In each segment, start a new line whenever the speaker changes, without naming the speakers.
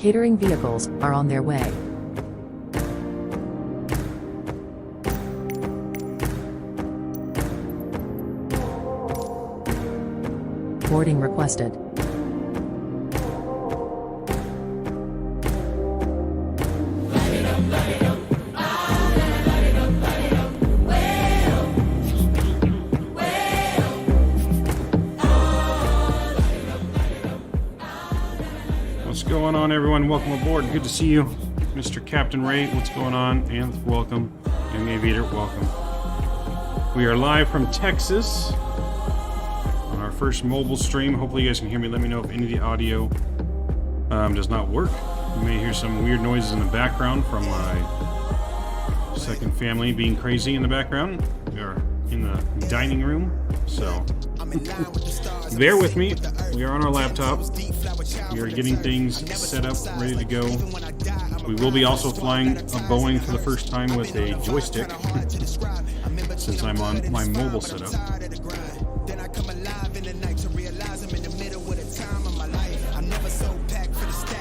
Catering vehicles are on their way. Boarding requested.
What's going on, everyone? Welcome aboard. Good to see you. Mr. Captain Ray, what's going on? And welcome. Young Aviator, welcome. We are live from Texas on our first mobile stream. Hopefully you guys can hear me. Let me know if any of the audio does not work. You may hear some weird noises in the background from my second family being crazy in the background. We are in the dining room, so bear with me. We are on our laptop. We are getting things set up, ready to go. We will be also flying a Boeing for the first time with a joystick, since I'm on my mobile setup.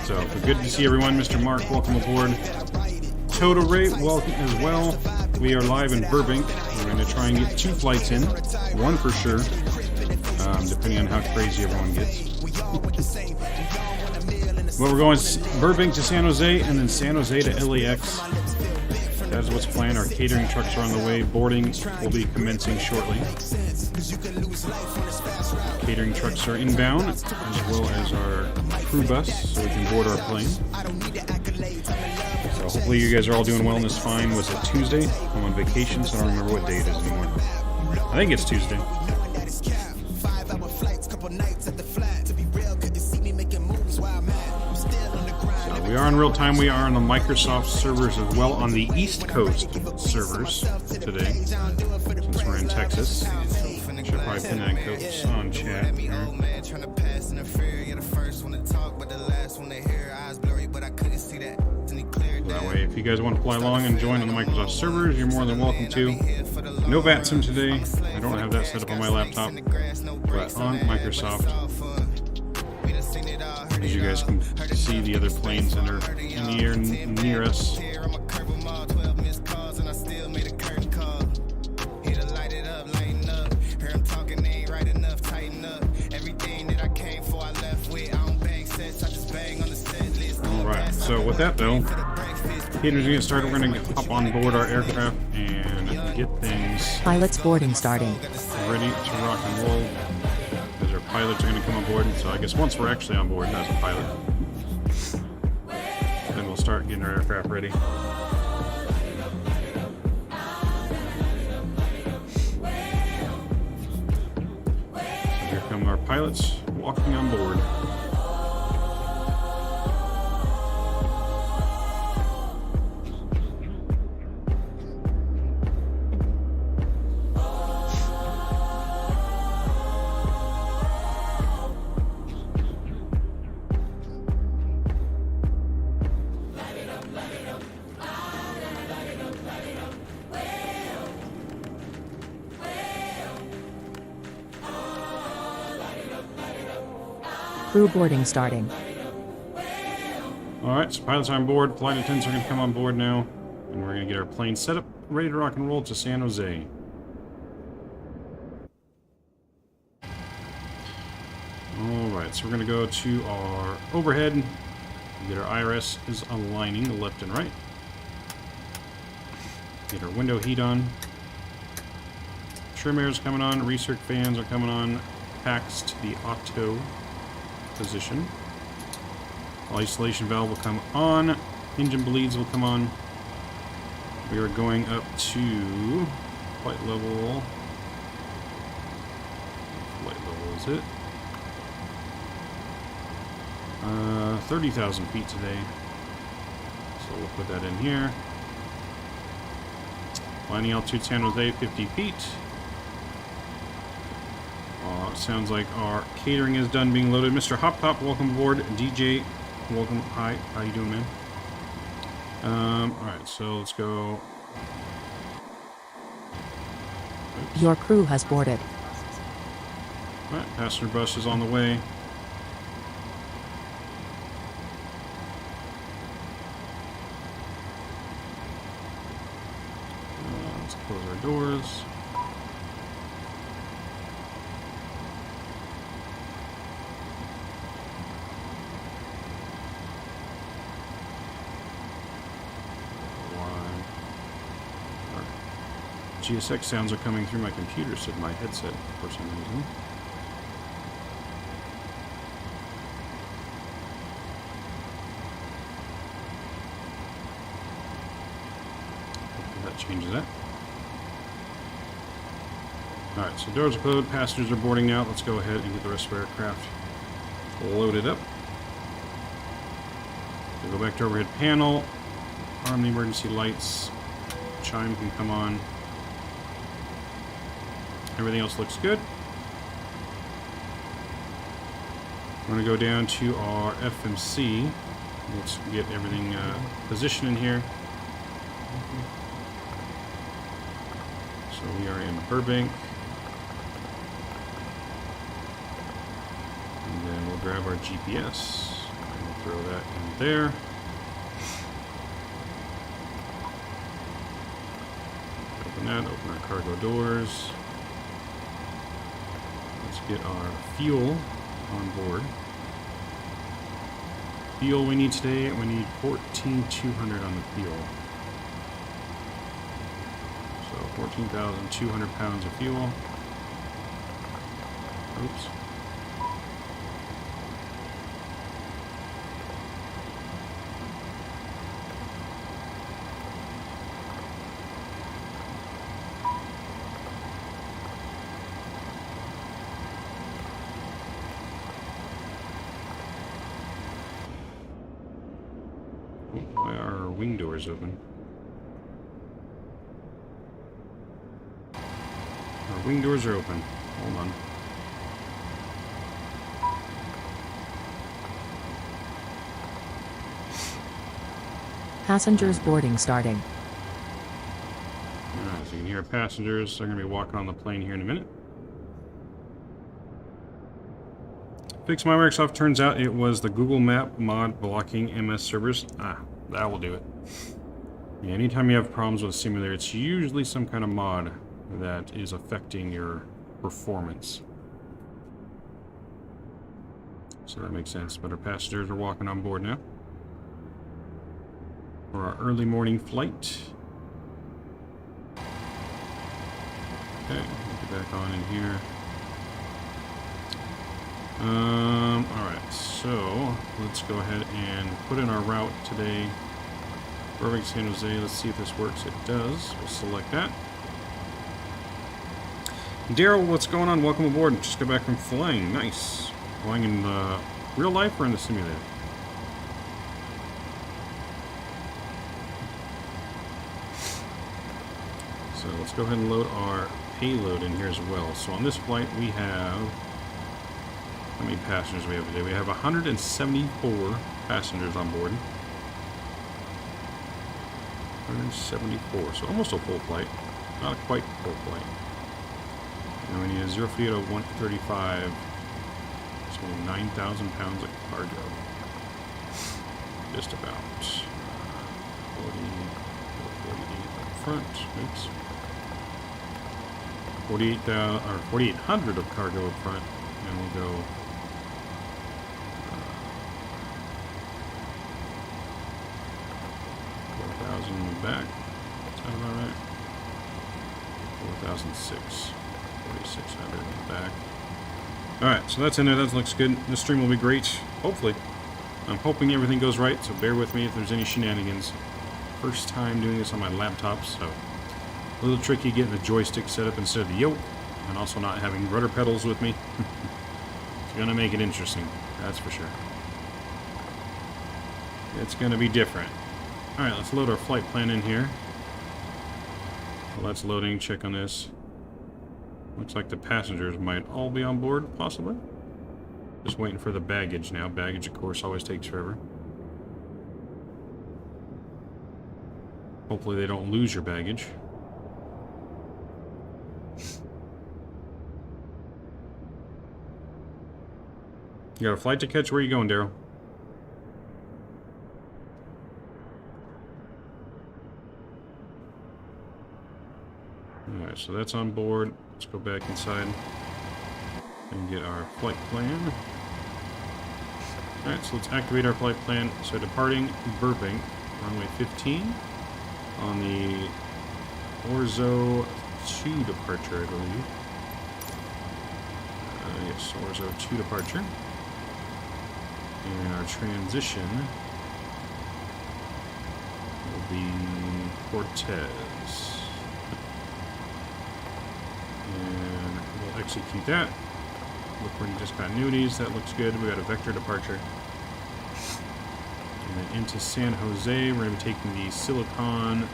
So, good to see everyone. Mr. Mark, welcome aboard. Toto Ray, welcome as well. We are live in Burbank. We're going to try and get 2 flights in, one for sure, depending on how crazy everyone gets. Well, we're going Burbank to San Jose, and then San Jose to LAX. That is what's planned. Our catering trucks are on the way. Boarding will be commencing shortly. Catering trucks are inbound, as well as our crew bus, so we can board our plane. So hopefully you guys are all doing well and this fine. Was it Tuesday? I'm on vacation, so I don't remember what day it is anymore. I think it's Tuesday. We are in real time. We are on the Microsoft servers as well, on the East Coast servers today, since we're in Texas. Should probably pin that coach on chat here. That way, if you guys want to fly along and join on the Microsoft servers, you're more than welcome to. No VATSIM today. I don't have that set up on my laptop, but on Microsoft. As you guys can see the other planes that are in the air near us. Alright, so with that though, catering's gonna get started. We're gonna hop on board our aircraft and get things
Pilots boarding starting.
ready to rock and roll. Our pilots are going to come on board, so I guess once we're actually on board as a pilot, then we'll start getting our aircraft ready. So here come our pilots walking on board.
Crew boarding starting.
Alright, so pilots are on board. Flight attendants are going to come on board now. And we're going to get our plane set up, ready to rock and roll to San Jose. Alright, so we're going to go to our overhead. Get our IRS is aligning the left and right. Get our window heat on. Trim air is coming on. Recirc fans are coming on. Packs to the auto position. Isolation valve will come on. Engine bleeds will come on. We are going up to flight level. Flight level is it? 30,000 feet today. So we'll put that in here. Landing altitude San Jose, 50 feet. It sounds like our catering is done being loaded. Mr. Hop Top, welcome aboard. DJ, welcome. Hi, how you doing, man? Alright, so let's go. Oops.
Your crew has boarded.
Alright, passenger bus is on the way. Let's close our doors. GSX sounds are coming through my computer, said my headset for some reason. Hopefully that changes that. Alright, so doors are closed, passengers are boarding now. Let's go ahead and get the rest of our aircraft loaded up. We'll go back to overhead panel, arm the emergency lights, chime can come on. Everything else looks good. We're going to go down to our FMC. Let's get everything positioned in here. So we are in Burbank. And then we'll grab our GPS. And we'll throw that in there. Open that, open our cargo doors. Let's get our fuel on board. Fuel we need today, we need 14,200 on the fuel. So 14,200 pounds of fuel. Oops. Why are our wing doors open? Our wing doors are open. Hold on.
Passengers boarding starting.
Alright, so you can hear passengers. They're going to be walking on the plane here in a minute. Fix my Microsoft. Turns out it was the Google Map mod blocking MS servers. That will do it. Yeah, anytime you have problems with a simulator, it's usually some kind of mod that is affecting your performance. So that makes sense. But our passengers are walking on board now for our early morning flight. Okay, get back on in here. Alright, so let's go ahead and put in our route today. Burbank, San Jose. Let's see if this works. It does. We'll select that. Daryl, what's going on? Welcome aboard. Just got back from flying. Nice. Flying in real life or in the simulator? So let's go ahead and load our payload in here as well. So on this flight we have... How many passengers we have today? We have 174 passengers on board. 174, so almost a full flight. Not quite full flight. And we need a 0 feet of 135, so 9,000 pounds of cargo. Just about. 48 up front. Oops. 4,800 of cargo up front, and we'll go. 4,000 in the back. Sound about right? 4,006. 4,600 in the back. Alright, so that's in there. That looks good. This stream will be great. Hopefully. I'm hoping everything goes right, so bear with me if there's any shenanigans. First time doing this on my laptop, so a little tricky getting the joystick set up instead of the yoke, and also not having rudder pedals with me. It's going to make it interesting, that's for sure. It's going to be different. Alright, let's load our flight plan in here. While that's loading, check on this. Looks like the passengers might all be on board, possibly. Just waiting for the baggage now. Baggage, of course, always takes forever. Hopefully they don't lose your baggage. You got a flight to catch? Where are you going, Daryl? Alright, so that's on board. Let's go back inside and get our flight plan. Alright, so let's activate our flight plan. So departing Burbank, runway 15 on the Orzo 2 departure, I believe. Yes, Orzo 2 departure. And our transition will be Cortez. And we'll execute that. Look for any discontinuities. That looks good. We got a vector departure. And then into San Jose, we're going to be taking the Silicon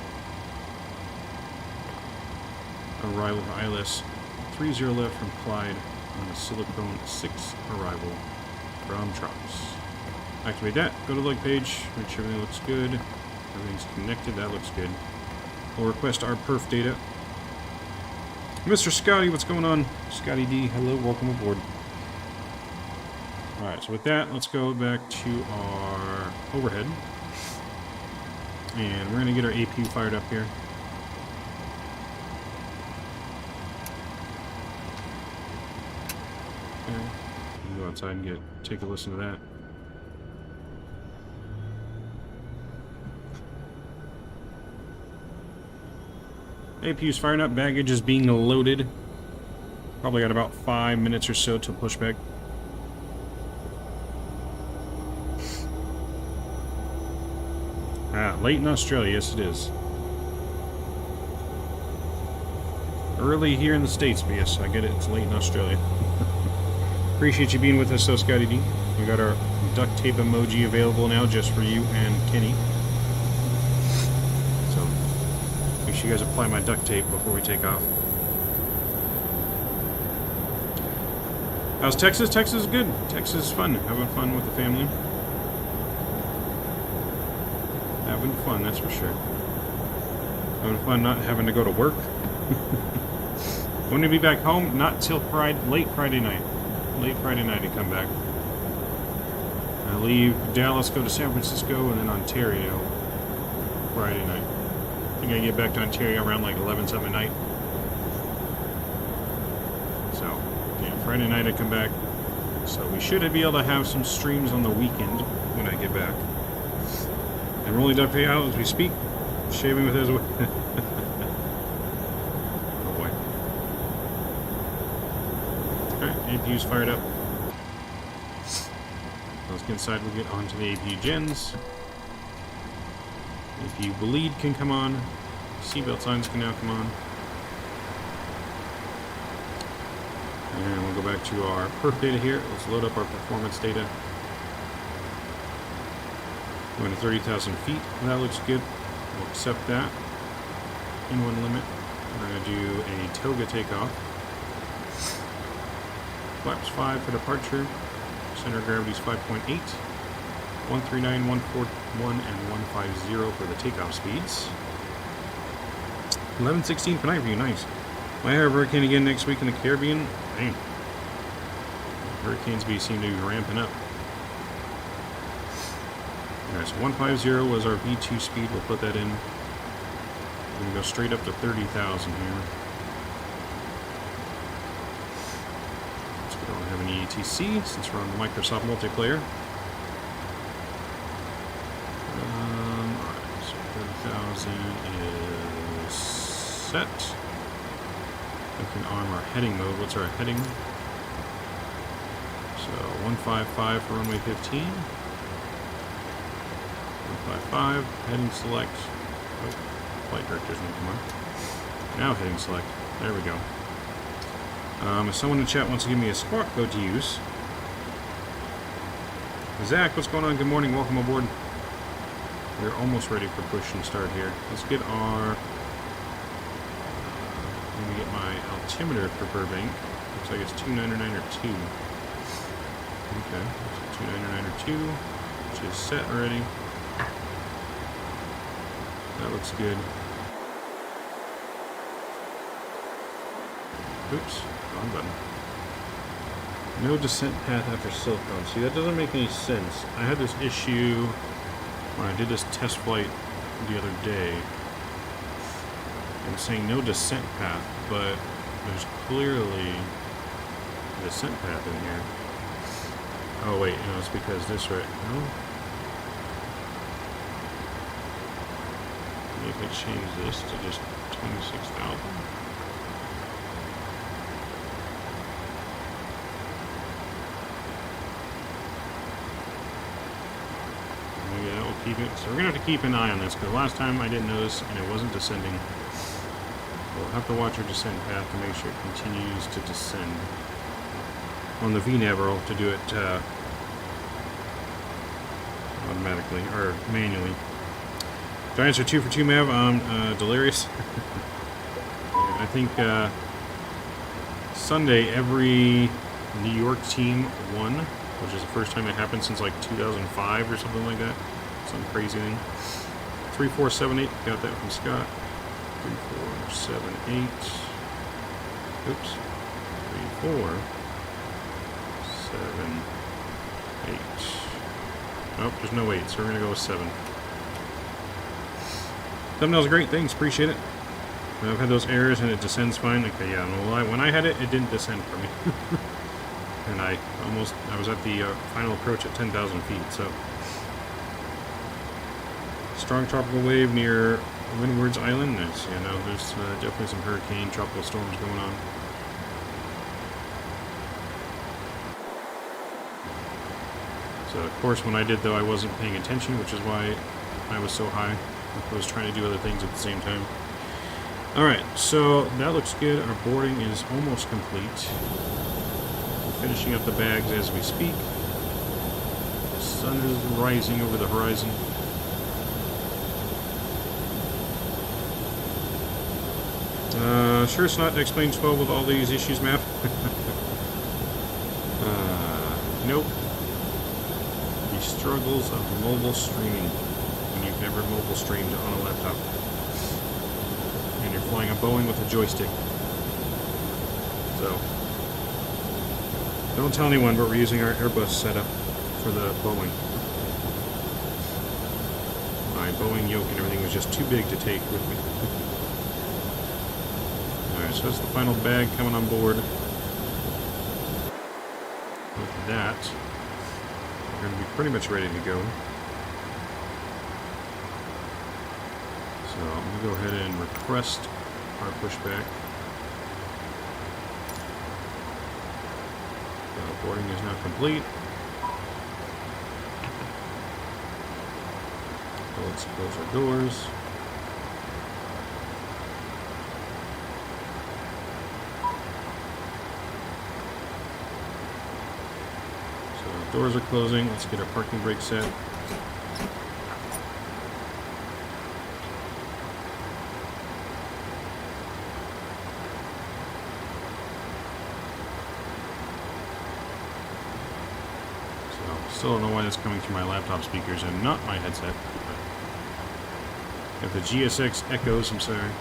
arrival for ILS 30 left from Clyde on the Silicon 6 arrival from Trucks. Activate that. Go to the log page. Make sure everything looks good. Everything's connected. That looks good. We'll request our perf data. Mr. Scotty, what's going on? Scotty D, hello, welcome aboard. Alright, so with that, let's go back to our overhead. And we're going to get our APU fired up here. Okay. We'll go outside and take a listen to that. APU's firing up, baggage is being loaded. Probably got about 5 minutes or so to pushback. Late in Australia, yes it is. Early here in the States, but yes, I get it, it's late in Australia. Appreciate you being with us though, Scotty D. We got our duct tape emoji available now just for you and Kenny. So, make sure you guys apply my duct tape before we take off. How's Texas? Texas is good. Texas is fun. Having fun with the family. Having fun, that's for sure. Having fun not having to go to work. When to be back home? Not till late Friday night. Late Friday night to come back. I leave Dallas, go to San Francisco, and then Ontario Friday night. I think I get back to Ontario around like 11 something at night. So, yeah, Friday night I come back. So we should be able to have some streams on the weekend when I get back. And we're only duct tape out as we speak. Shaving with his. Oh boy. Alright, APU's fired up. Let's get inside, we'll get onto the APU gens. APU bleed can come on. Seatbelt signs can now come on. And we'll go back to our perf data here. Let's load up our performance data. Going to 30,000 feet. That looks good. We'll accept that. In one limit. We're going to do a toga takeoff. Flaps 5 for departure. Center of gravity is 5.8. 139, 141, and 150 for the takeoff speeds. 11:16 for night view. Nice. Might have a hurricane again next week in the Caribbean. Dang. Hurricanes seem to be ramping up. Alright, so 150 was our V2 speed. We'll put that in. We're going to go straight up to 30,000 here. So we don't have any ATC since we're on the Microsoft multiplayer. Alright, so 30,000 is set. We can arm our heading mode. What's our heading? So 155 for runway 15. 155, heading select. Oh, flight director's gonna come on. Now heading select. There we go. If someone in the chat wants to give me a squawk code to use. Zach, what's going on? Good morning, welcome aboard. We're almost ready for push and start here. Let's get our... let me get my altimeter for Burbank. Looks like it's 299 or 2. Okay, so 299 or 2, which is set already. That looks good. Oops, wrong button. No descent path after silicone. See, that doesn't make any sense. I had this issue when I did this test flight the other day. I'm saying no descent path, but there's clearly a descent path in here. Oh wait, no, it's because this right. No. Maybe if I change this to just 26,000. Maybe that will keep it. So we're gonna have to keep an eye on this because last time I didn't notice and it wasn't descending. We'll have to watch our descent path to make sure it continues to descend. On the VNAV roll to do it automatically or manually. Giants are 2 for 2, Mav. Delirious. I think Sunday every New York team won, which is the first time it happened since like 2005 or something like that. Some crazy thing. 3478. Got that from Scott. 3478. Oops. 3478. Nope, there's no 8, so we're gonna go with 7. Thumbnails are great, thanks, appreciate it. I've had those errors and it descends fine. Okay, yeah, no lie. When I had it, it didn't descend for me. And I was at the final approach at 10,000 feet, so. Strong tropical wave near Windward's Island. There's definitely some hurricane, tropical storms going on. So, of course, when I did, though, I wasn't paying attention, which is why I was so high. I was trying to do other things at the same time. Alright, so that looks good. Our boarding is almost complete. We're finishing up the bags as we speak. The sun is rising over the horizon. Sure it's not explain 12 with all these issues, map. Nope. The struggles of mobile streaming when you've never mobile streamed on a laptop. And you're flying a Boeing with a joystick. So, don't tell anyone, but we're using our Airbus setup for the Boeing. My Boeing yoke and everything was just too big to take with me. Alright, so that's the final bag coming on board. With that, we're going to be pretty much ready to go. So I'm going to go ahead and request our pushback. So boarding is now complete. So let's close our doors. Doors are closing. Let's get our parking brake set. So, still don't know why that's coming through my laptop speakers and not my headset. If the GSX echoes, I'm sorry.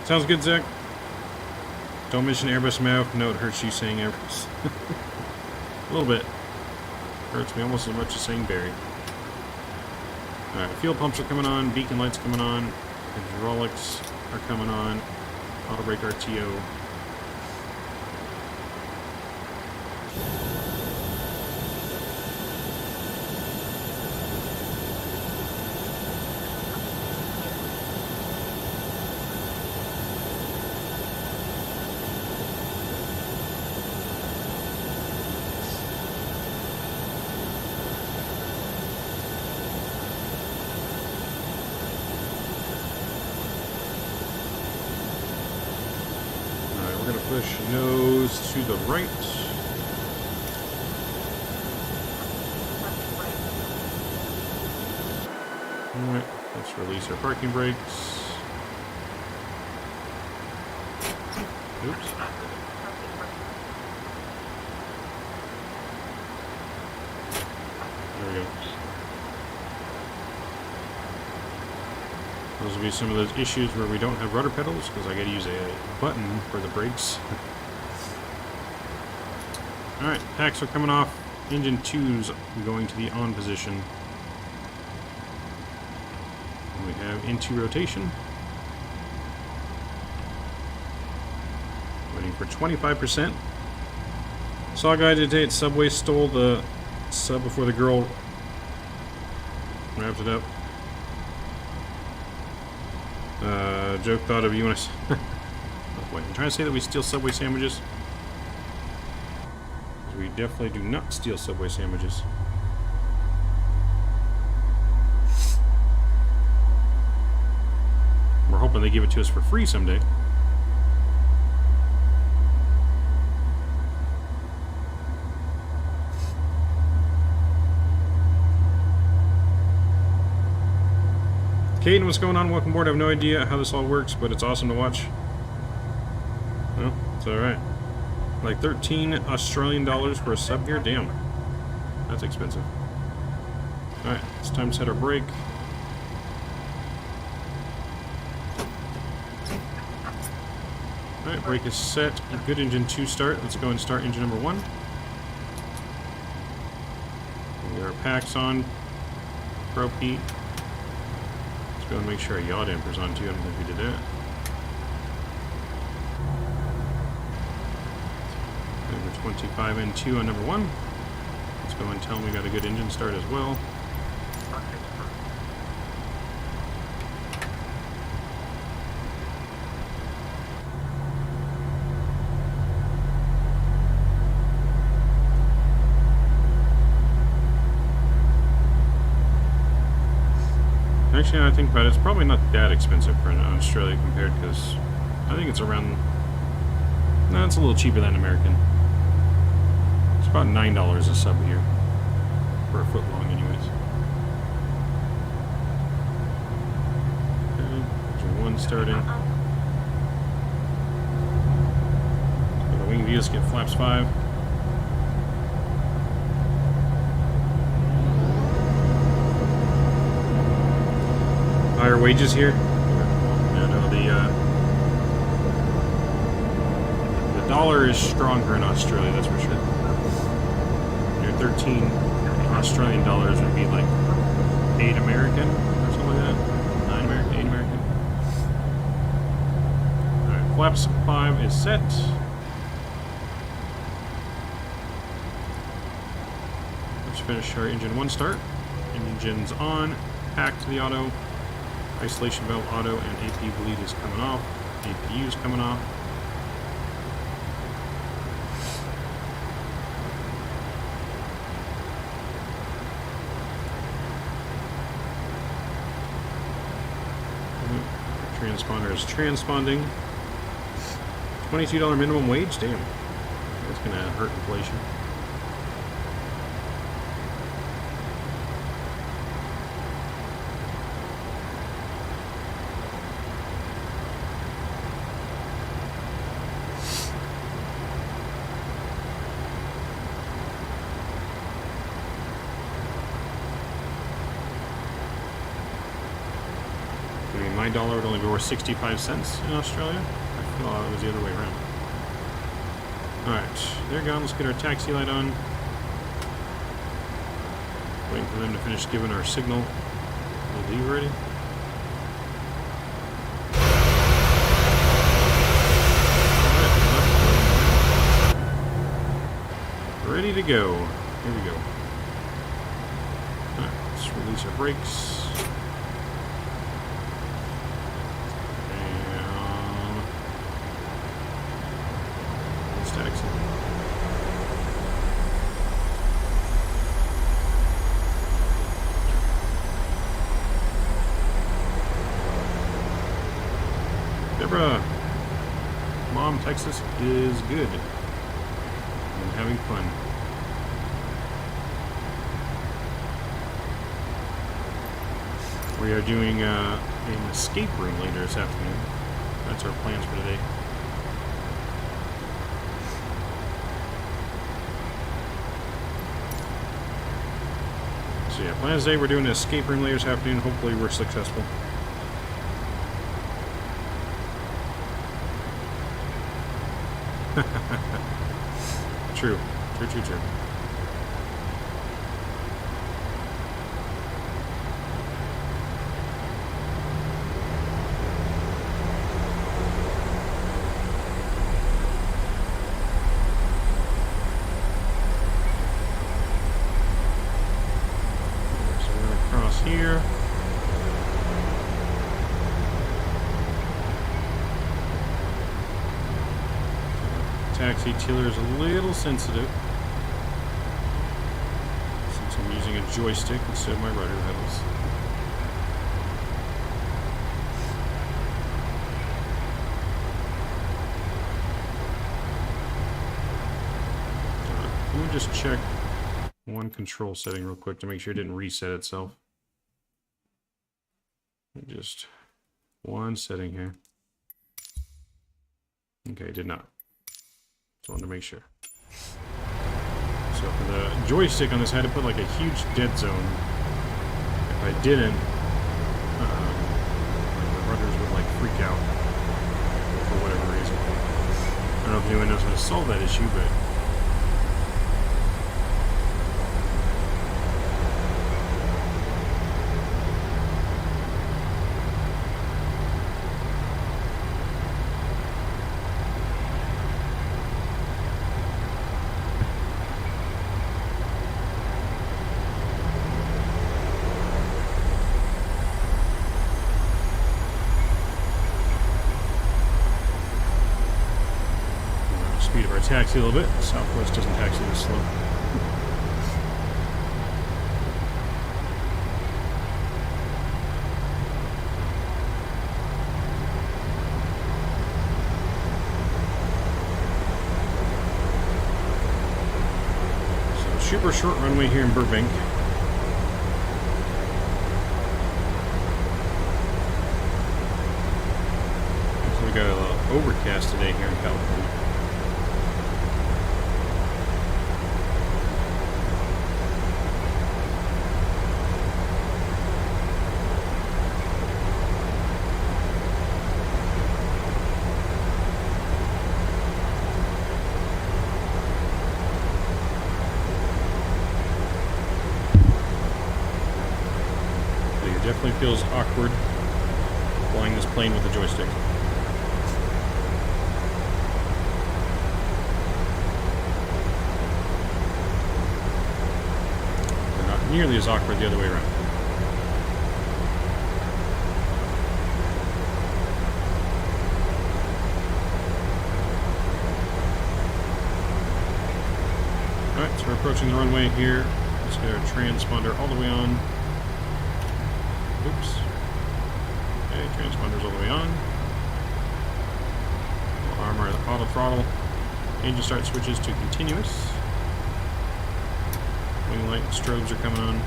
Sounds good, Zach. Don't mention Airbus mouth. No, it hurts you saying Airbus. A little bit. Hurts me almost as much as saying Barry. Alright, fuel pumps are coming on. Beacon lights coming on. Hydraulics are coming on. Auto brake RTO. Push nose to the right. Alright, let's release our parking brakes. Oops. There we go. Those will be some of those issues where we don't have rudder pedals because I got to use a button for the brakes. Alright, packs are coming off. Engine 2's going to the on position. And we have into rotation. Waiting for 25%. Saw a guy today at Subway stole the sub before the girl wrapped it up. Joke thought of you when I... Oh, wait, I'm trying to say that we steal Subway sandwiches. We definitely do not steal Subway sandwiches. We're hoping they give it to us for free someday. Caden, what's going on? Welcome aboard. I have no idea how this all works, but it's awesome to watch. Well, it's alright. Like 13 Australian dollars for a sub here? Damn. That's expensive. Alright, it's time to set our brake. Alright, brake is set. Good engine 2 start. Let's go and start engine number 1. We got our packs on. Pro Pete. Let's go and make sure our yaw damper's on too. I don't think we did that. Number 25 and 2 on number 1. Let's go and tell them we got a good engine start as well. Actually, I think about it, it's probably not that expensive for Australia compared, because I think it's around... No, it's a little cheaper than American. It's about $9 a sub here. For a foot long, anyways. Okay, engine 1 starting. Go to wing views, get flaps 5. Higher wages here. Yeah, no, the dollar is stronger in Australia, that's for sure. Your 13 Australian dollars would be like 8 American or something like that. 9 American, 8 American. Alright, flaps 5 is set. Let's finish our engine 1 start. Engine's on. Pack to the auto. Isolation valve auto and AP bleed is coming off. APU is coming off. Transponder is transponding. $22 minimum wage? Damn. That's going to hurt inflation. My dollar would only be worth 65 cents in Australia. I thought it was the other way around. Alright, they're gone. Let's get our taxi light on. Waiting for them to finish giving our signal. We'll leave ready. Ready to go. Here we go. Alright, let's release our brakes. Deborah, Mom, Texas is good. I'm having fun. We are doing an escape room later this afternoon. That's our plans for today. So yeah, plans today, we're doing an escape room later this afternoon. Hopefully we're successful. True. True, true, true. So we're going to cross here. Taxi tiller is a little sensitive since I'm using a joystick instead of my rudder pedals. Let me just check one control setting real quick to make sure it didn't reset itself. Just one setting here. Okay, it did not. Just wanted to make sure. So for the joystick on this, I had to put like a huge dead zone. If I didn't, like the rudders would like freak out for whatever reason. I don't know if anyone knows how to solve that issue, but speed of our taxi a little bit. Southwest doesn't taxi this slow. So super short runway here in Burbank. So we got a little overcast today here in California. Definitely feels awkward flying this plane with a joystick. They're not nearly as awkward the other way around. Alright, so we're approaching the runway here. Let's get our transponder all the way on. Oops. Okay, transponder's all the way on. We'll arm our auto throttle. Engine start switches to continuous. Wing light and strobes are coming on.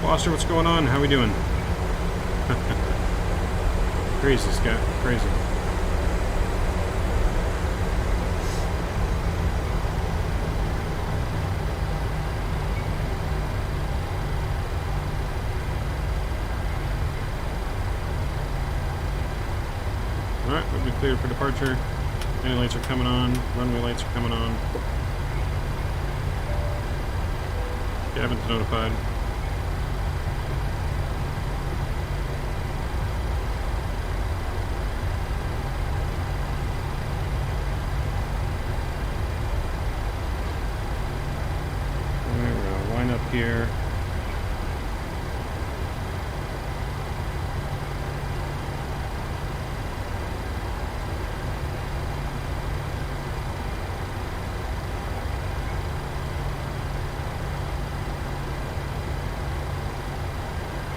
Foster, what's going on? How we doing? Crazy, Scott. Crazy. Alright, we'll be cleared for departure. Landing lights are coming on. Runway lights are coming on. Cabin's notified. Up here.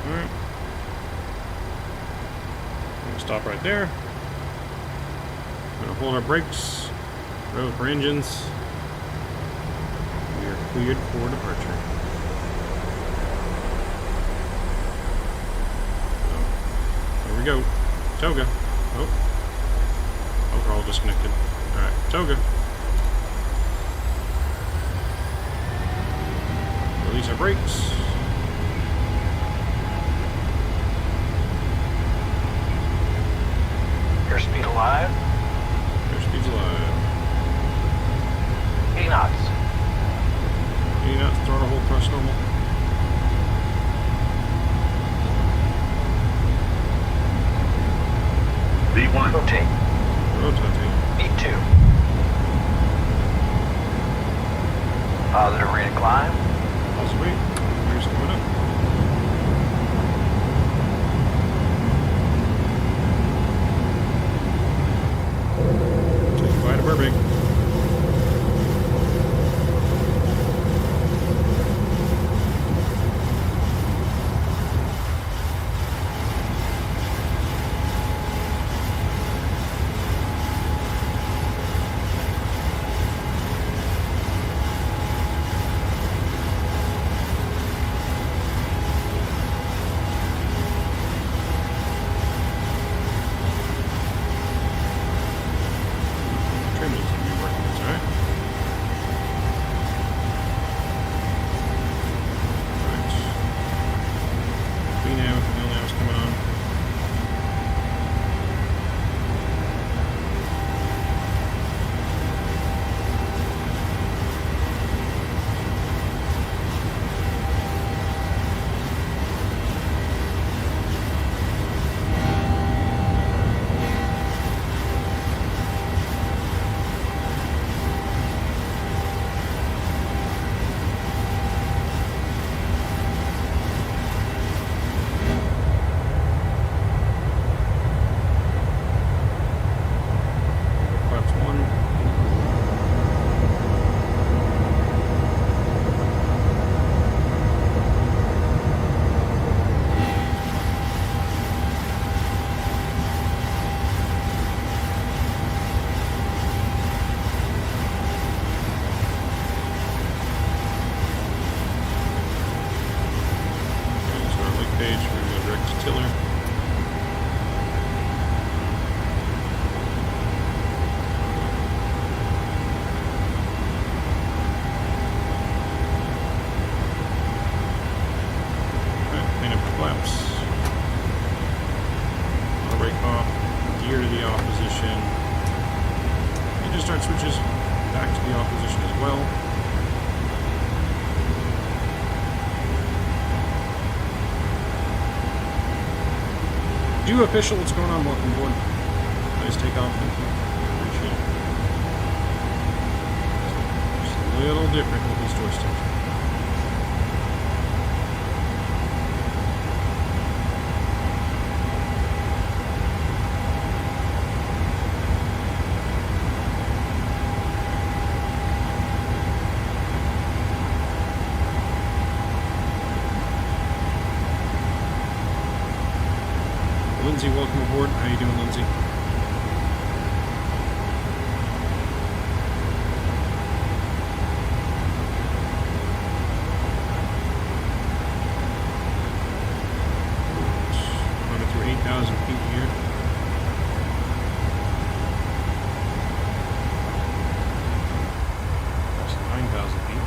Alright. I'm gonna stop right there. I'm gonna hold our brakes, row for engines. We are cleared for departure. There we go. Toga. Oh. Oh, we're all disconnected. Alright, toga. Release our brakes.
Airspeed alive.
Airspeed's alive.
80 knots.
80 knots, throttle hold, thrust normal.
V1.
Rotate.
Rotate.
V2. Positive rate of climb.
Positive rate. Gears coming up. Take a flight to Burbank. Switches back to the off position as well. Do official, what's going on? Welcome aboard. Nice takeoff. Thank you. Appreciate it. Just a little different with these joysticks. Lindsay, welcome aboard. How you doing, Lindsay? Running through 8,000 feet here. That's 9,000 feet.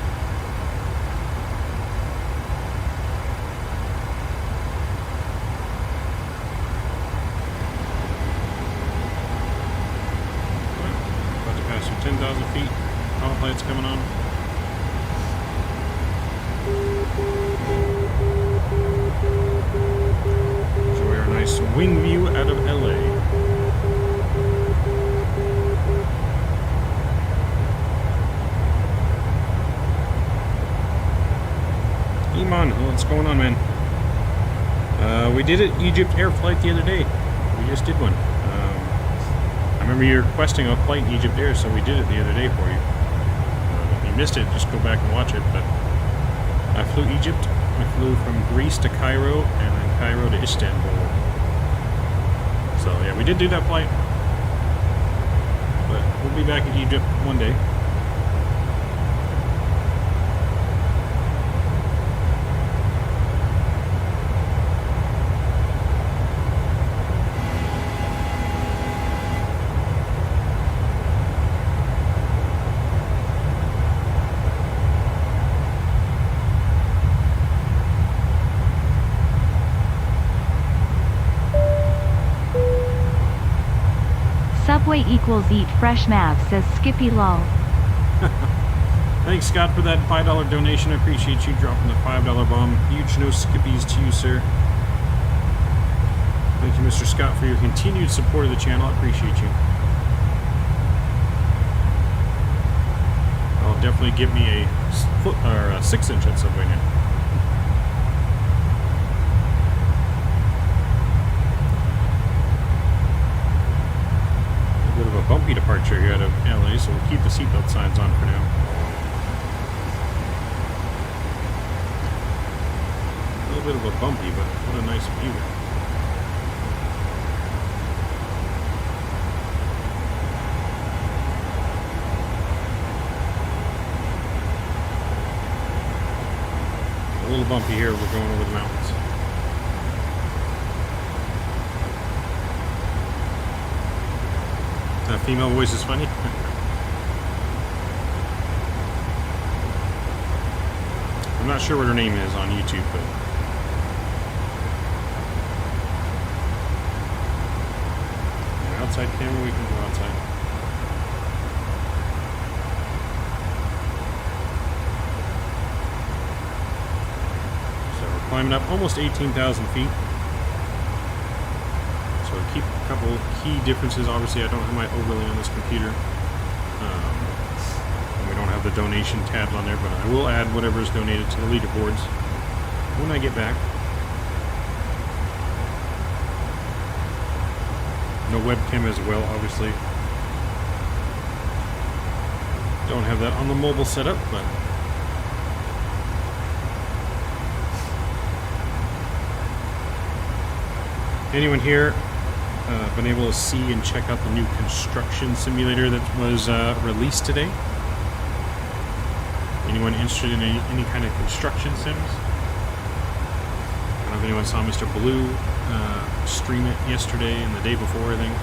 Pass through 10,000 feet. Top lights coming on. Enjoy our nice wing view out of LA. Iman, what's going on, man? We did an Egypt Air flight the other day. We just did one. I remember you requesting a flight in Egypt Air, so we did it the other day for you. If you missed it, just go back and watch it. But I flew Egypt. I flew from Greece to Cairo, and then Cairo to Istanbul. So yeah, we did do that flight. But we'll be back in Egypt one day.
Subway equals eat fresh Mav, says Skippy lol.
Thanks, Scott, for that $5 donation. I appreciate you dropping the $5 bomb. Huge no skippies to you, sir. Thank you, Mr. Scott, for your continued support of the channel. I appreciate you. I'll definitely give me a 6-inch at Subway now. A bit of a bumpy departure here out of LA, so we'll keep the seatbelt signs on for now. A little bit of a bumpy, but what a nice view. A little bumpy here, we're going over the mountains. That female voice is funny. I'm not sure what her name is on YouTube, but outside camera, we can go outside. So we're climbing up almost 18,000 feet. So keep a couple key differences. Obviously, I don't have my overlay on this computer. And we don't have the donation tabs on there, but I will add whatever is donated to the leaderboards when I get back. No webcam as well, obviously. Don't have that on the mobile setup, but anyone here been able to see and check out the new construction simulator that was released today? Anyone interested in any kind of construction sims? I don't know if anyone saw Mr. Blue stream it yesterday and the day before, I think.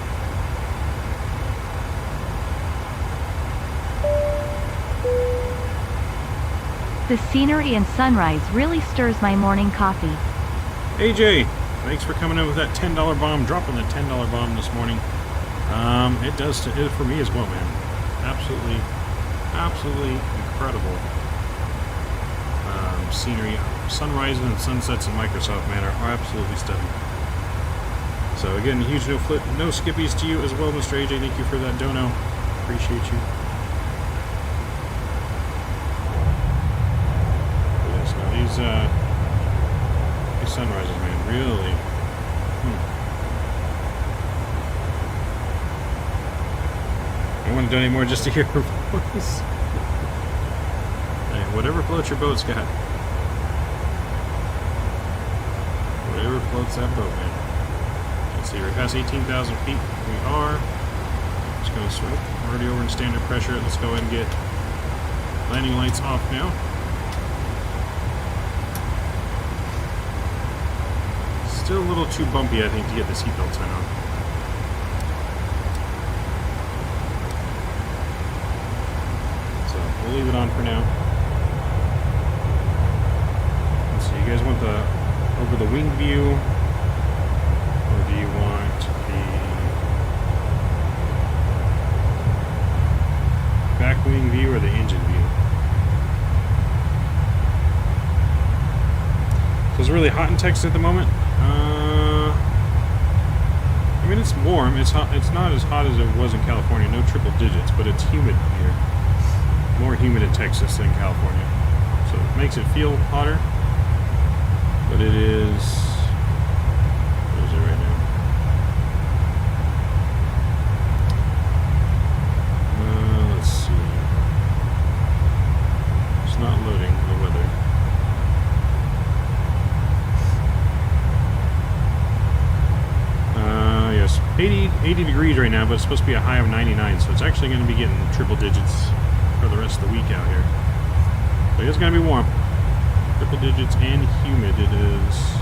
The scenery and sunrise really stirs my morning coffee.
AJ, thanks for coming in with that $10 bomb, dropping the $10 bomb this morning. It does it for me as well, man. Absolutely incredible scenery. Sunrises and sunsets in Microsoft, man, are absolutely stunning. So again, huge no skippies to you as well, Mr. AJ. Thank you for that dono. Appreciate you. Yes, now these sunrises, man, really. I want to donate more just to hear her voice. Hey, whatever floats your boat, Scott. Whatever floats that boat, man. Let's see, we're past 18,000 feet. We are. Just going to swim. We're already over in standard pressure. Let's go ahead and get landing lights off now. Still a little too bumpy, I think, to get the seatbelt sign on. So we'll leave it on for now. Let's see, you guys want the over the wing view, or do you want the back wing view or the engine view? So it's really hot in Texas at the moment. I mean, it's warm. It's hot. It's not as hot as it was in California. No triple digits, but it's humid here. More humid in Texas than California, so it makes it feel hotter. But it is. What is it right now? Let's see. It's not loading the weather. Yes, 80 degrees right now, but it's supposed to be a high of 99, so it's actually going to be getting triple digits for the rest of the week out here. So it's going to be warm. Triple digits and humid. It is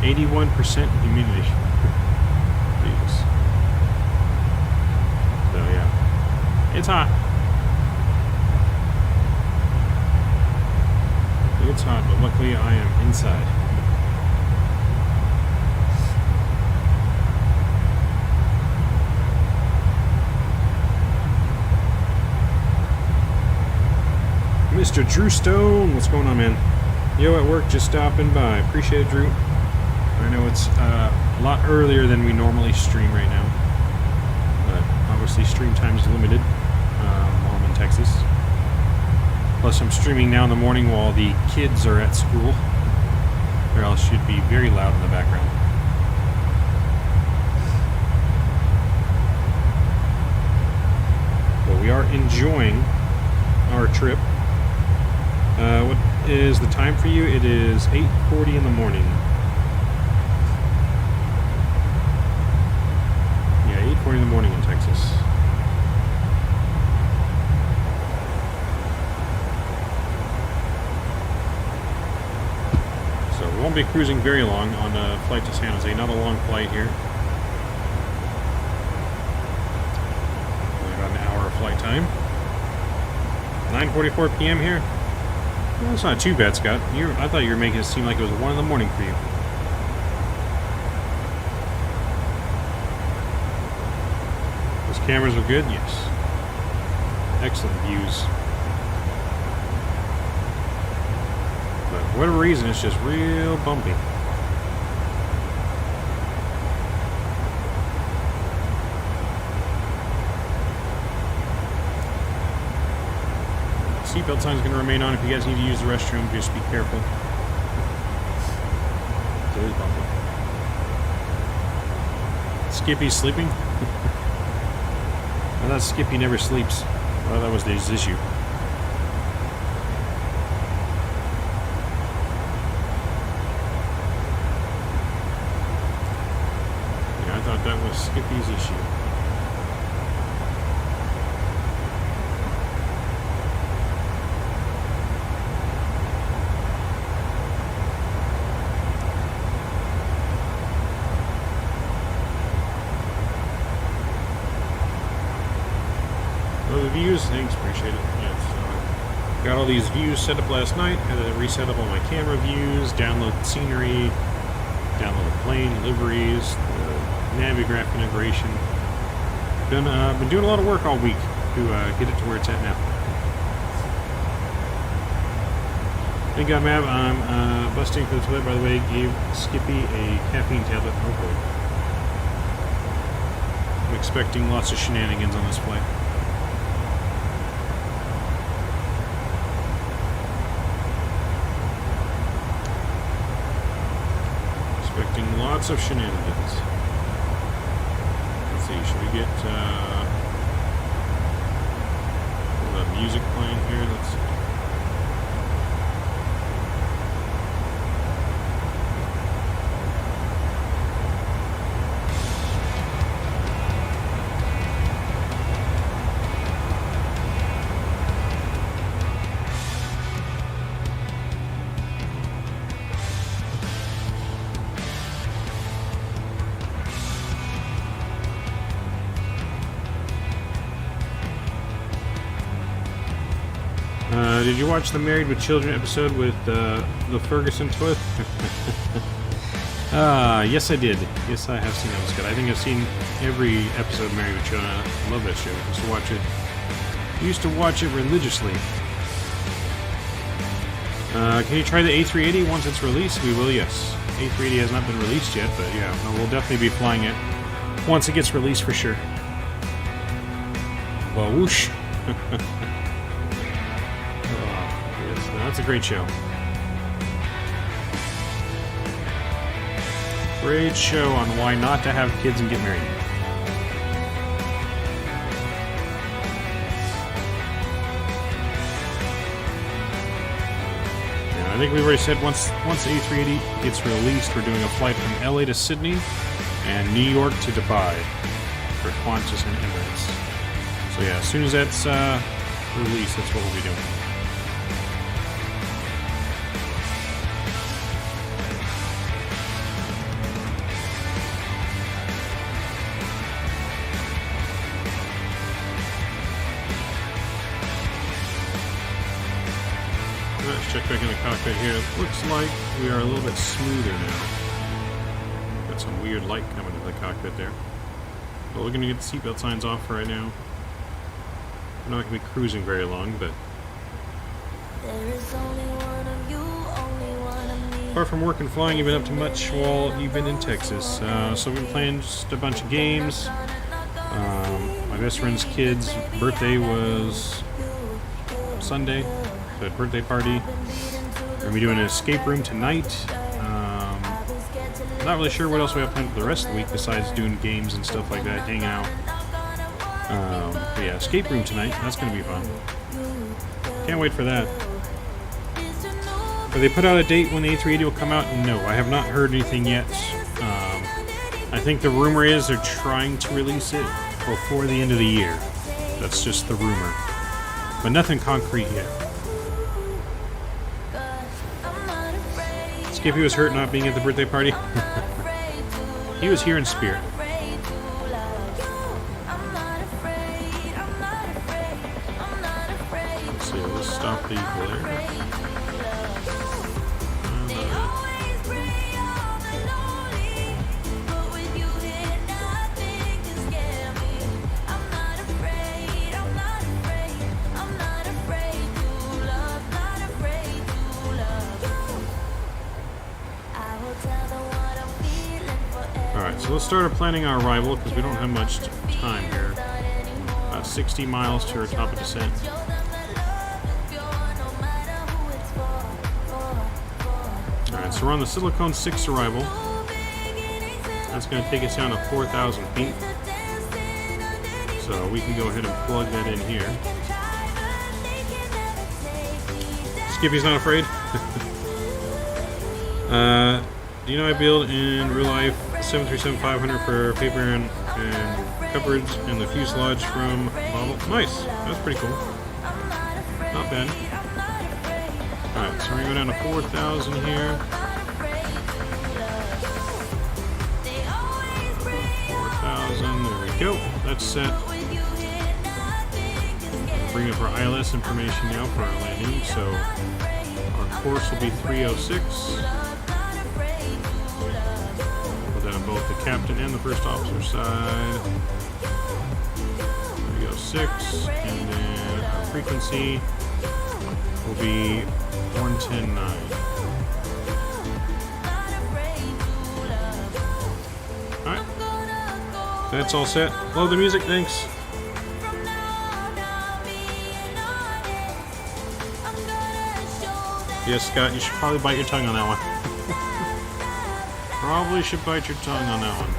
81% humidity. Jeez. So yeah, it's hot. It's hot, but luckily I am inside. Mr. Drew Stone. What's going on, man? Yo, at work, just stopping by. Appreciate it, Drew. I know it's a lot earlier than we normally stream right now, but obviously stream time is limited while I'm in Texas. Plus, I'm streaming now in the morning while the kids are at school, or else should be very loud in the background. But we are enjoying our trip. What is the time for you? It is 8:40 in the morning. Yeah, 8:40 in the morning in Texas. So we won't be cruising very long on a flight to San Jose. Not a long flight here. Only about an hour of flight time. 9:44 p.m. here. Well, it's not too bad, Scott. I thought you were making it seem like it was 1 in the morning for you. Those cameras are good? Yes. Excellent views. But for whatever reason, it's just real bumpy. Seatbelt sign is going to remain on. If you guys need to use the restroom, just be careful. It is bumpy. Skippy's sleeping? I thought Skippy never sleeps. Well, that was his issue. Yeah, I thought that was Skippy's issue. Views, thanks, appreciate it. Yes, got all these views set up last night. Had to reset up all my camera views, download the scenery, download the plane liveries, the Navigraph integration. Been doing a lot of work all week to get it to where it's at now. Thank God, Mav. I'm busting for the toilet. By the way, gave Skippy a caffeine tablet. Oh boy. I'm expecting lots of shenanigans on this flight. Lots of shenanigans. Let's see, should we get the music playing here? Let's see. Did you watch the Married with Children episode with the Ferguson twist? Yes I did. Yes, I have seen that. It was good. I think I've seen every episode of Married with Children. I love that show. I used to watch it religiously. Can you try the A380 once it's released? We will, yes. A380 has not been released yet, but yeah, we'll definitely be flying it once it gets released for sure. Well, whoosh. That's a great show. Great show on why not to have kids and get married. Yeah, I think we've already said once A380 gets released, we're doing a flight from LA to Sydney and New York to Dubai for Qantas and Emirates. So yeah, as soon as that's released, that's what we'll be doing. Let's check back in the cockpit here. It looks like we are a little bit smoother now. Got some weird light coming into the cockpit there. But we're going to get the seatbelt signs off for right now. We're not going to be cruising very long, but Apart from work and flying, you've been up to much while you've been in Texas. So we've been playing just a bunch of games. My best friend's kid's birthday was Sunday, so birthday party. We're gonna be doing an escape room tonight. Not really sure what else we have planned for the rest of the week besides doing games and stuff like that, hanging out. But yeah, escape room tonight. That's gonna be fun. Can't wait for that. Have they put out a date when the A380 will come out? No, I have not heard anything yet. I think the rumor is they're trying to release it before the end of the year. That's just the rumor. But nothing concrete yet. Skippy was hurt not being at the birthday party. He was here in spirit. Let's see, let's stop the glare. Alright, so let's start planning our arrival because we don't have much time here. About 60 miles to our top of descent. Alright, so we're on the Silicon 6 arrival. That's going to take us down to 4,000 feet. So we can go ahead and plug that in here. Skippy's not afraid. Do you know I build in real life 737-500 for paper and cupboards and the fuselage from Bobble? Nice. That's pretty cool. Not bad. Alright, so we're going to go down to 4,000 here. 4,000. There we go. That's set. Bring up our ILS information now for our landing. So our course will be 306. Both the captain and the first officer side. 306, and then our frequency will be 110.9. Alright. That's all set. Love the music, thanks. Yes, Scott, you should probably bite your tongue on that one. Probably should bite your tongue on that one.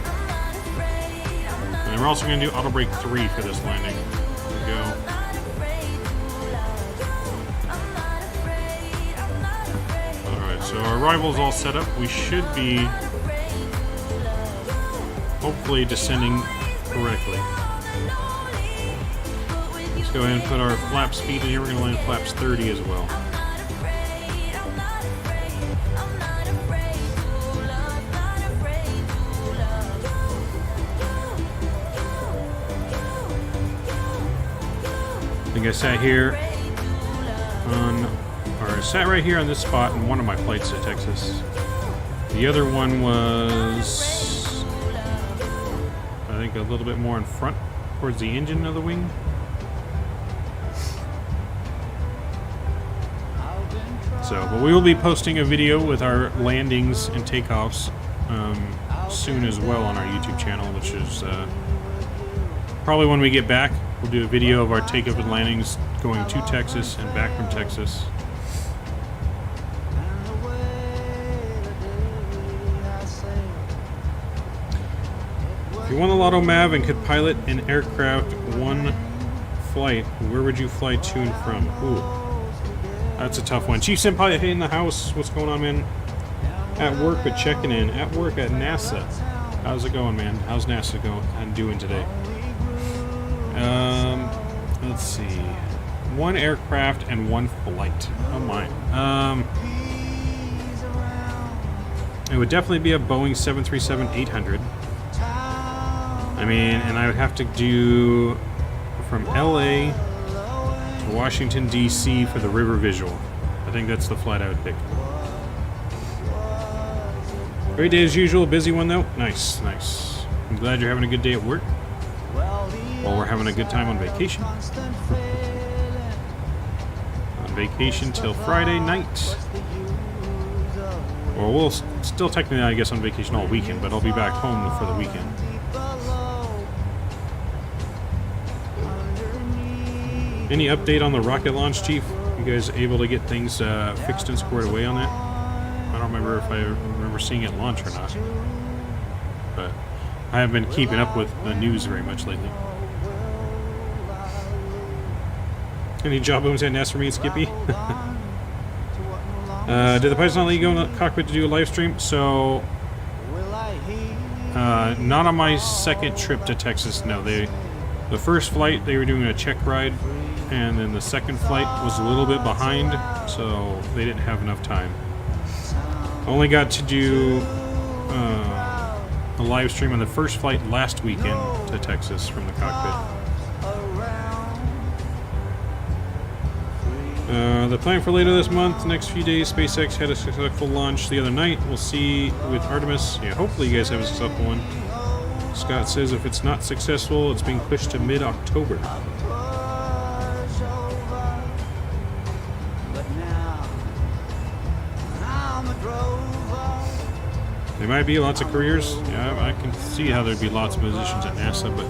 And then we're also going to do auto brake 3 for this landing. There we go. Alright, so our arrival is all set up. We should be hopefully descending correctly. Let's go ahead and put our flap speed in here. We're going to land flaps 30 as well. I think I sat here sat right here on this spot in one of my flights to Texas. The other one was, I think, a little bit more in front towards the engine of the wing. So, but we will be posting a video with our landings and takeoffs soon as well on our YouTube channel, which is probably when we get back. We'll do a video of our takeoff and landings going to Texas and back from Texas. If you won the Lotto Mav and could pilot an aircraft one flight, where would you fly to and from? Ooh, that's a tough one. Chief Senpai, hey in the house. What's going on, man? At work, but checking in. At work at NASA. How's it going, man? How's NASA going and doing today? Let's see. One aircraft and one flight. Oh my. It would definitely be a Boeing 737-800. I mean, and I would have to do from LA to Washington, D.C. for the river visual. I think that's the flight I would pick. Great day as usual. Busy one though. Nice, nice. I'm glad you're having a good day at work. While we're having a good time on vacation. vacation till Friday night. Well, we'll still technically, I guess, on vacation all weekend, but I'll be back home for the weekend. Any update on the rocket launch, Chief? You guys able to get things fixed and squared away on that? I don't remember if I remember seeing it launch or not. But I haven't been keeping up with the news very much lately. Any job booms at NASA for me, Skippy? Did the pilots not let you go in the cockpit to do a live stream? So, not on my second trip to Texas. No, the first flight they were doing a check ride, and then the second flight was a little bit behind, so they didn't have enough time. Only got to do a live stream on the first flight last weekend to Texas from the cockpit. The plan for later this month, next few days, SpaceX had a successful launch the other night. We'll see with Artemis. Yeah, hopefully you guys have a successful one. Scott says if it's not successful, it's being pushed to mid-October. There might be lots of careers. Yeah, I can see how there'd be lots of positions at NASA, but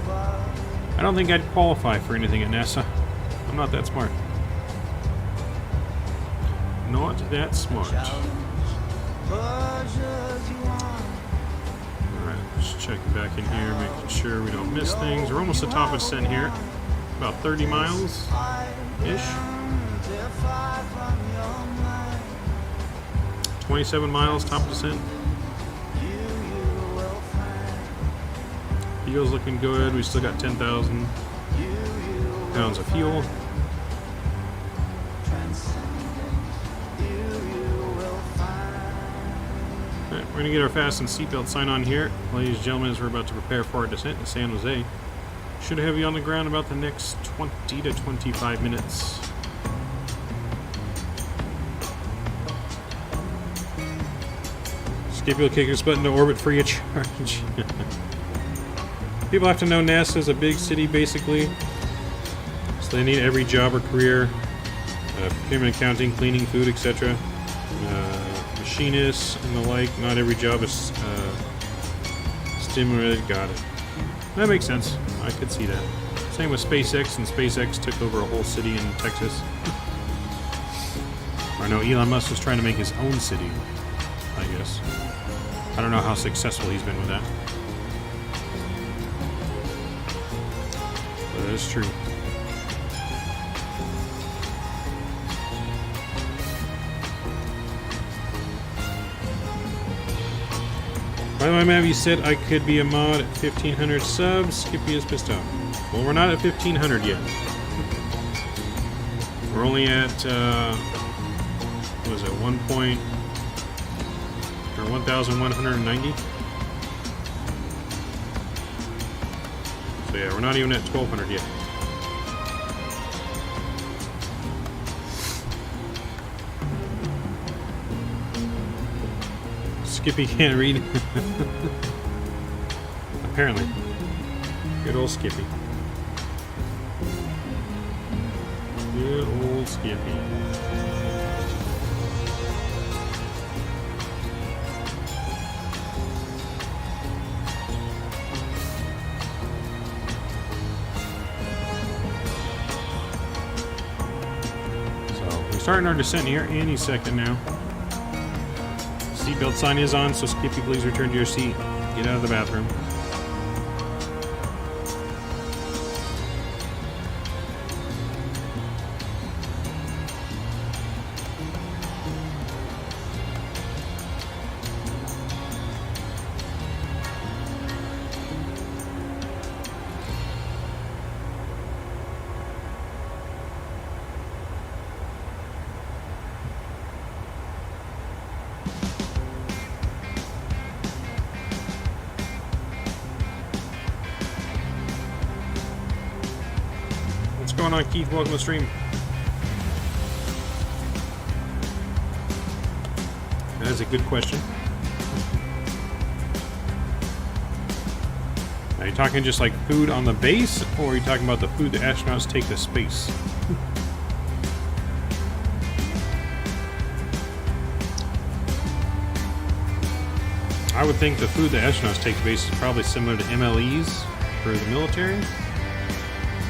I don't think I'd qualify for anything at NASA. I'm not that smart. Not that smart. Alright, just checking back in here, making sure we don't miss things. We're almost at top of descent here. About 30 miles-ish. 27 miles, top of descent. Fuel's looking good. We still got 10,000 pounds of fuel. We're going to get our fasten seatbelt sign on here, ladies and gentlemen, as we're about to prepare for our descent to San Jose. Should have you on the ground about the next 20 to 25 minutes. Skippy will kick his butt into orbit free of charge. People have to know NASA is a big city, basically. So they need every job or career. Procurement, accounting, cleaning, food, etc. Machinists and the like. Not every job is stimulated. Got it. That makes sense. I could see that. Same with SpaceX, and SpaceX took over a whole city in Texas. Or no, Elon Musk was trying to make his own city, I guess. I don't know how successful he's been with that. But that is true. By the way, Mav, you said I could be a mod at 1,500 subs. Skippy is pissed off. Well, we're not at 1,500 yet. We're only at, what was it, 1,190? So yeah, we're not even at 1,200 yet. Skippy can't read. Apparently. Good old Skippy. Good old Skippy. So, we're starting our descent here any second now. Seatbelt sign is on, so Skippy, please return to your seat. Get out of the bathroom. What's going on, Keith? Welcome to the stream. That is a good question. Are you talking just like food on the base, or are you talking about the food the astronauts take to space? I would think the food the astronauts take to base is probably similar to MLEs for the military,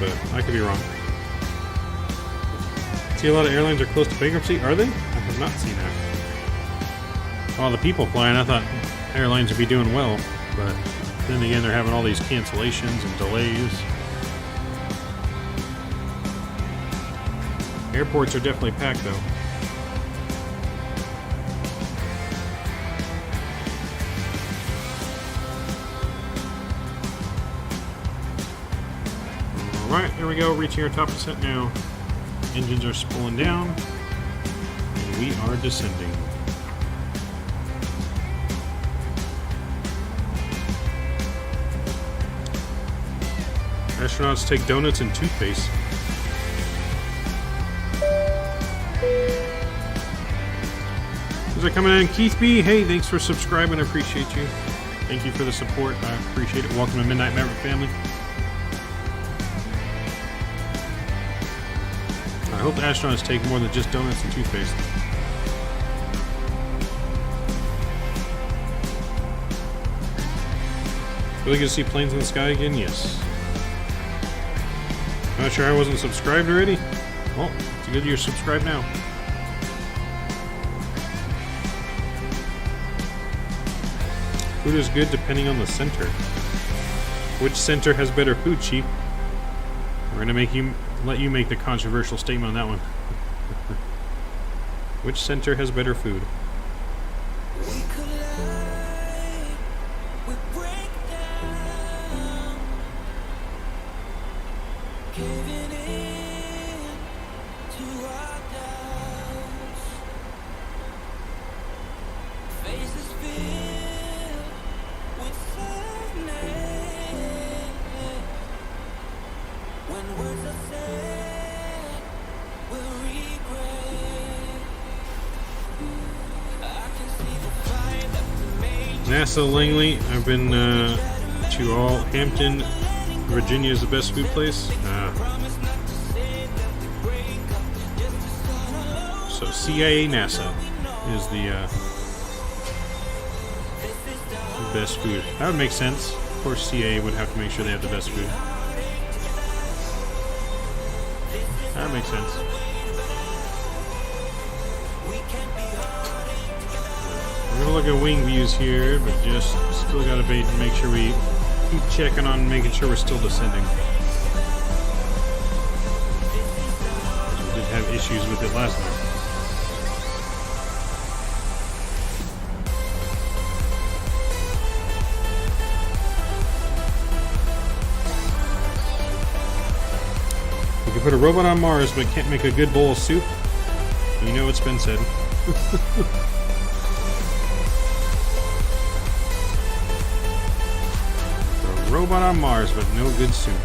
but I could be wrong. See, a lot of airlines are close to bankruptcy. Are they? I have not seen that. All the people flying, I thought airlines would be doing well, but then again, they're having all these cancellations and delays. Airports are definitely packed, though. Alright, there we go, reaching our top descent now. Engines are spooling down, and we are descending. Astronauts take donuts and toothpaste. Those are coming in. Keith B, hey, thanks for subscribing. I appreciate you. Thank you for the support. I appreciate it. Welcome to Midnight Maverick family. I hope the astronauts take more than just donuts and toothpaste. Really good to see planes in the sky again? Yes. Not sure I wasn't subscribed already? Well, it's good you're subscribed now. Food is good depending on the center. Which center has better food, Chief? We're gonna let you make the controversial statement on that one. Which center has better food? NASA Langley, I've been to all. Hampton, Virginia is the best food place. So CIA NASA is the best food. That would make sense. Of course, CIA would have to make sure they have the best food. That makes sense. We're gonna look at wing views here, but just still gotta make sure we keep checking on making sure we're still descending. We did have issues with it last night. We can put a robot on Mars, but can't make a good bowl of soup. You know it's been said. Robot on Mars, but no good soup.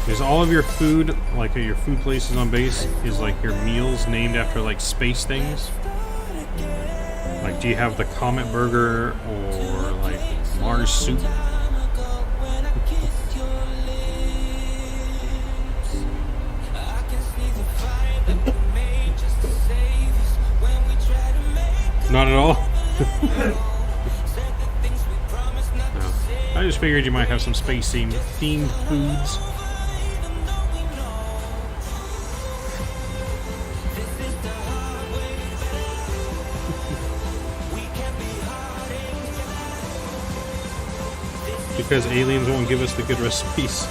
Is all of your food, like at your food places on base, is like your meals named after like space things? Like, do you have the Comet Burger or like Mars soup? Not at all? No. I just figured you might have some space-themed foods. Because aliens won't give us the good recipes.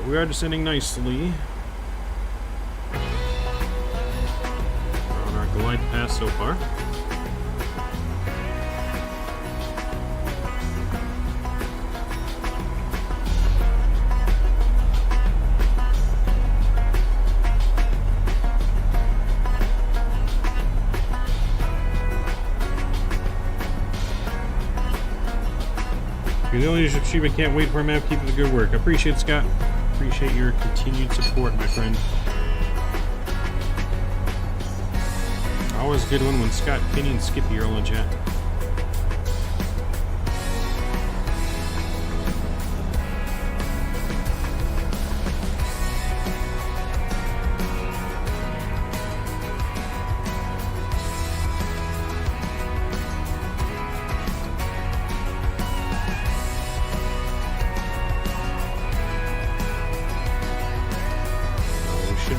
We are descending nicely on our glide path so far. You're the only Toshiba, can't wait for a map. Keep up the good work. I appreciate it, Scott. Appreciate your continued support, my friend. Always a good one when Scott, Kenny, and Skippy are all in chat.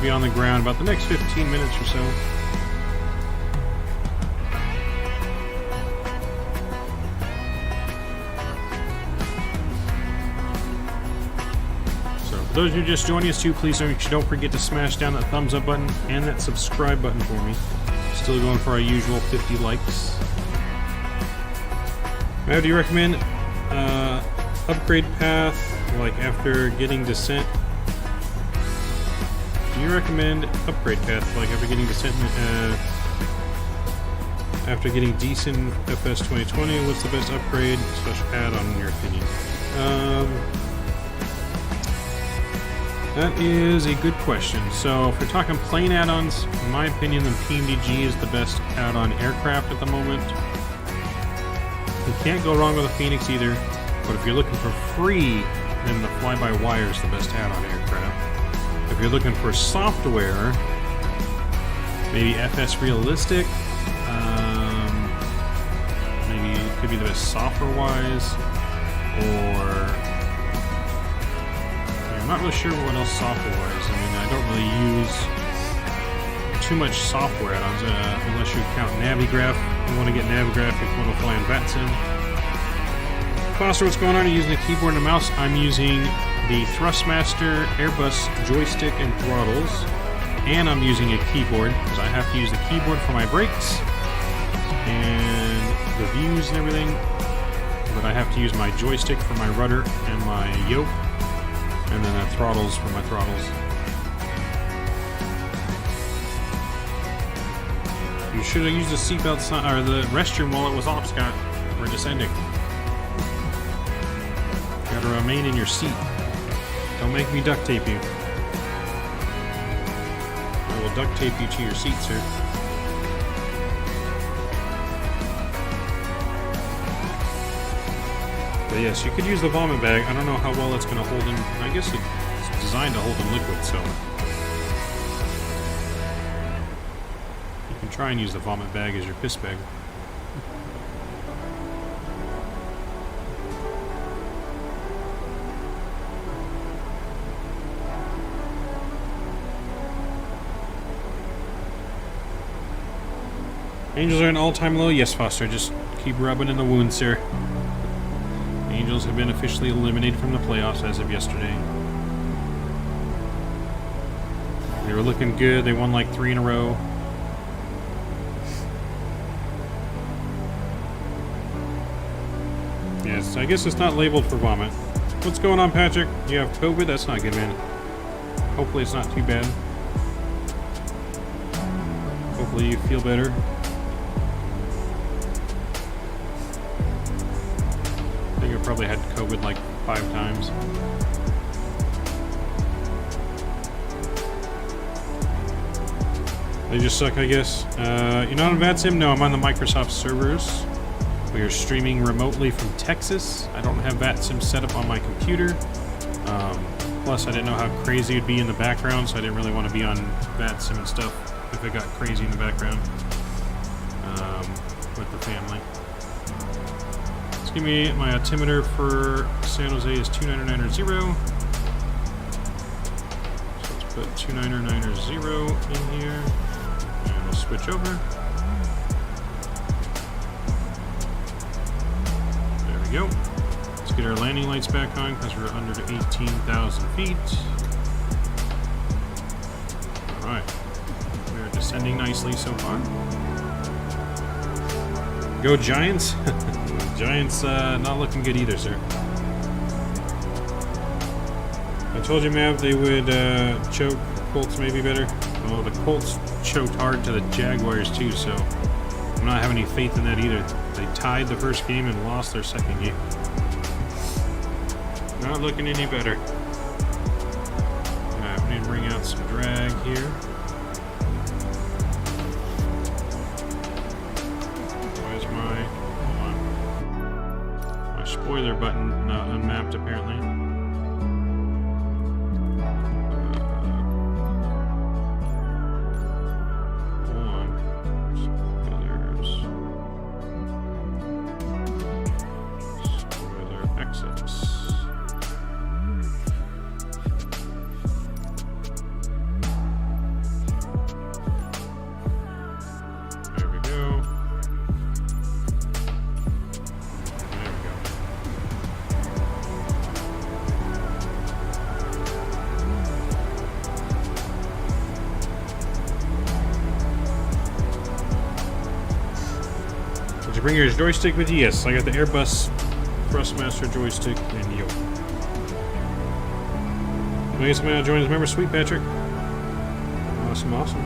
Be on the ground about the next 15 minutes or so. So for those who are just joining us too, please don't forget to smash down that thumbs up button and that subscribe button for me. Still going for our usual 50 likes. Now, do you recommend upgrade path like after getting descent? Do you recommend upgrade path like after getting descent after getting decent FS 2020? What's the best upgrade / add-on in your opinion? That is a good question. So if we're talking plane add-ons, in my opinion, the PMDG is the best add-on aircraft at the moment. You can't go wrong with a Phoenix either. But if you're looking for free, then the fly-by-wire is the best add-on aircraft. If you're looking for software, maybe FS Realistic, maybe it could be the best software-wise, or I'm not really sure what else software-wise. I mean, I don't really use too much software add-ons unless you count Navigraph. You want to get Navigraph if you want to fly on VATSIM. Foster, what's going on? Are you using a keyboard and a mouse? I'm using the Thrustmaster Airbus joystick and throttles, and I'm using a keyboard because I have to use the keyboard for my brakes and the views and everything, but I have to use my joystick for my rudder and my yoke, and then the throttles for my throttles. You should have used the seatbelt sign or the restroom while it was off, Scott. We're descending. You gotta remain in your seat. Don't make me duct tape you. I will duct tape you to your seat, sir. But yes, you could use the vomit bag. I don't know how well it's going to hold in. I guess it's designed to hold in liquid, so you can try and use the vomit bag as your piss bag. Angels are at an all-time low? Yes, Foster. Just keep rubbing in the wound, sir. Angels have been officially eliminated from the playoffs as of yesterday. They were looking good. They won like 3 in a row. Yes, I guess it's not labeled for vomit. What's going on, Patrick? You have COVID? That's not good, man. Hopefully it's not too bad. Hopefully you feel better. I think I probably had COVID like 5 times. They just suck, I guess. You're not on VATSIM? No, I'm on the Microsoft servers. We are streaming remotely from Texas. I don't have VATSIM set up on my computer. Plus, I didn't know how crazy it'd be in the background, so I didn't really want to be on VATSIM and stuff if it got crazy in the background with the family. Let's give me my altimeter for San Jose is 299.0. So let's put 299.0 in here. And we'll switch over. There we go. Let's get our landing lights back on because we're under 18,000 feet. Alright. We're descending nicely so far. Go Giants! Giants not looking good either, sir. I told you, Mav, they would choke. Colts maybe better. Well, the Colts choked hard to the Jaguars too, so I'm not having any faith in that either. They tied the first game and lost their second game. Not looking any better. Alright, we need to bring out some drag here. Where's my... hold on. My spoiler button not unmapped apparently. Hold on. Spoiler exits. There we go. There we go. Did you bring your joystick with you? Yes, I got the Airbus Thrustmaster joystick and yo. I guess somebody will join as a member. Sweet, Patrick. Awesome, awesome.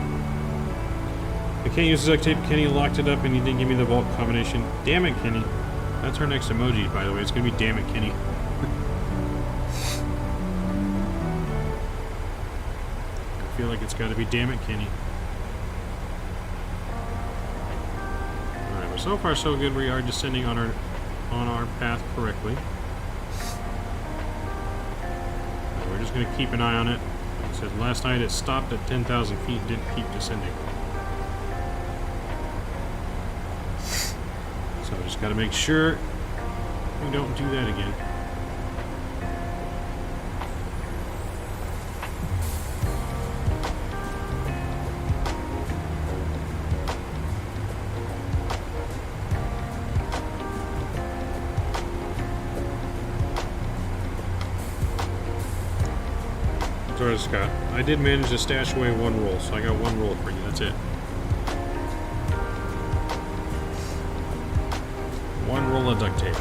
I can't use the duct tape. Kenny locked it up and he didn't give me the vault combination. Damn it, Kenny. That's our next emoji, by the way. It's gonna be damn it, Kenny. I feel like it's gotta be damn it, Kenny. Alright, well, so far so good. We are descending on our path correctly. We're just gonna keep an eye on it. Like I said, last night it stopped at 10,000 feet and didn't keep descending. So just gotta make sure we don't do that again. Sorry, Scott. I did manage to stash away one roll, so I got one roll for you. That's it. One roll of duct tape.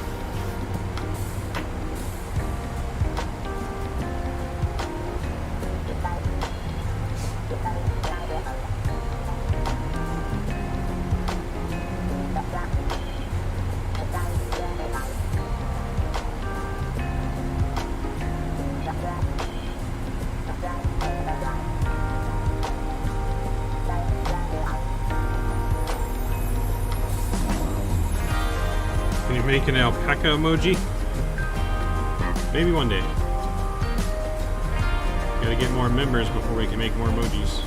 Can you make an alpaca emoji? Maybe one day. Gotta get more members before we can make more emojis.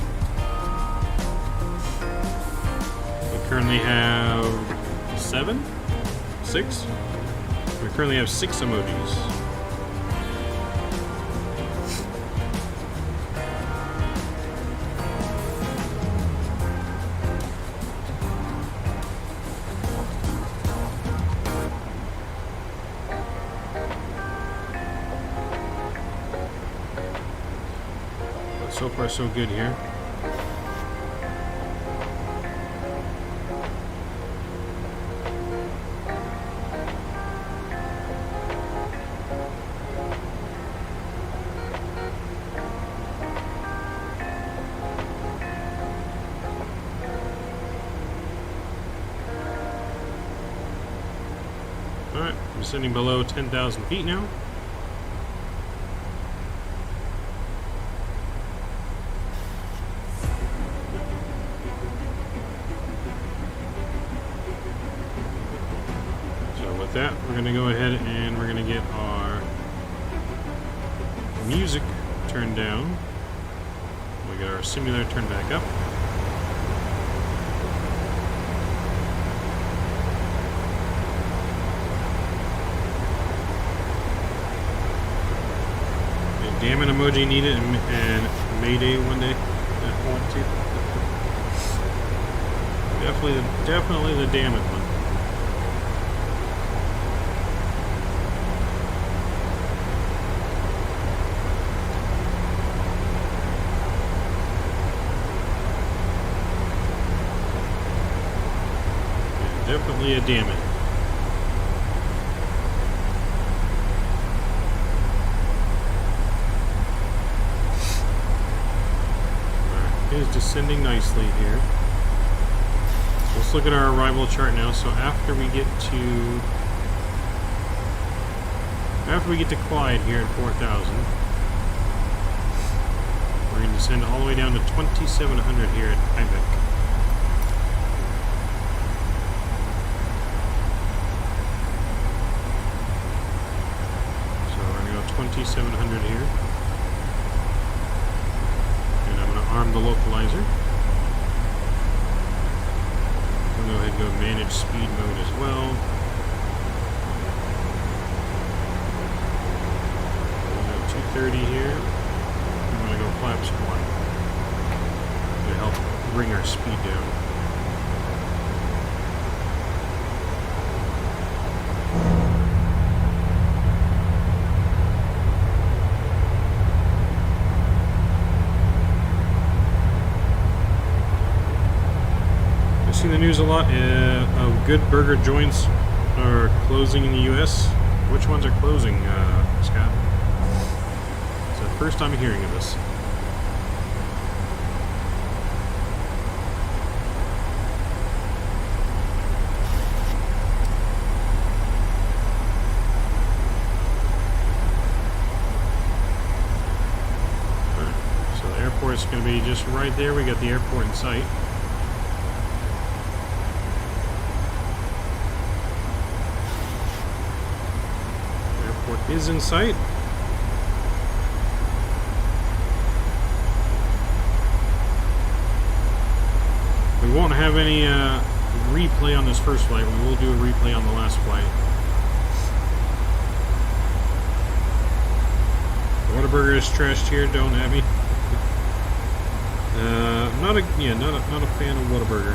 We currently have 7? 6? We currently have 6 emojis. So far, so good here. Alright, I'm sitting below 10,000 feet now. That we're going to go ahead and we're going to get our music turned down. We got our simulator turned back up. A damn it emoji needed and Mayday one day. I want to. Definitely the damn it one. Definitely a damn it. Alright, it is descending nicely here. So let's look at our arrival chart now. So after we get to After we get to Clyde here at 4,000, we're going to descend all the way down to 2,700 here at Ibeck. So we're going to go 2,700 here. And I'm going to arm the localizer. We'll go ahead and go manage speed mode as well. 230 here. I'm going to go flaps 1 to help bring our speed down. I see the news a lot of good burger joints are closing in the U.S. Which ones are closing, Scott? First time hearing of this. Alright, so the airport is going to be just right there. We got the airport in sight. The airport is in sight. We won't have any replay on this first flight. We will do a replay on the last flight. Whataburger is trashed here. Don't at me. Not a fan of Whataburger.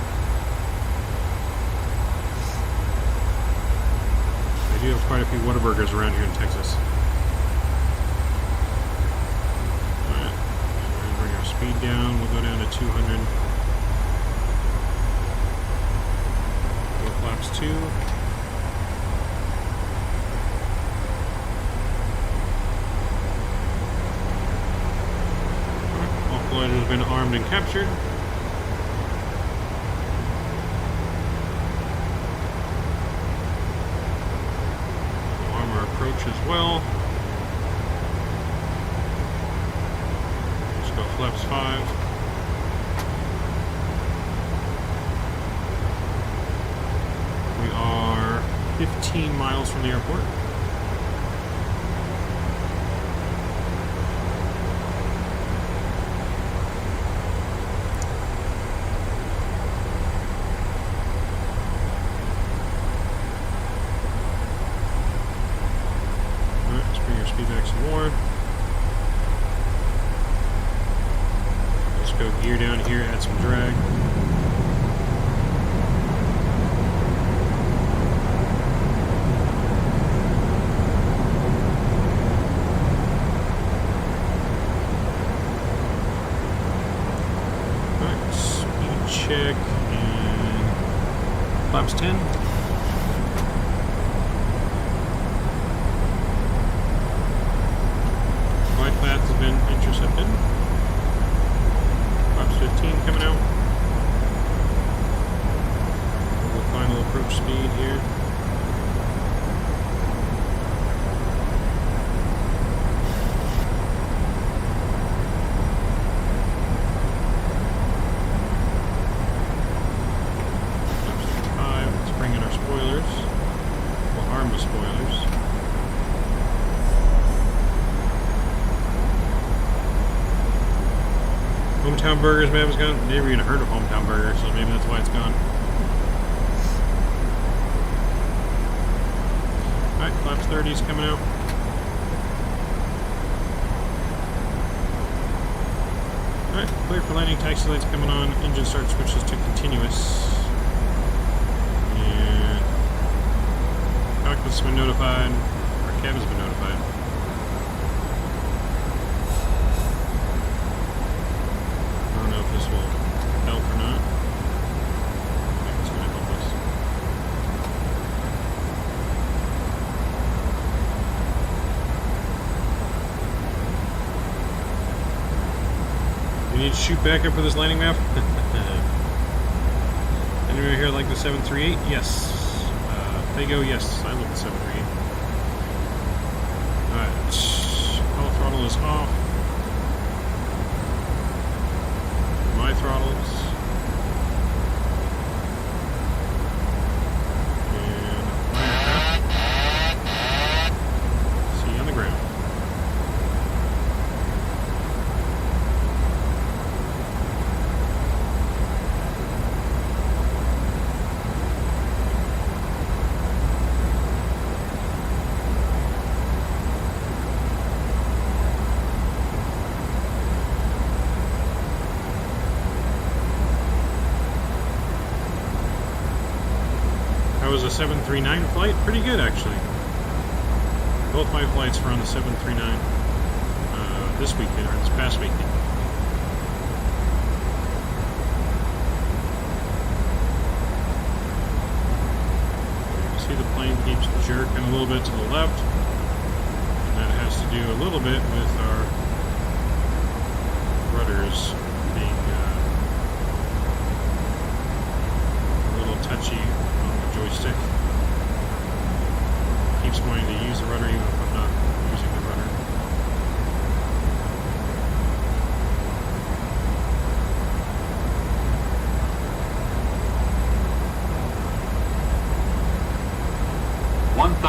I do have quite a few Whataburgers around here in Texas. All right, we're gonna bring our speed down. We'll go down to 200. Flaps 2. All flight has been armed and captured. We'll arm our approach as well. Let's go flaps 5. We are 15 miles from the airport. Alright, let's bring our speed back some more. Let's go gear down here, add some drag. Check and flaps 10. Glide path has been intercepted. Flaps 15 coming out. We'll final approach speed here. Hometown Burgers map is gone. Never even heard of Hometown Burger, so maybe that's why it's gone. Alright, flaps 30 is coming out. Alright, clear for landing, taxi lights coming on, engine start switches to continuous. And cockpit's been notified, our cabin's been notified. This will help or not. I think it's going to help us. We need to shoot back up for this landing map. Anyone here like the 738? Yes. They go, yes. I love the 738. throttle is off. My throttles. And aircraft. See you on the ground. Was a 739 flight? Pretty good, actually. Both my flights were on the 739 this weekend, or this past weekend. See the plane keeps jerking a little bit to the left, and that has to do a little bit with our rudders being a little touchy. Joystick keeps wanting to use the rudder even if I'm not using the rudder.
$1,000.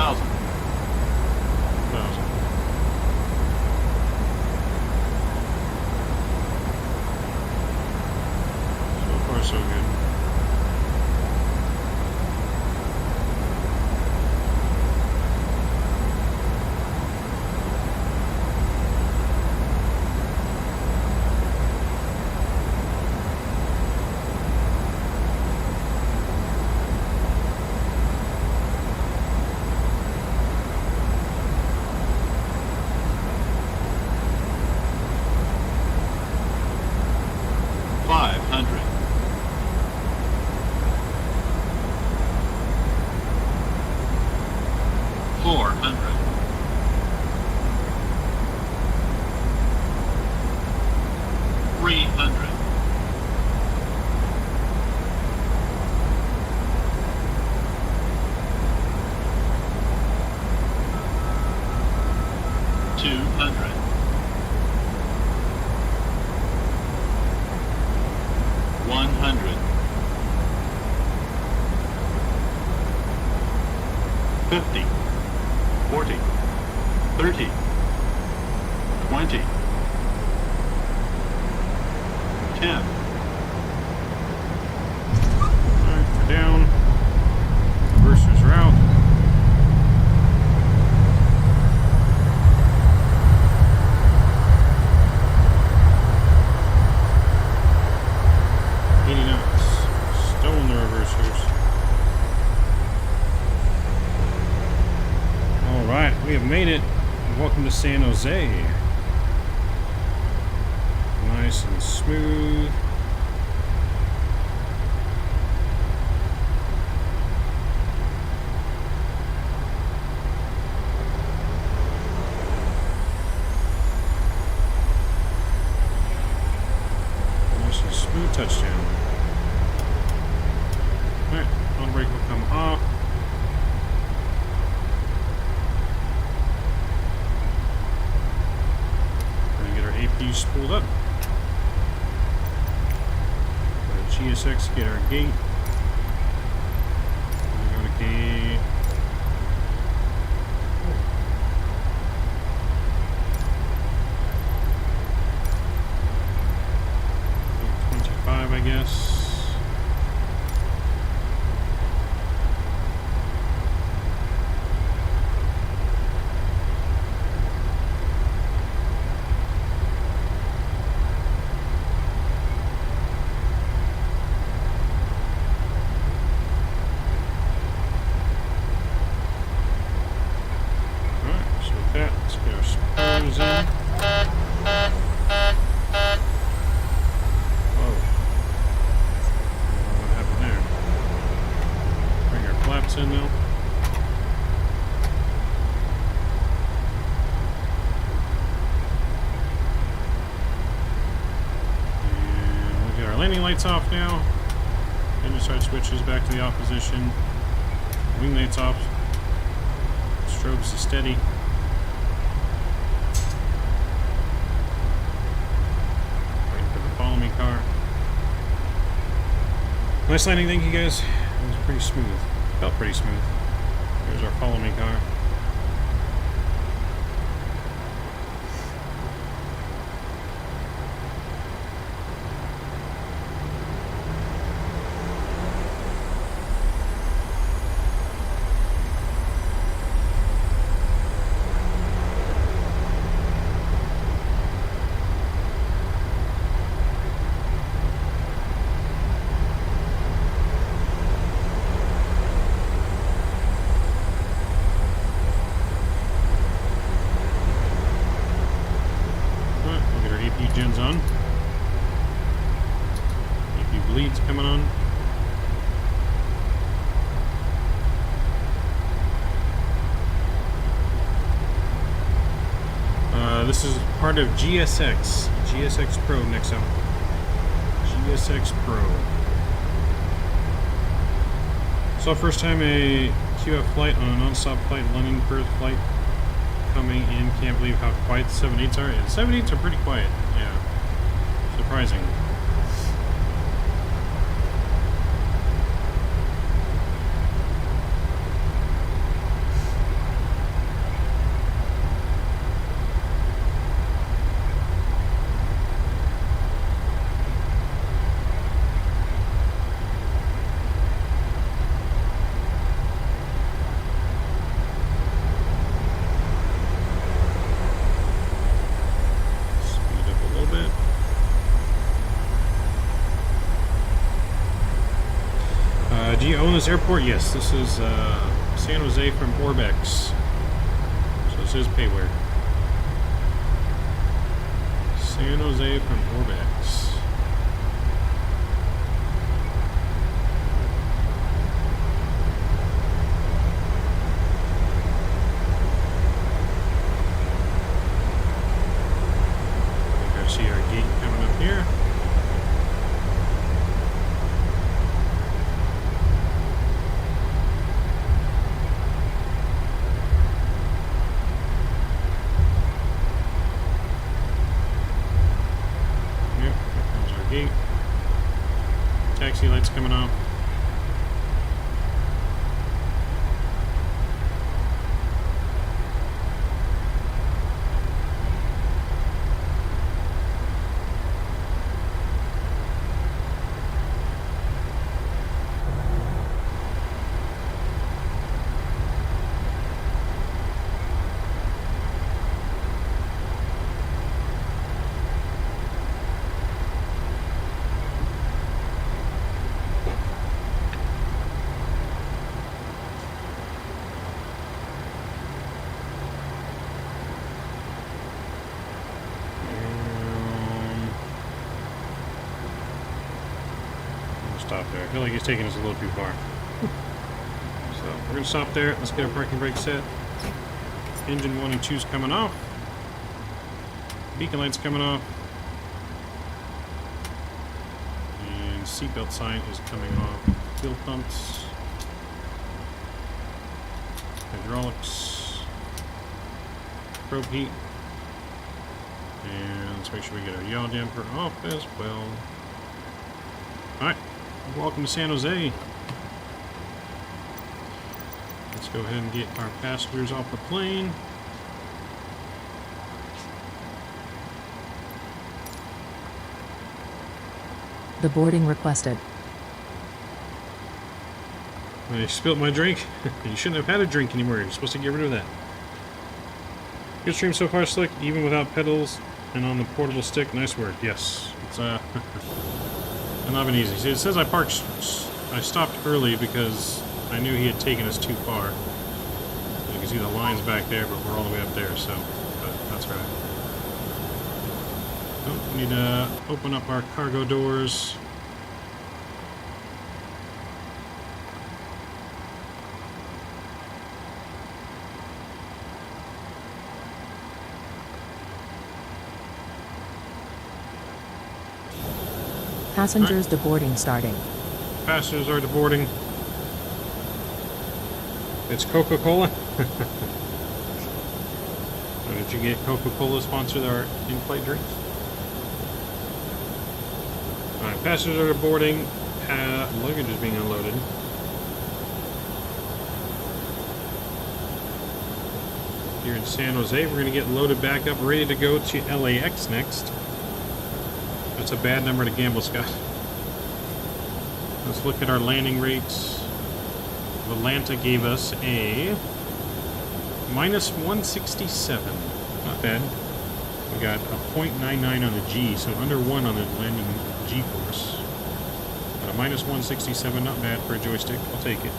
So far so good. Made it. Welcome to San Jose. Nice and smooth. Nice and smooth touchdown. Alright, on brake will come off. Spooled up. Go to GSX, get our gate. Go to gate. 25, I guess. In now. And we'll get our landing lights off now. Engine start switches back to the off position. Wing lights off. Strobes to steady. car. Nice landing, thank you guys. It was pretty smooth. Felt pretty smooth. Here's our follow me car. Gens on. AP bleeds coming on. This is part of GSX Pro next up. GSX Pro. So first time a QF flight on a non-stop flight, London Perth flight coming in. Can't believe how quiet the 7.8s are. Yeah, 7.8s are pretty quiet. Yeah, surprising. Do you own this airport? Yes, this is San Jose from Burbank. So this is payware. San Jose from Burbank. I see our gate coming up here. Gate. Taxi lights coming off. Stop there. I feel like he's taking us a little too far. So we're gonna stop there. Let's get our parking brake set. Engine 1 and 2 is coming off. Beacon lights coming off. And seatbelt sign is coming off. Fuel pumps. Hydraulics. Probe heat. And let's make sure we get our yaw damper off as well. Alright. Welcome to San Jose. Let's go ahead and get our passengers off the plane.
The boarding requested.
I spilled my drink. You shouldn't have had a drink anymore. You're supposed to get rid of that. Good stream so far, Slick, even without pedals and on the portable stick. Nice work. Yes. It's not been easy. See, it says I stopped early because I knew he had taken us too far. You can see the lines back there, but we're all the way up there, so but that's right. Oh, we need to open up our cargo doors.
Passengers deboarding starting.
Passengers are deboarding. It's Coca-Cola. Oh, did you get Coca-Cola sponsored our in-flight drinks? Passengers are boarding. Luggage is being unloaded. Here in San Jose, we're going to get loaded back up, ready to go to LAX next. That's a bad number to gamble, Scott. Let's look at our landing rates. Atlanta gave us a minus 167. Not bad. We got a 0.99 on the G, so under 1 on the landing G-force. But a minus 167, not bad for a joystick. I'll take it.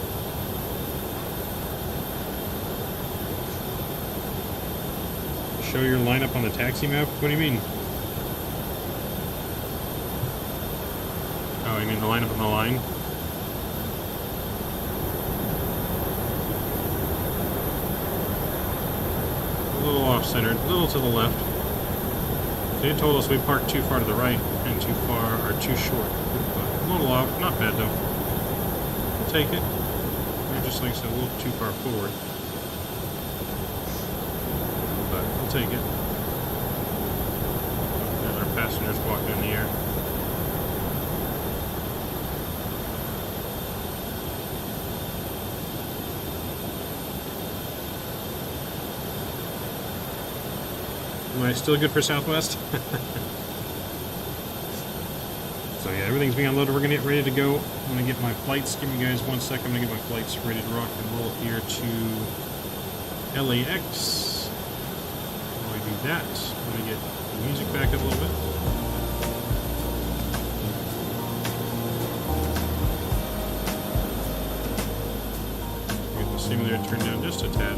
Show your lineup on the taxi map? What do you mean? Oh, you mean the lineup on the line? A little off-centered, a little to the left. They told us we parked too far to the right and too far, or too short. But a little off, not bad though. We'll take it. We're just like I said, a little too far forward. But we'll take it. There's our passengers walking in the air. Am I still good for Southwest? So yeah, everything's being unloaded. We're going to get ready to go. I'm going to get my flights. Give me guys 1 second. I'm going to get my flights ready to rock and roll here to LAX. While I do that, I'm going to get the music back up a little bit. Get the simulator turned down just a tad.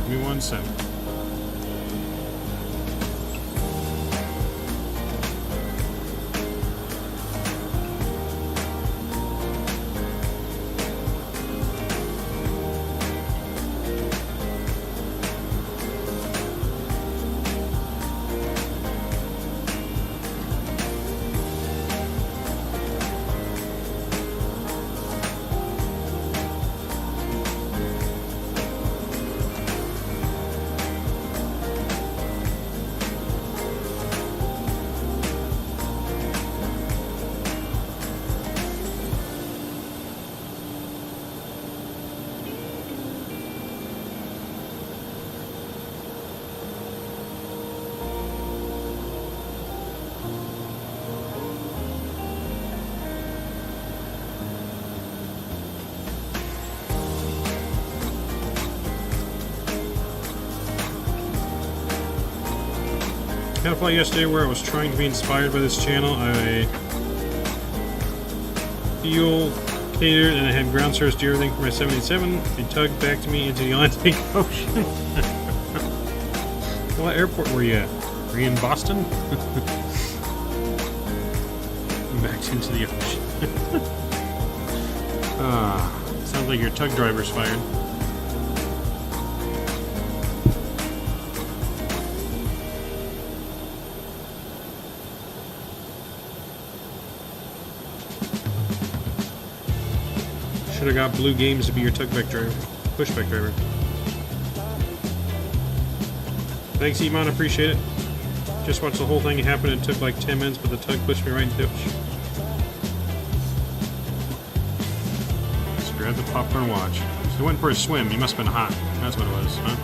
Give me 1 second. Had a flight yesterday where I was trying to be inspired by this channel. I fuel catered and I had ground service do everything for my 787. It tugged back to me into the Atlantic Ocean. What airport were you at? Were you in Boston? Back into the ocean. Sounds like your tug driver's fired. Should have got Blue Games to be your tugback driver, pushback driver. Thanks, Iman, appreciate it. Just watched the whole thing happen. It took like 10 minutes, but the tug pushed me right into it. Just grab the popcorn and watch. So he went for a swim. He must have been hot. That's what it was, huh?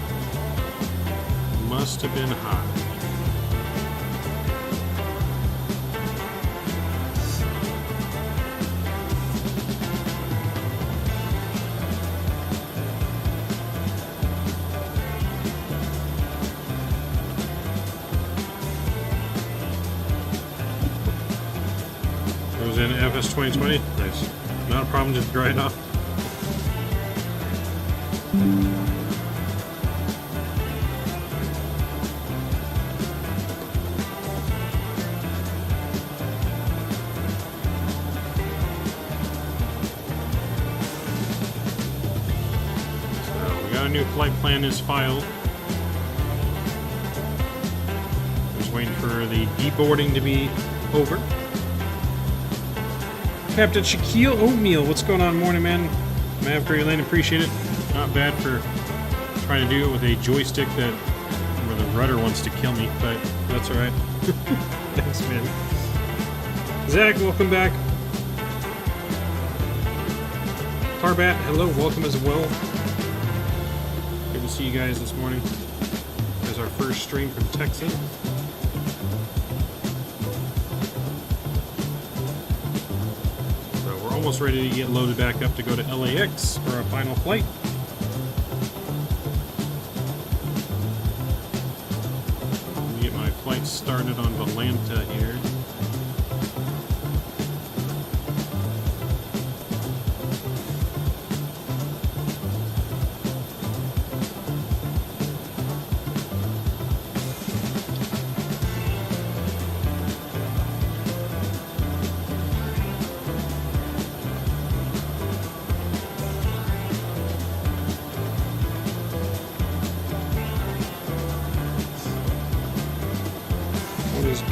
Must have been hot. In FS 2020, nice. Not a problem, just dry it off. So we got a new flight plan is filed. Just waiting for the deboarding to be over. Captain Shaquille Oatmeal, what's going on, morning, man? Mav, great lane, appreciate it. Not bad for trying to do it with a joystick that, where the rudder wants to kill me, but that's alright. Thanks, man. Zach, welcome back. Tarbat, hello, welcome as well. Good to see you guys this morning. As our first stream from Texas. So we're almost ready to get loaded back up to go to LAX for our final flight. Let me get my flight started on Valanta here.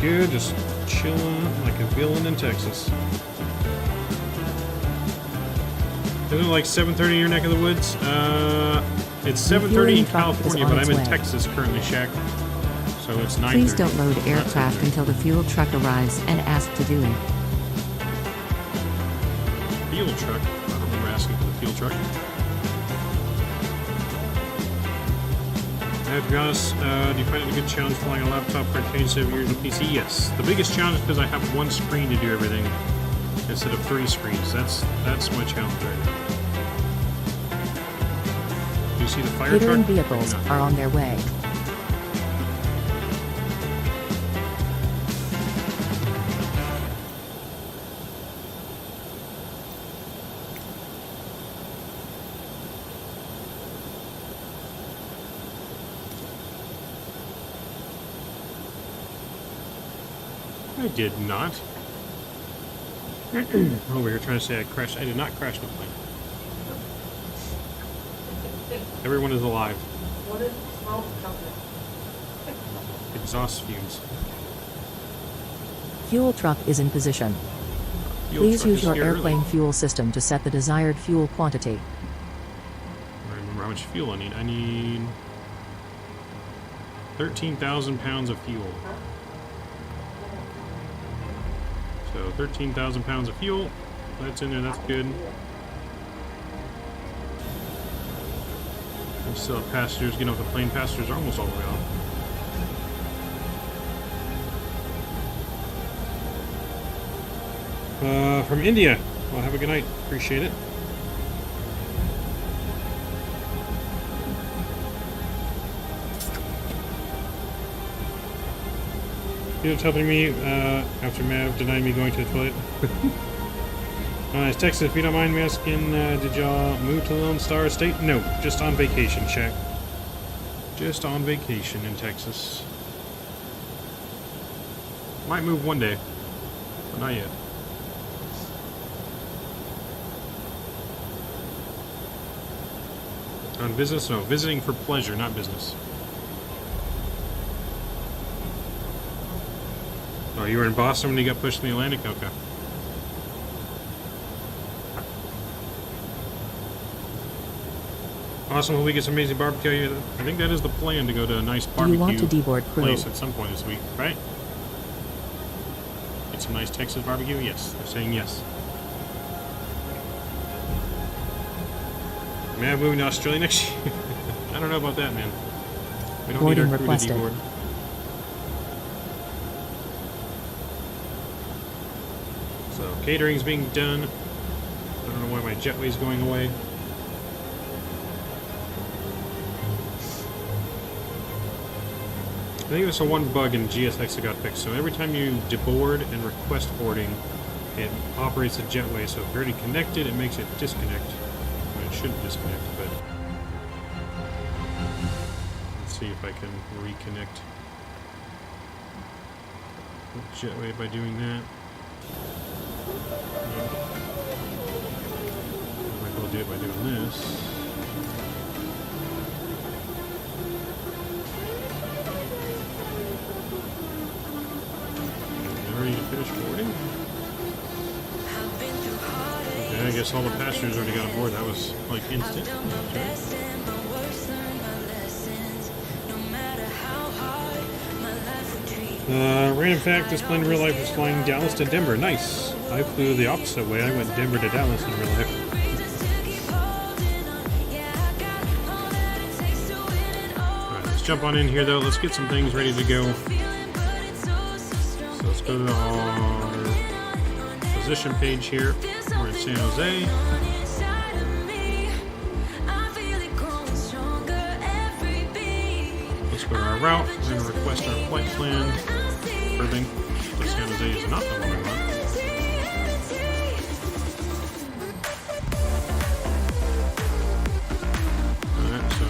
Good, just chilling like a villain in Texas. Isn't it like 7:30 in your neck of the woods? It's 7:30 in California, but I'm in Texas currently, Shaq. So it's 9:30.
Please don't load aircraft until the fuel truck arrives and ask to do it.
Fuel truck? I don't remember asking for the fuel truck. To be honest, do you find it a good challenge flying a laptop for 27 years on PC? Yes. The biggest challenge is because I have one screen to do everything instead of 3 screens. That's my challenge right now. Do you see the fire
Catering
truck?
vehicles are on their way.
I did not. Over here trying to say I crashed. I did not crash my plane. Everyone is alive.
What is smoke coming?
Exhaust fumes.
Fuel truck is in position.
Fuel
Please
truck
use
is
your
here
airplane
early.
fuel system to set the desired fuel quantity.
I remember how much fuel I need. I need 13,000 pounds of fuel. So 13,000 pounds of fuel. That's in there. That's good. We still have passengers getting off the plane. Passengers are almost all the way off. From India. Well, have a good night. Appreciate it. You're helping me after Mav denied me going to the toilet. It's Texas. If you don't mind me asking, did y'all move to Lone Star State? No, just on vacation, Shaq. Just on vacation in Texas. Might move one day, but not yet. On business? No, visiting for pleasure, not business. Oh, you were in Boston when you got pushed in the Atlantic? Okay. Awesome, hope we get some amazing barbecue. I think that is the plan, to go to a nice
Do
barbecue
you want to deboard crew?
place at some point this week, right? Get some nice Texas barbecue? Yes, they're saying yes. May I move to Australia next year? I don't know about that, man. We don't need our
Boarding
crew
requested.
to deboard. So, catering's being done. I don't know why my jetway's going away. I think there's a one bug in GSX that got fixed. So every time you deboard and request boarding, it operates the jetway. So if you're already connected, it makes it disconnect. Well, it shouldn't disconnect, but let's see if I can reconnect the jetway by doing that. I might be able to do it by doing this. Ready to finish boarding? Okay, I guess all the passengers already got aboard. That was like instant. Sure. Random fact, this plane in real life was flying Dallas to Denver. Nice. I flew the opposite way. I went Denver to Dallas in real life. Alright, let's jump on in here though. Let's get some things ready to go. So let's go to our position page here. We're in San Jose. Let's go to our route. We're going to request our flight plan. Burbank to San Jose is not the one I want. Alright, so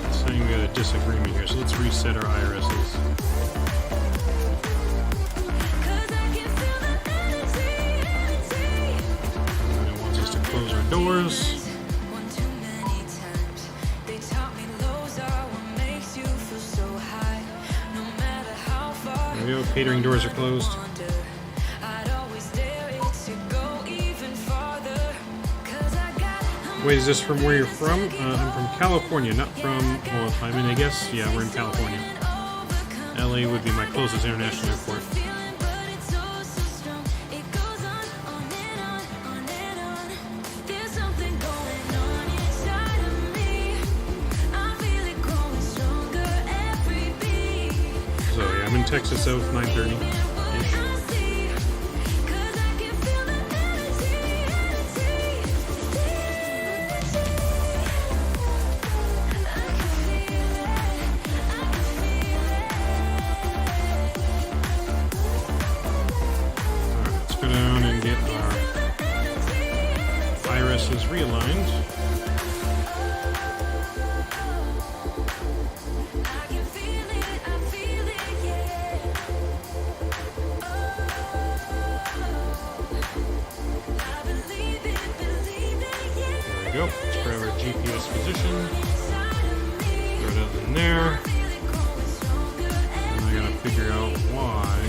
it's saying we got a disagreement here, so let's reset our IRSs. And it wants us to close our doors. There we go, catering doors are closed. Wait, is this from where you're from? I'm from California, not from, well, I mean, I guess, yeah, we're in California. LA would be my closest international airport. I'm in Texas, so it's 9:30-ish. Alright, let's go down and get our irises realigned. Go. Let's grab our GPS position. Throw it up in there. And I gotta figure out why.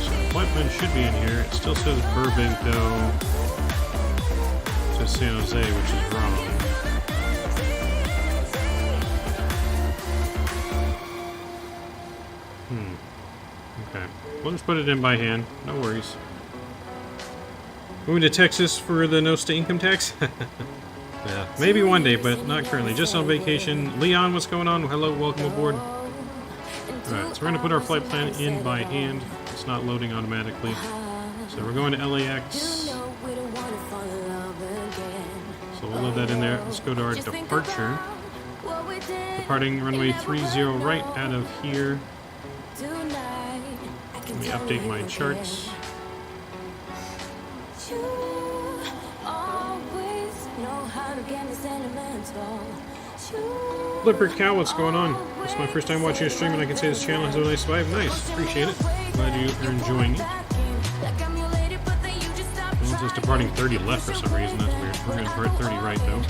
So the flight plan should be in here. It still says Burbank though. It says San Jose, which is wrong. Okay, we'll just put it in by hand, no worries. Moving to Texas for the no state income tax? Yeah, maybe one day, but not currently. Just on vacation. Leon, what's going on? Hello, welcome aboard. Alright, so we're going to put our flight plan in by hand. It's not loading automatically. So we're going to LAX. So we'll load that in there. Let's go to our departure. Departing runway 30 right out of here. Let me update my charts. Flipper Cow, what's going on? This is my first time watching a stream, and I can say this channel has a nice vibe. Nice, appreciate it. Glad you are enjoying it. It's just departing 30 left for some reason. That's weird. We're going to depart 30 right though.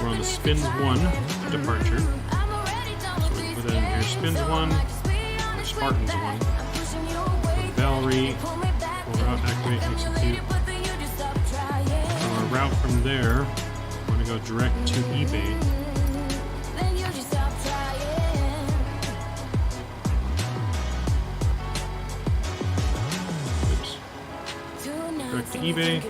We're on the Spins 1 departure. So we put that in here. Spins 1. Spartans 1. Valerie will route activate execute. Our route from there, we're going to go direct to eBay. Oops. Direct to eBay.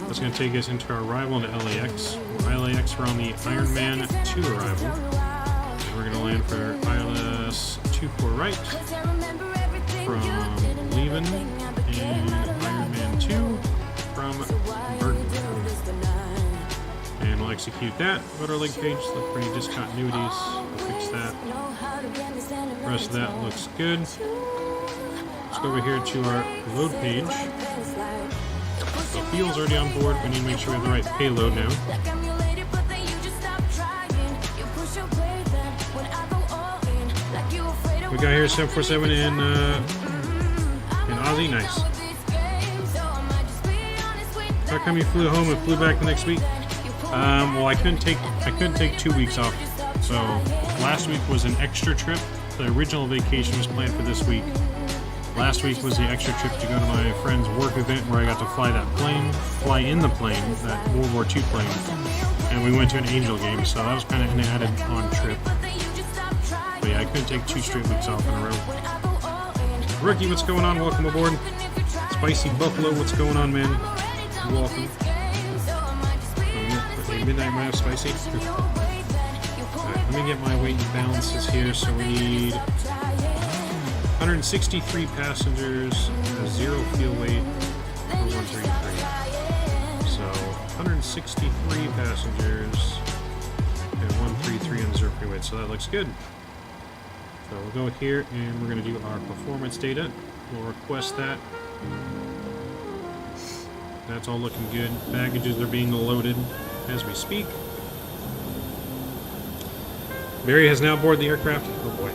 That's going to take us into our arrival into LAX. LAX, we're on the Ironman 2 arrival. And we're going to land for ILS 24 right. From Leven and Ironman 2 from Burbank. And we'll execute that. Go to our leg page, look for any discontinuities. We'll fix that. The rest of that looks good. Let's go over here to our load page. So fuel's already on board. We need to make sure we have the right payload now. We got here 747 in Aussie, nice. How come you flew home and flew back the next week? Well, I couldn't take 2 weeks off. So last week was an extra trip. The original vacation was planned for this week, Last week was the extra trip to go to my friend's work event where I got to fly in the plane, that World War II plane, and we went to an Angel game, so that was kind of an added on trip. But yeah, I couldn't take 2 straight weeks off in a row. Rookie, what's going on? Welcome aboard. Spicy Buffalo, what's going on, man? Welcome. Midnight Mass Spicy. Alright, let me get my weight and balances here. So we need 163 passengers, 0 fuel weight for 133. So 163 passengers and 133 on 0 fuel weight. So that looks good. So we'll go here and we're going to do our performance data. We'll request that. That's all looking good. Packages are being loaded as we speak. Barry has now boarded the aircraft. Oh boy.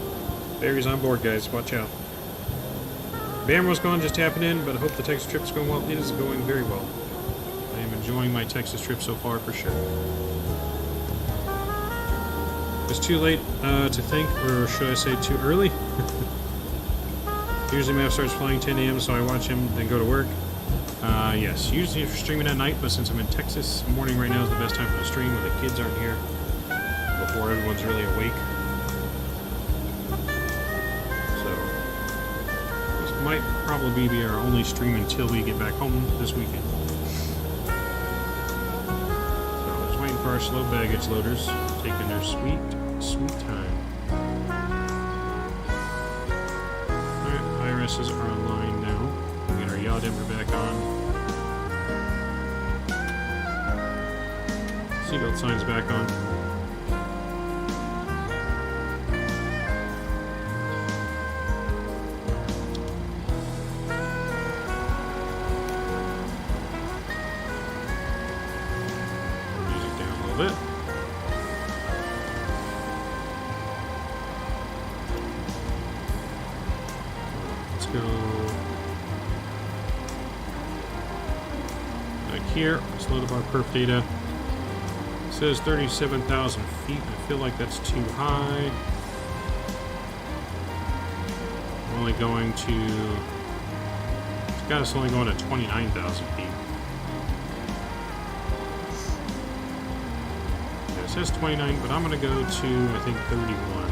Barry's on board, guys. Watch out. Bam was gone, just tapping in, but I hope the Texas trip is going well. It is going very well. I am enjoying my Texas trip so far for sure. It's too late to think, or should I say too early? Usually Mav starts flying 10 a.m., so I watch him, then go to work. Yes, usually if you're streaming at night, but since I'm in Texas, morning right now is the best time for the stream when the kids aren't here, before everyone's really awake. So, this might probably be our only stream until we get back home this weekend. So, just waiting for our slow baggage loaders, taking their sweet time. Alright, IRSs are online now. We'll get our yaw dimmer back on. Seatbelt signs back on. Music down a little bit. Let's go back here. Let's load up our perf data. It says 37,000 feet. I feel like that's too high. I'm only going to... It's got us only going to 29,000 feet. Yeah, it says 29, but I'm going to go to, I think, 31.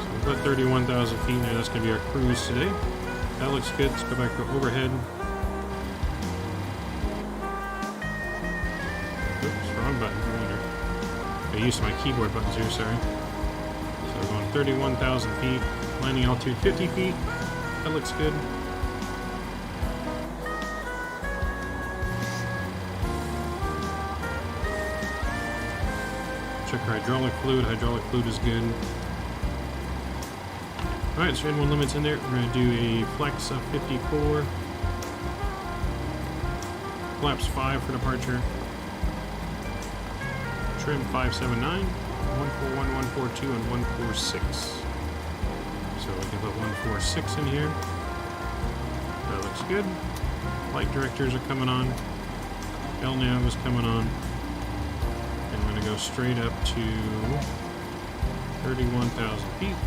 So we'll put 31,000 feet in there. That's going to be our cruise today. That looks good. Let's go back to overhead. Oops, wrong button. I used my keyboard buttons here, sorry. So we're going 31,000 feet. Landing altitude 50 feet. That looks good. Check our hydraulic fluid. Hydraulic fluid is good. Alright, so one limit's in there. We're going to do a flex of 54. Flaps 5 for departure. Trim 579, 141, 142, and 146. So we can put 146 in here. That looks good. Flight directors are coming on. LNAV is coming on. And we're going to go straight up to 31,000 feet.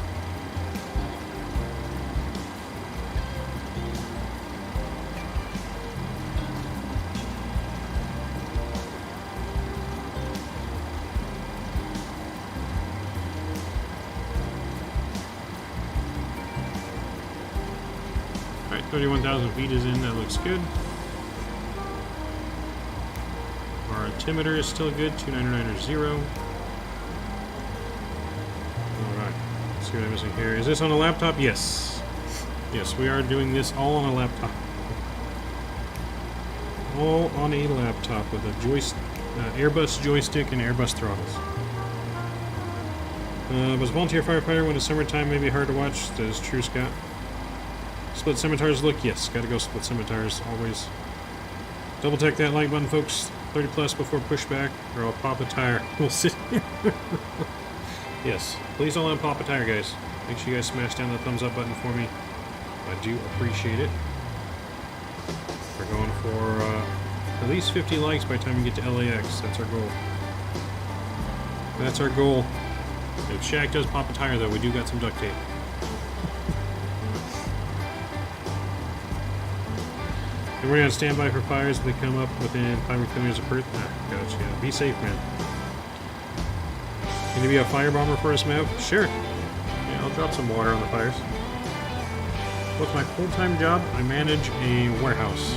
Alright, 31,000 feet is in, that looks good. Our altimeter is still good, 2990. Alright, let's see what I'm missing here. Is this on a laptop? Yes. Yes, we are doing this all on a laptop. All on a laptop with a Airbus joystick and Airbus throttles. Was a volunteer firefighter when it's summertime may be hard to watch. That is true, Scott. Split scimitars look? Yes, gotta go split scimitars, always. Double check that like button, folks. 30 plus before pushback, or I'll pop a tire. We'll sit here. Yes, please don't let him pop a tire, guys. Make sure you guys smash down the thumbs up button for me. I do appreciate it. We're going for at least 50 likes by the time we get to LAX. That's our goal. That's our goal. If Shaq does pop a tire, though, we do got some duct tape. Everybody on standby for fires if they come up within 5 kilometers of Perth. Ah, gotcha. Be safe, man. Can you be a firebomber for us, Matt? Sure. Yeah, I'll drop some water on the fires. What's my full-time job? I manage a warehouse.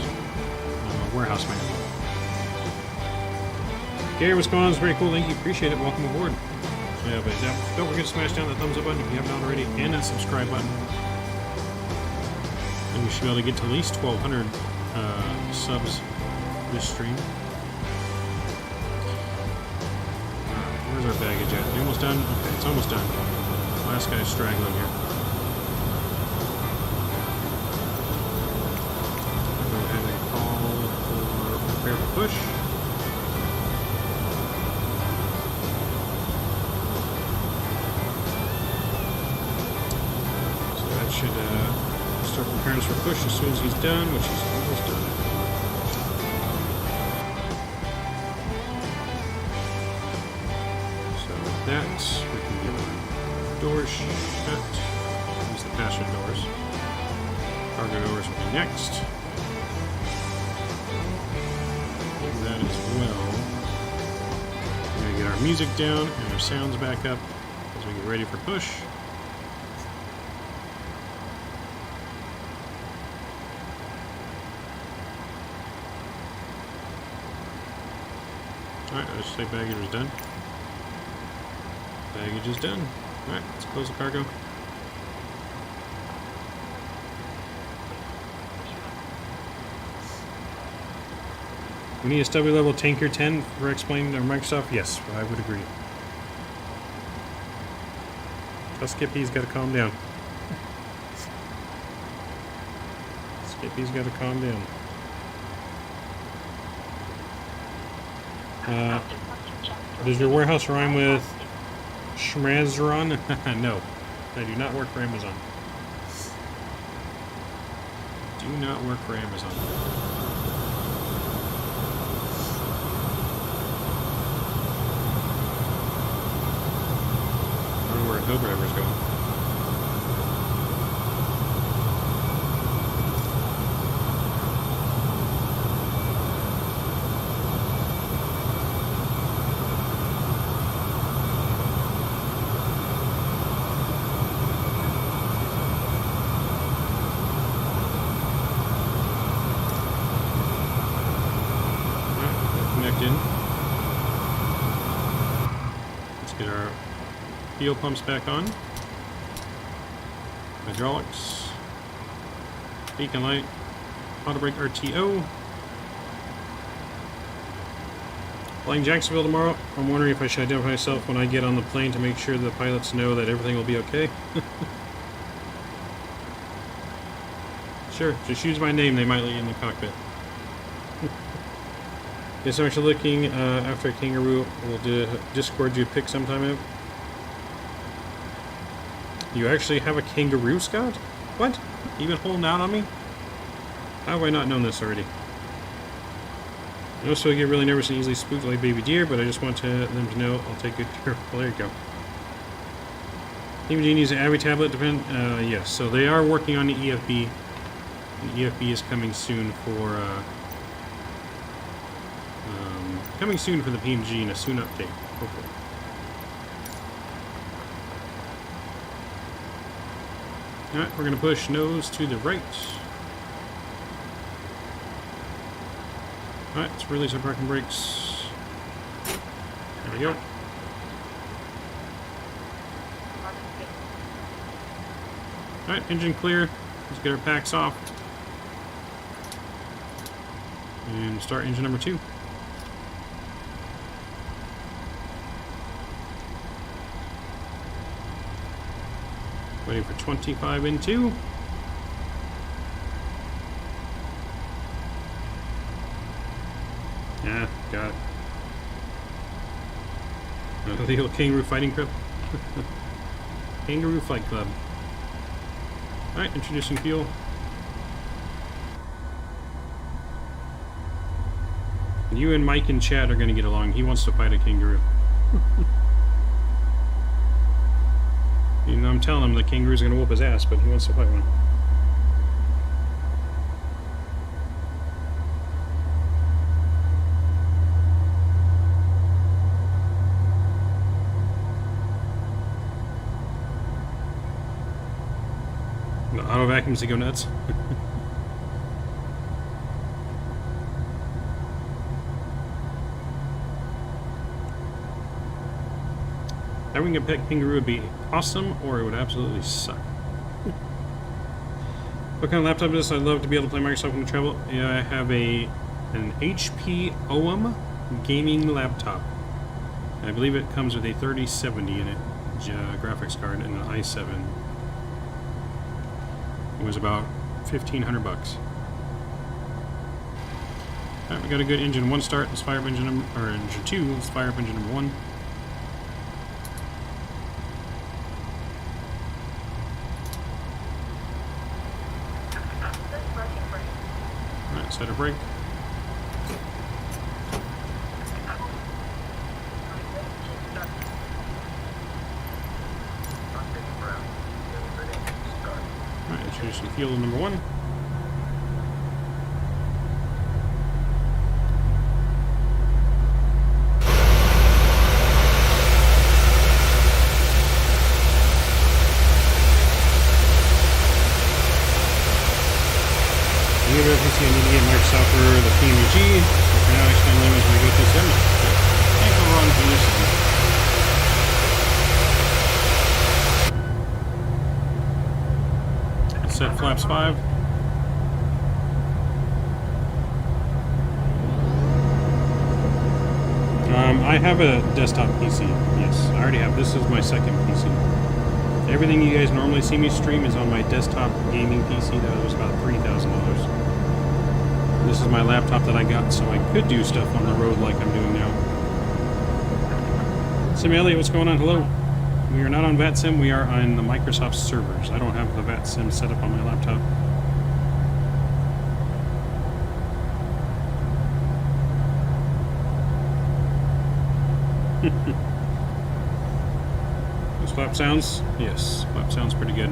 I'm a warehouse manager. Gary, what's going on? It's very cool. Thank you. Appreciate it. Welcome aboard. Yeah, but don't forget to smash down that thumbs up button if you haven't done already, and that subscribe button. And we should be able to get to at least 1,200 subs this stream. Where's our baggage at? You almost done? Okay, it's almost done. Last guy's straggling here. Go ahead and call for prepare for push. So that should start preparing us for push as soon as he's done, which he's almost done. That we can get our doors shut. Use the passenger doors. Cargo doors will be next. Do that as well. We're gonna get our music down and our sounds back up as we get ready for push. Alright, I just say baggage was done. Baggage is done. Alright, let's close the cargo. We need a stubby level tanker 10 for explaining our Microsoft? Yes, I would agree. Tell Skippy's got to calm down. Skippy's got to calm down. Does your warehouse rhyme with Schmazron? No, I do not work for Amazon. Do not work for Amazon. I don't know where a hill driver's going. Fuel pumps back on. Hydraulics. Beacon light. Auto brake RTO. Flying Jacksonville tomorrow. I'm wondering if I should identify myself when I get on the plane to make sure the pilots know that everything will be okay. Sure, just use my name, they might let you in the cockpit. Yes, I'm actually looking after a kangaroo. We'll Discord you a pic sometime out. You actually have a kangaroo, Scott? What? You been holding out on me? How have I not known this already? I also get really nervous and easily spooked like baby deer, but I just want them to know I'll take good care. Well, there you go. PMDG needs an Abby tablet. Yes, so they are working on the EFB. The EFB is coming soon for the PMDG and a soon update, hopefully. Alright, we're going to push nose to the right. Alright, let's release our parking brakes. There we go. Alright, engine clear. Let's get our packs off. And start engine number 2. Waiting for 25 in 2. Ah, God. The old Kangaroo Fighting Club. Kangaroo Fight Club. Alright, introducing fuel. You and Mike in chat are going to get along. He wants to fight a kangaroo. I'm telling him the kangaroo's gonna whoop his ass, but he wants to fight one. The auto vacuums to go nuts. Having a pet kangaroo would be awesome, or it would absolutely suck. What kind of laptop is this? I'd love to be able to play Microsoft when I travel. Yeah, I have an HP OM gaming laptop. I believe it comes with a 3070 in it, graphics card, and an i7. It was about $1,500 bucks. Alright, we got a good engine 1 start. Let's fire up engine number, or engine 2. Let's fire up engine number 1. Alright, set a brake. Alright, let's use some fuel number 1. I need to get Microsoft for the PMDG. For now, I explain language when I go through sim. Can't go wrong for this. Set flaps 5. I have a desktop PC. Yes, I already have. This is my second PC. Everything you guys normally see me stream is on my desktop gaming PC. That was about $3,000. This is my laptop that I got so I could do stuff on the road like I'm doing now. Sim Elliott, what's going on? Hello. We are not on VATSIM, we are on the Microsoft servers. I don't have the VATSIM set up on my laptop. Those flap sounds? Yes, flap sounds pretty good.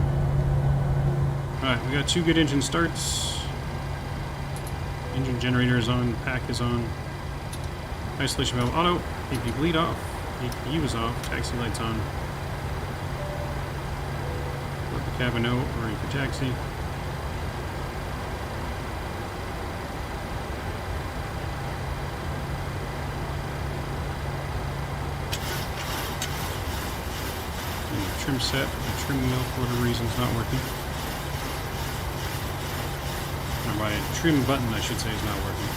Alright, we got 2 good engine starts. Engine generator is on, pack is on. Isolation valve auto, AP bleed off, APU is off, taxi lights on. Let the cabin know, ready for taxi. And the trim set, the trim wheel for whatever reason is not working. My trim button, I should say, is not working.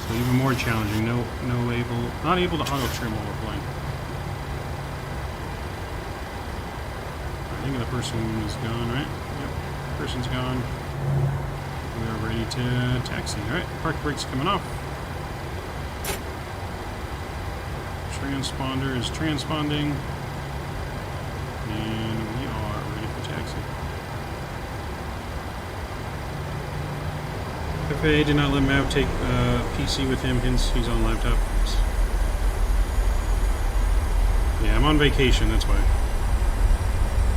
So even more challenging. Not able to auto trim while we're flying. I think the person is gone, right? Yep, person's gone. We are ready to taxi. All right, park brakes coming off. Transponder is transponding, and we are ready for taxi. FAA did not let Mav take PC with him, hence he's on laptop. Yeah, I'm on vacation, that's why.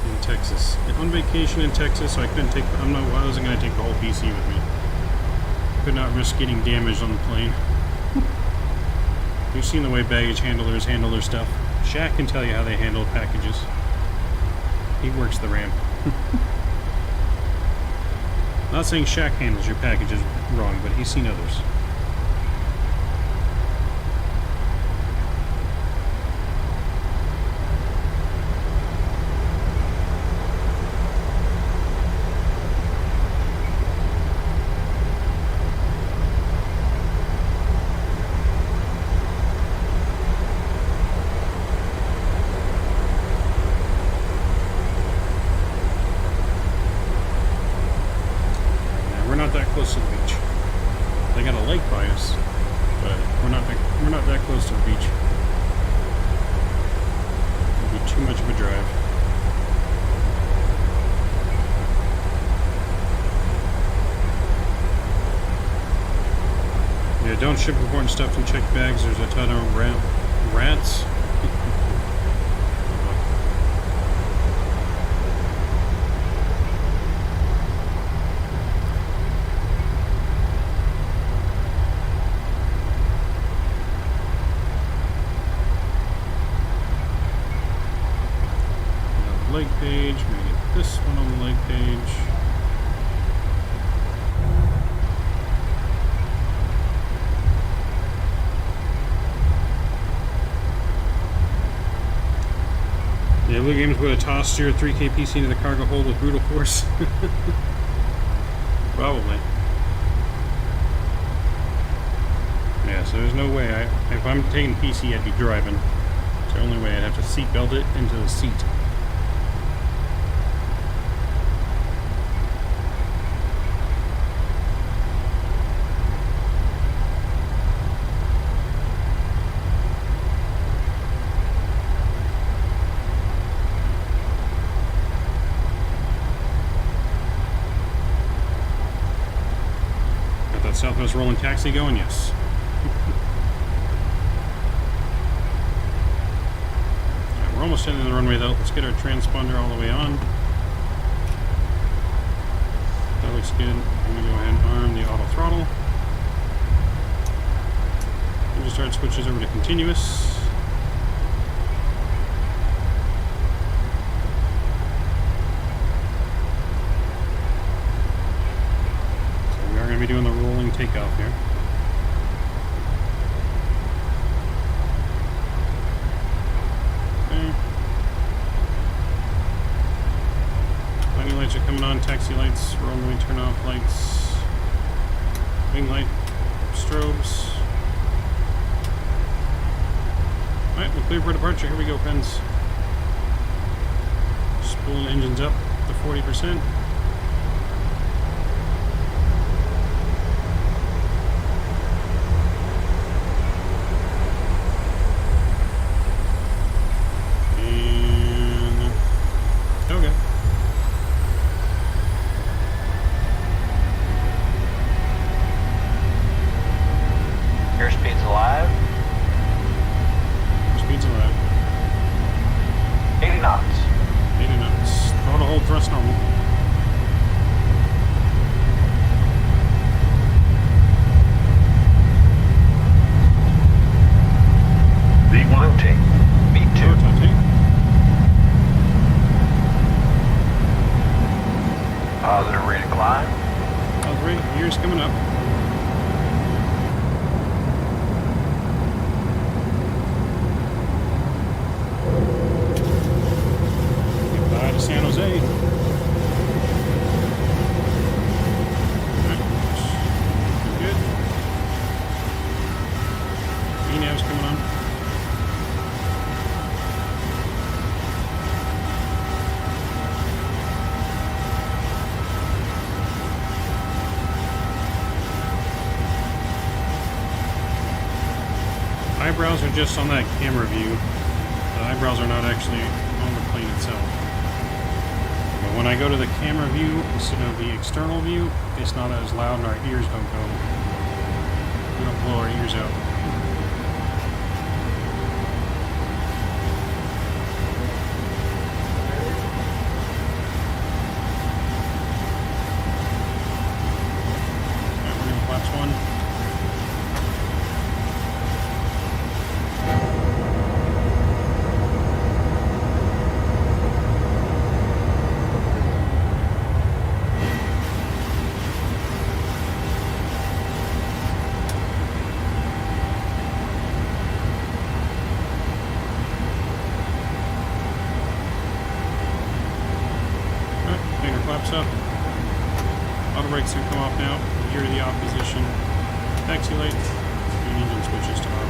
In Texas. On vacation in Texas, so I couldn't take. I wasn't going to take the whole PC with me. Could not risk getting damaged on the plane. You've seen the way baggage handlers handle their stuff. Shaq can tell you how they handle packages. He works the ramp. Not saying Shaq handles your packages wrong, but he's seen others. Close to the beach. They got a lake by us, but we're not that close to the beach. It'll be too much of a drive. Yeah, don't ship important stuff and check bags. There's a ton of rats leg page. Maybe get this one on the leg page. Yeah, Blue Games would have tossed your 3K PC into the cargo hold with brutal force. Probably. Yeah, so there's no way. If I'm taking PC, I'd be driving. It's the only way. I'd have to seatbelt it into the seat. Got that Southwest rolling taxi going? Yes. We're almost into the runway though. Let's get our transponder all the way on. That looks good. I'm going to go ahead and arm the auto throttle. Engine start switches over to continuous. So we are going to be doing the rolling takeoff here. Lights are coming on, taxi lights, runway turn off lights, wing light, strobes. Alright, we're clear for departure. Here we go, friends. Spooling engines up to 40%. Eyebrows are just on that camera view. The eyebrows are not actually on the plane itself. But when I go to the camera view instead of the external view, it's not as loud and our ears don't go. We don't blow our ears out. Alright, we're gonna flaps one. Up. Auto brakes can come off now. Gear to the off position. Taxi light. And engine switches to off.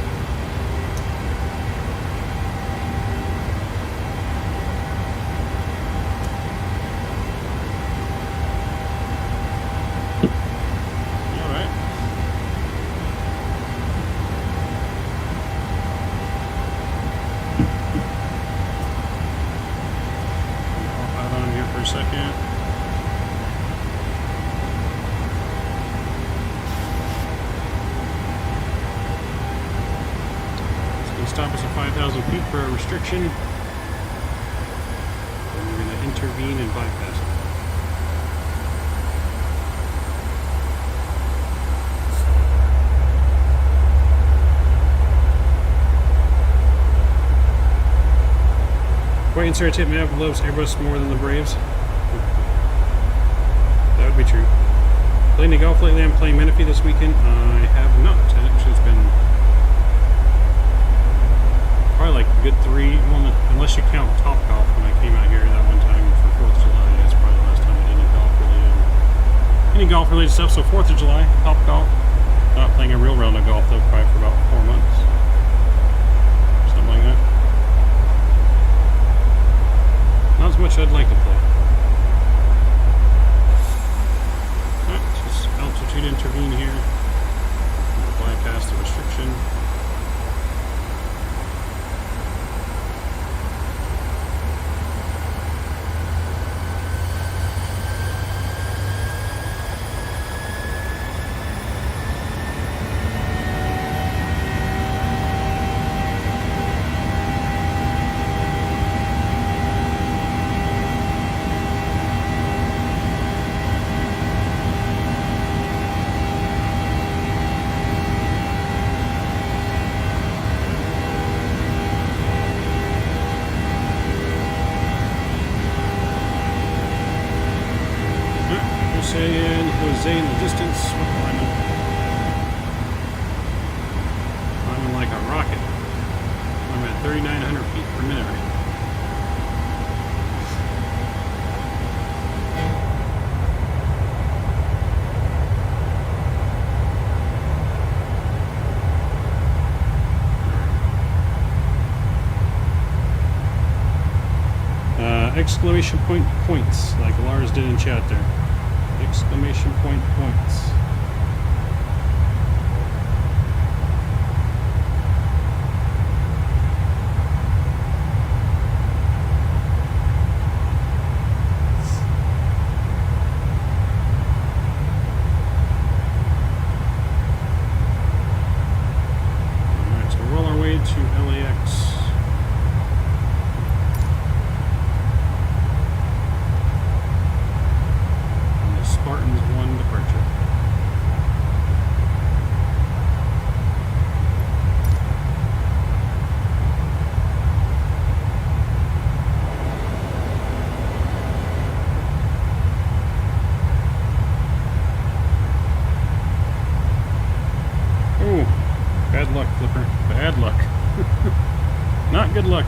Alright. I'll pile on here for a second. Stop us at 5,000 feet for a restriction. And we're going to intervene and bypass it. Everybody in Sarah Tip Map loves Airbus more than the Braves. That would be true. Playing the golf lately. I'm playing Menifee this weekend. I have not. Actually, it's been probably like a good 3, well, unless you count Top Golf when I came out here that one time for 4th of July. That's probably the last time I did any golf related stuff. So 4th of July, Top Golf. Not playing a real round of golf though, probably for about 4 months. Something like that. Not as much I'd like to play. Alright, just altitude intervene here. Bypass the restriction. And Jose in the distance. Climbing like a rocket. I'm at 3,900 feet per minute right now. Exclamation point points, like Lars did in chat there. Exclamation point points. Alright, so roll our way to LAX. Spartans 1 departure. Oh, bad luck, Flipper. Bad luck. Not good luck.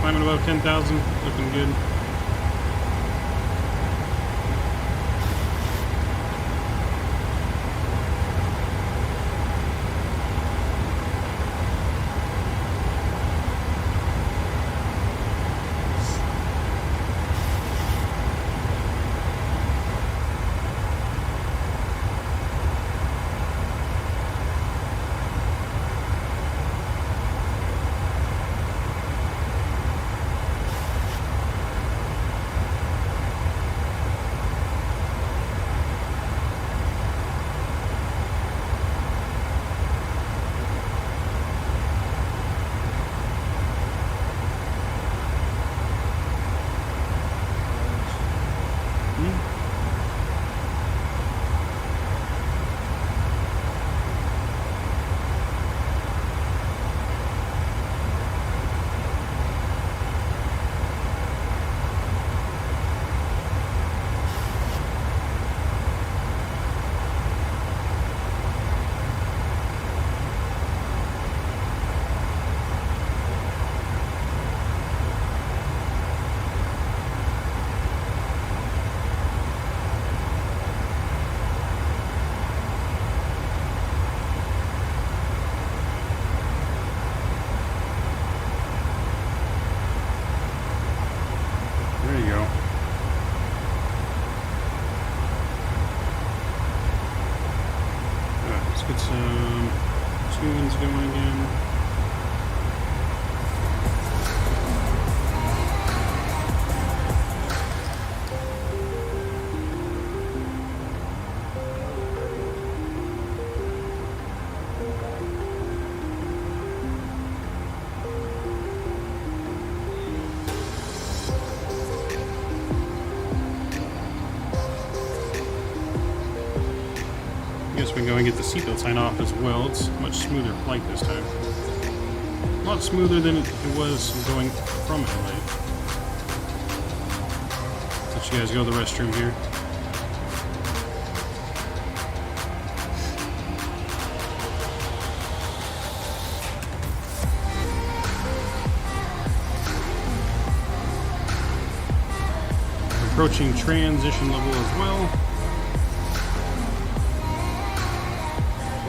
Climbing above 10,000, looking good. Get some tunes going again. I guess we can go and get the seatbelt sign off as well. It's a much smoother flight this time. A lot smoother than it was going from LA. Let you guys go to the restroom here. Approaching transition level as well.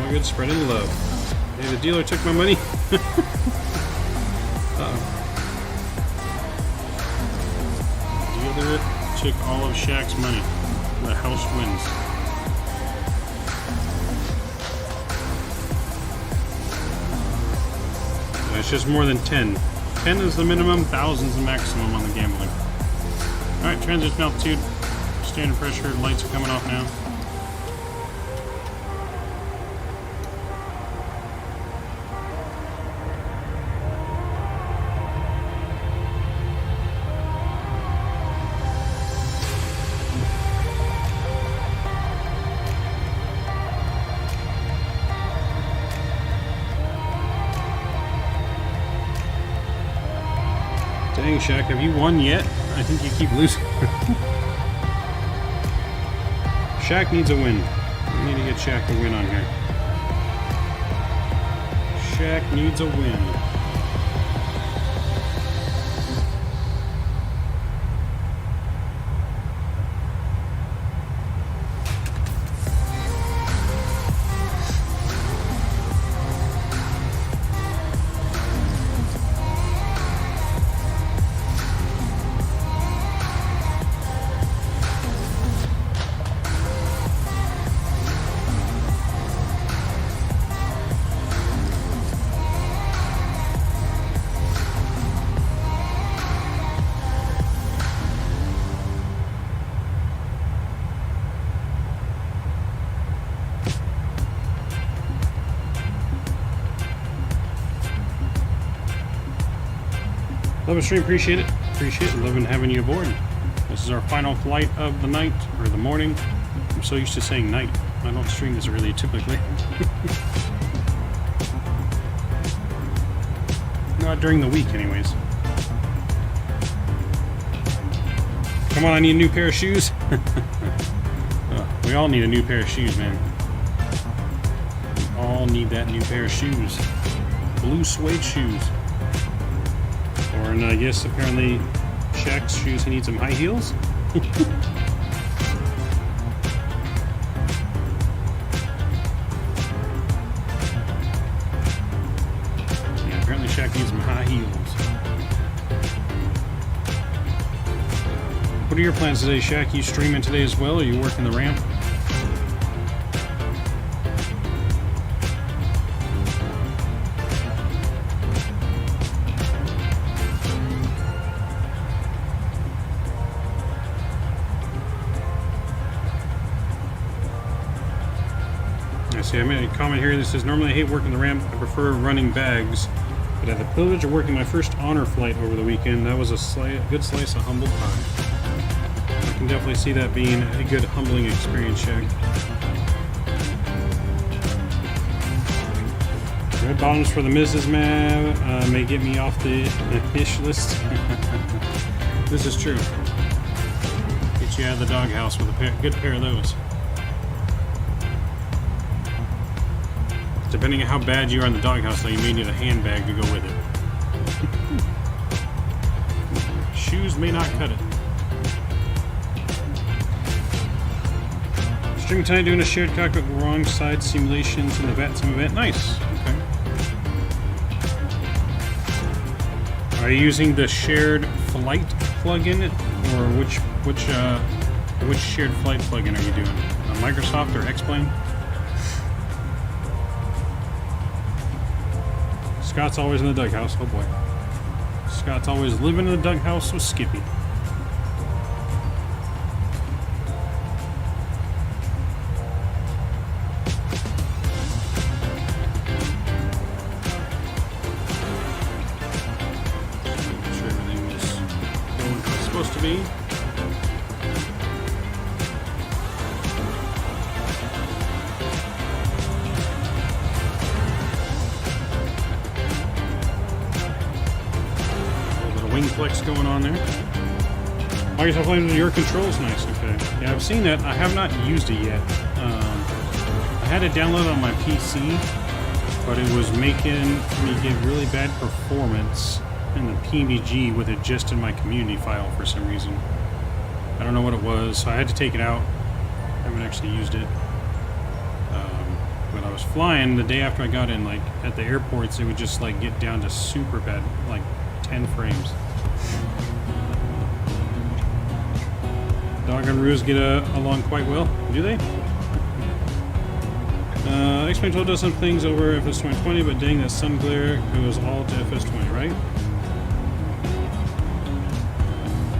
All good, spreading love. Hey, the dealer took my money. Uh-oh. Dealer took all of Shaq's money. The house wins. It's just more than 10. 10 is the minimum, thousands the maximum on the gambling. Alright, transition altitude, standard pressure, lights are coming off now. Dang, Shaq, have you won yet? I think you keep losing. Shaq needs a win. We need to get Shaq a win on here. Shaq needs a win. Love the stream, appreciate it. Appreciate it. Loving having you aboard. This is our final flight of the night, or the morning. I'm so used to saying night. I don't stream this really typically. Not during the week, anyways. Come on, I need a new pair of shoes. We all need a new pair of shoes, man. We all need that new pair of shoes. Blue suede shoes. Or, and I guess apparently Shaq's shoes, he needs some high heels. Yeah, apparently Shaq needs some high heels. What are your plans today, Shaq? You streaming today as well? Or are you working the ramp? I made a comment here that says, normally I hate working the ramp, I prefer running bags, but I had the privilege of working my first honor flight over the weekend. That was a good slice of humble pie. I can definitely see that being a good humbling experience, Shaq. Red bottoms for the Mrs. Mav may get me off the fish list. This is true. Get you out of the doghouse with a good pair of those. Depending on how bad you are in the doghouse, though, you may need a handbag to go with it. Shoes may not cut it. Streaming tonight, doing a shared cockpit wrong side simulations in the VATSIM event. Nice. Okay. Are you using the shared flight plugin, or which shared flight plugin are you doing? Microsoft or X-Plane? Scott's always in the doghouse. Oh boy. Scott's always living in the doghouse with Skippy. Make sure everything was going how it's supposed to be. flex going on there. Microsoft Flight Your controls, nice. Okay, yeah, I've seen that. I have not used it yet. I had it downloaded on my PC, but it was making me get really bad performance in the PMDG with it just in my community file for some reason. I don't know what it was, so I had to take it out. I haven't actually used it. But I was flying the day after I got in, like at the airports, it would just like get down to super bad, like 10 frames. Dog and Ruse get along quite well, do they? X-Plane 12 does some things over FS 2020, but dang, that sun glare goes all to FS 20, right?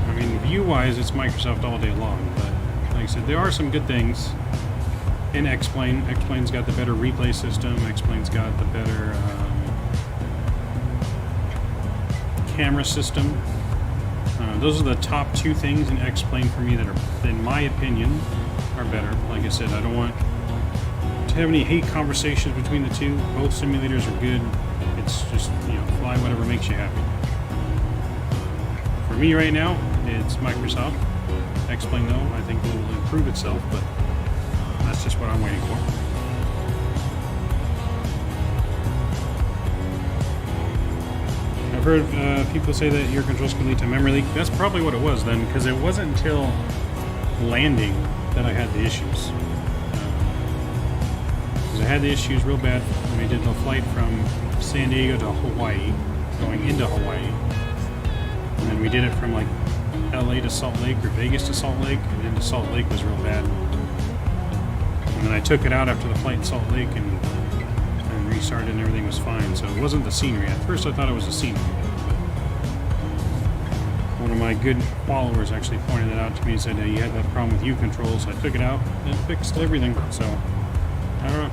I mean, view-wise, it's Microsoft all day long, but like I said, there are some good things in X-Plane. X-Plane's got the better replay system. X-Plane's got the better camera system. Those are the top two things in X-Plane for me that are, in my opinion, are better. Like I said, I don't want to have any hate conversations between the two. Both simulators are good. It's just, you know, fly whatever makes you happy. For me right now, it's Microsoft. X-Plane, though, I think will improve itself, but that's just what I'm waiting for. I've heard people say that your controls can lead to memory leak. That's probably what it was then, because it wasn't until landing that I had the issues. Because I had the issues real bad when we did the flight from San Diego to Hawaii, going into Hawaii. And then we did it from like LA to Salt Lake or Vegas to Salt Lake, and then to Salt Lake was real bad. And then I took it out after the flight in Salt Lake and restarted and everything was fine. So it wasn't the scenery. At first I thought it was the scenery. But one of my good followers actually pointed it out to me and said, hey, you had that problem with U controls. I took it out and it fixed everything. So, I don't know.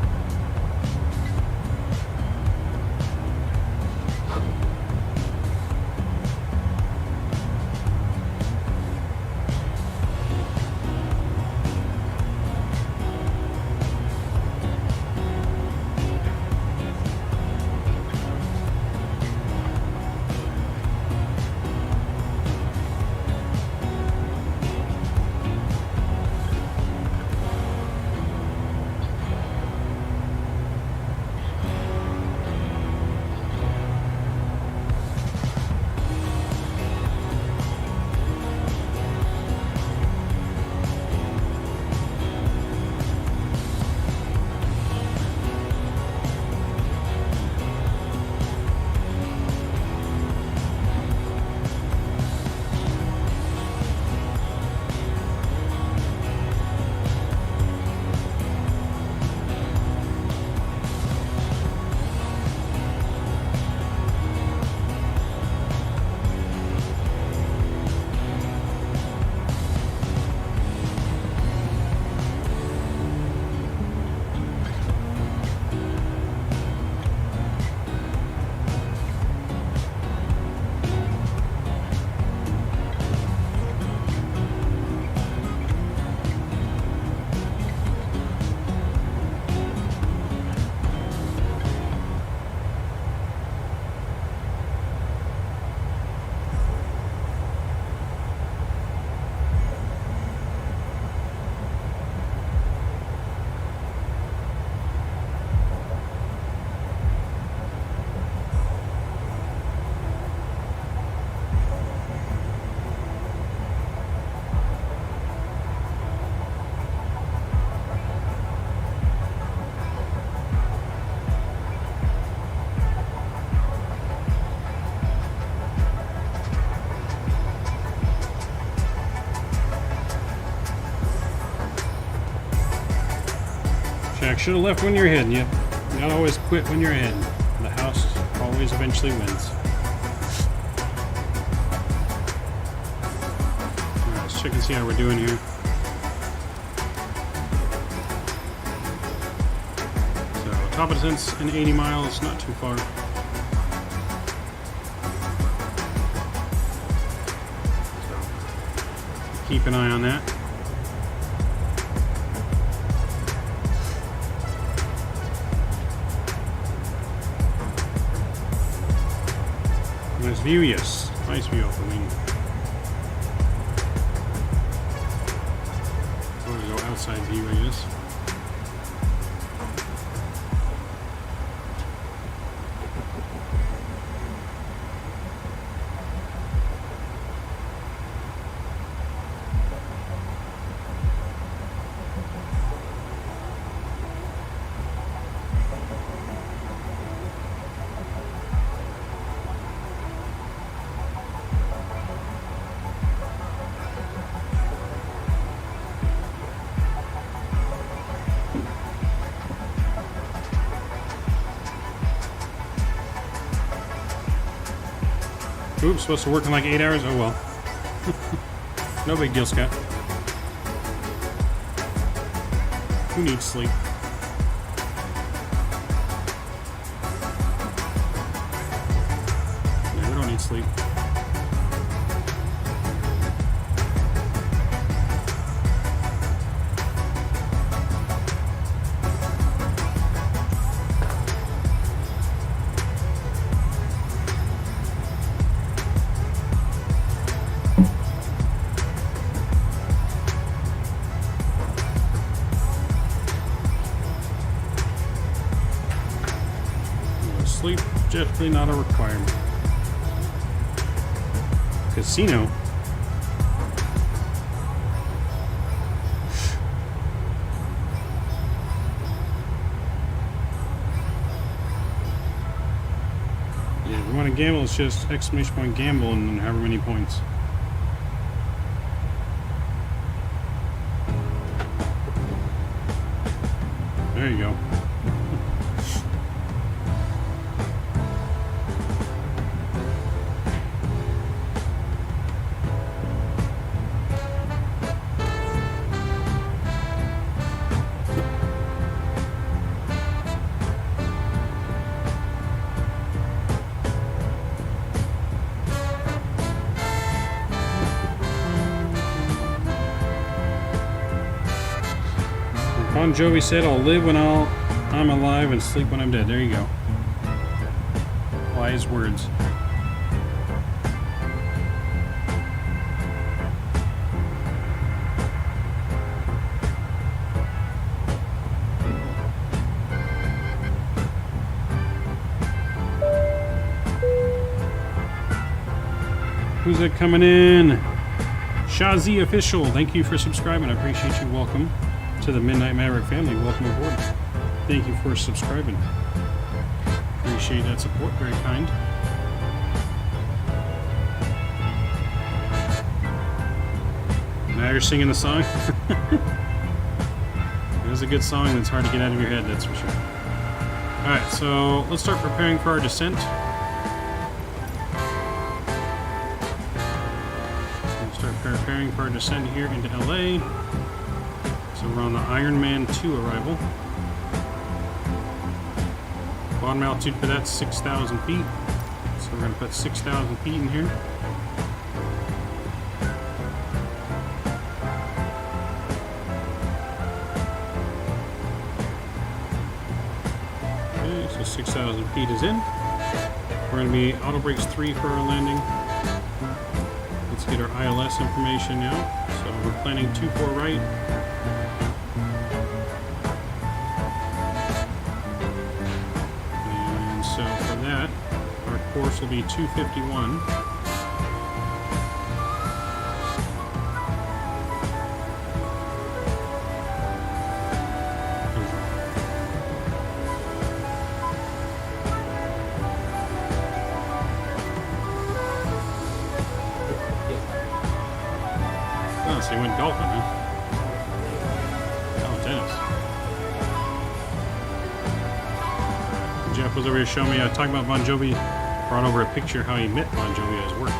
Should have left when you're ahead. Yep. You gotta always quit when you're ahead. The house always eventually wins. Alright, let's check and see how we're doing here. So, top of descent's in 80 miles, not too far. So, keep an eye on that. Nice view, yes. Nice view off the wing. Or to go outside view, I guess. Oops, supposed to work in like 8 hours? Oh well. No big deal, Scott. Who needs sleep? Yeah, we don't need sleep. Sleep, definitely not a requirement. Casino. Yeah, if you want to gamble, it's just exclamation point gamble and then however many points. There you go. Bon Jovi said, "I'll live when I'm alive and sleep when I'm dead." There you go. Wise words. Who's that coming in? Shazi Official, thank you for subscribing. I appreciate you. Welcome to the Midnight Maverick family. Welcome aboard. Thank you for subscribing. Appreciate that support. Very kind. Now you're singing the song. It was a good song that's hard to get out of your head, that's for sure. Alright, so let's start preparing for our descent. We'll start preparing for our descent here into LA. So we're on the Ironman 2 arrival. Bottom altitude for that 6,000 feet. So we're going to put 6,000 feet in here. Okay, so 6,000 feet is in. We're going to be auto brakes 3 for our landing. Let's get our ILS information now. So we're planning 2-4 right. Course will be 251. Oh, so you went golfing, huh? Oh, tennis. Jeff was over here showing me, talking about Bon Jovi. Brought over a picture of how he met Bon Jovi at his work.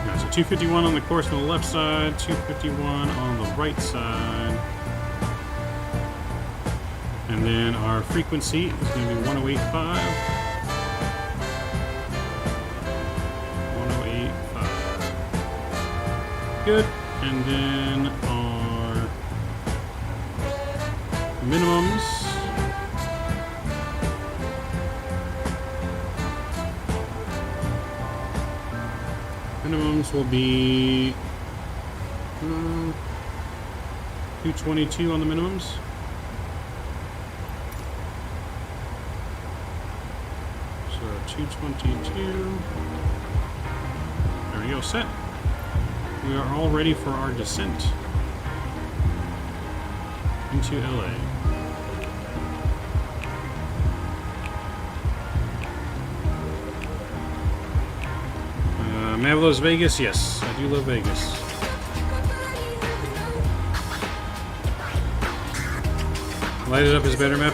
Right, so 251 on the course on the left side, 251 on the right side. And then our frequency is going to be 1085. 1085. Good. And then our minimums. minimums will be 222 on the minimums. So 222. There we go, set. We are all ready for our descent into LA. Mav loves Vegas? Yes, I do love Vegas. Light It Up is better, Map.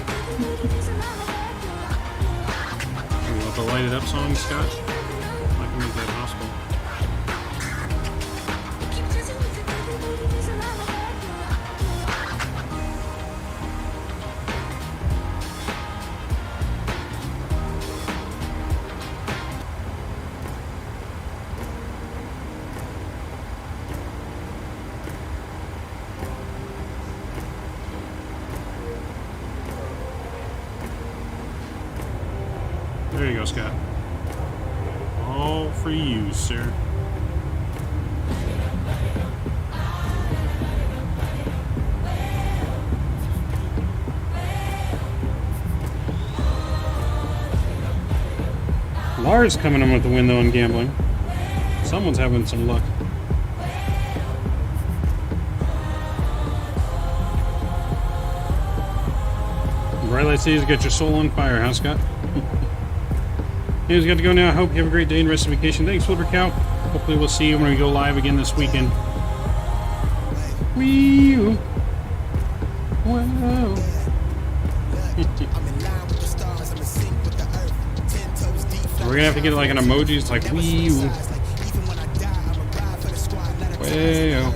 You want the Light It Up song, Scott? I can make that possible. There you go, Scott. All for you, sir. Lars coming in with the win, though, in gambling. Someone's having some luck. Bright Light City's got your soul on fire, huh, Scott? He's got to go now. I hope you have a great day and rest of vacation. Thanks, Flipper Cow. Hopefully we'll see you when we go live again this weekend. Wee! Wow. We're gonna have to get like an emoji. It's like wee! Wow.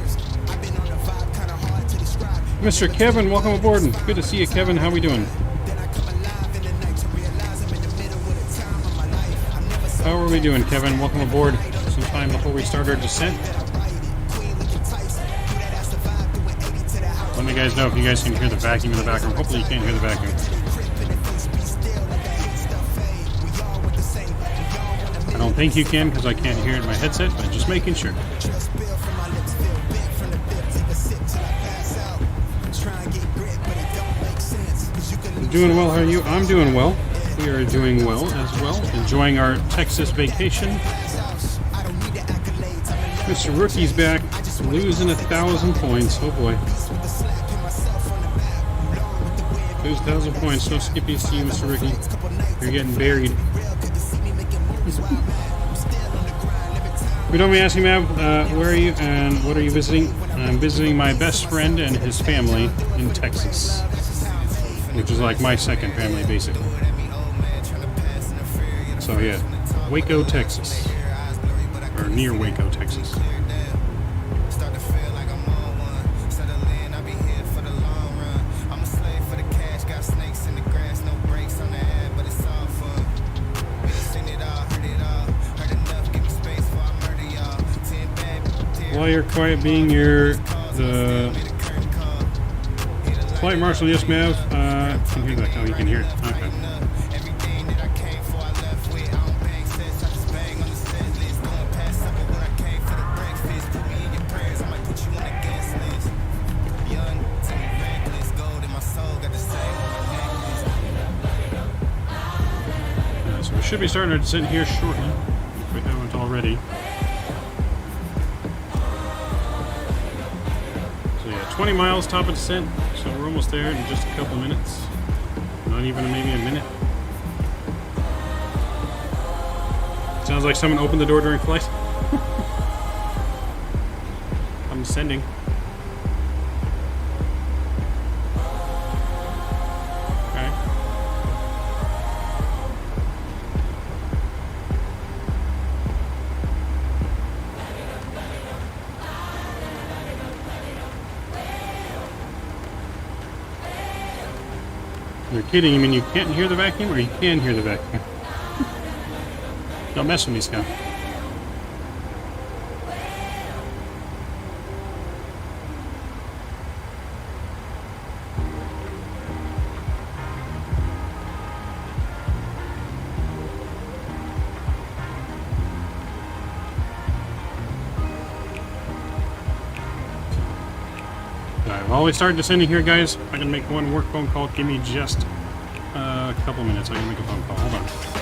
Mr. Kevin, welcome aboard. Good to see you, Kevin. How we doing? How are we doing, Kevin? Welcome aboard. Sometime before we start our descent. Let me guys know if you guys can hear the vacuum in the background. Hopefully you can't hear the vacuum. I don't think you can because I can't hear it in my headset, but just making sure. I'm doing well. How are you? I'm doing well. We are doing well as well. Enjoying our Texas vacation. Mr. Rookie's back. Losing 1,000 points. Oh boy. Lose 1,000 points. No skippies to you, Mr. Rookie. You're getting buried. We don't be asking, Mav, where are you and what are you visiting? I'm visiting my best friend and his family in Texas, which is like my second family, basically. So yeah, Waco, Texas, or near Waco, Texas. While you're quiet, being the flight marshal, yes, Mav. Can hear that? Oh, you can hear it. Okay. So we should be starting our descent here shortly, if we haven't already. 20 miles top of descent, so we're almost there in just a couple minutes. Not even maybe a minute. Sounds like someone opened the door during flight. I'm descending. Okay. You're kidding. I mean, you can't hear the vacuum, or you can hear the vacuum? Don't mess with me, Scott. Alright, while we start descending here, guys, I can make one work phone call. Give me just a couple minutes. I can make a phone call. Hold on.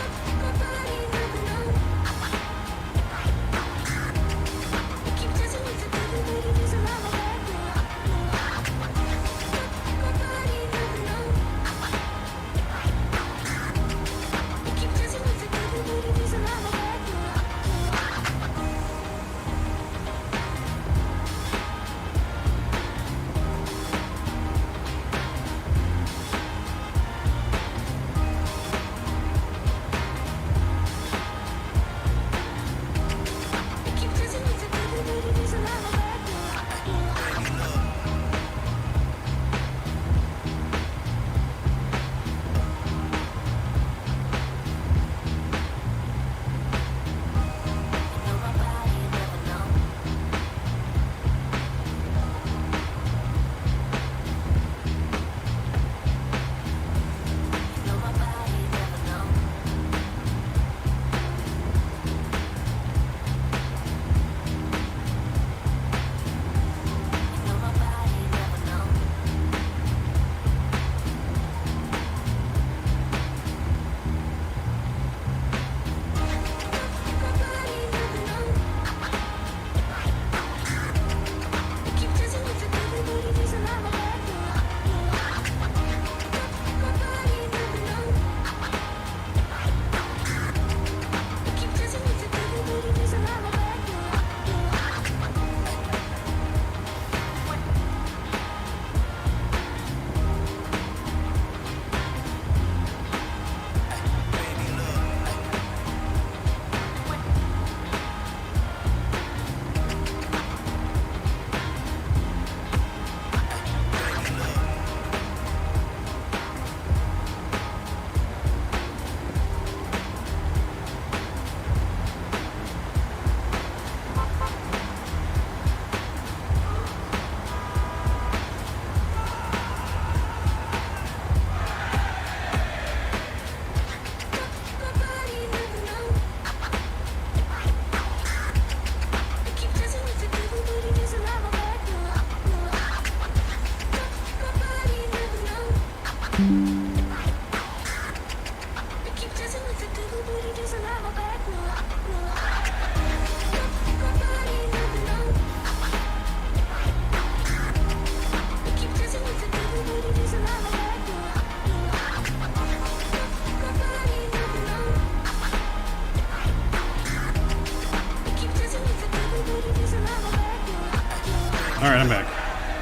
Alright, I'm back.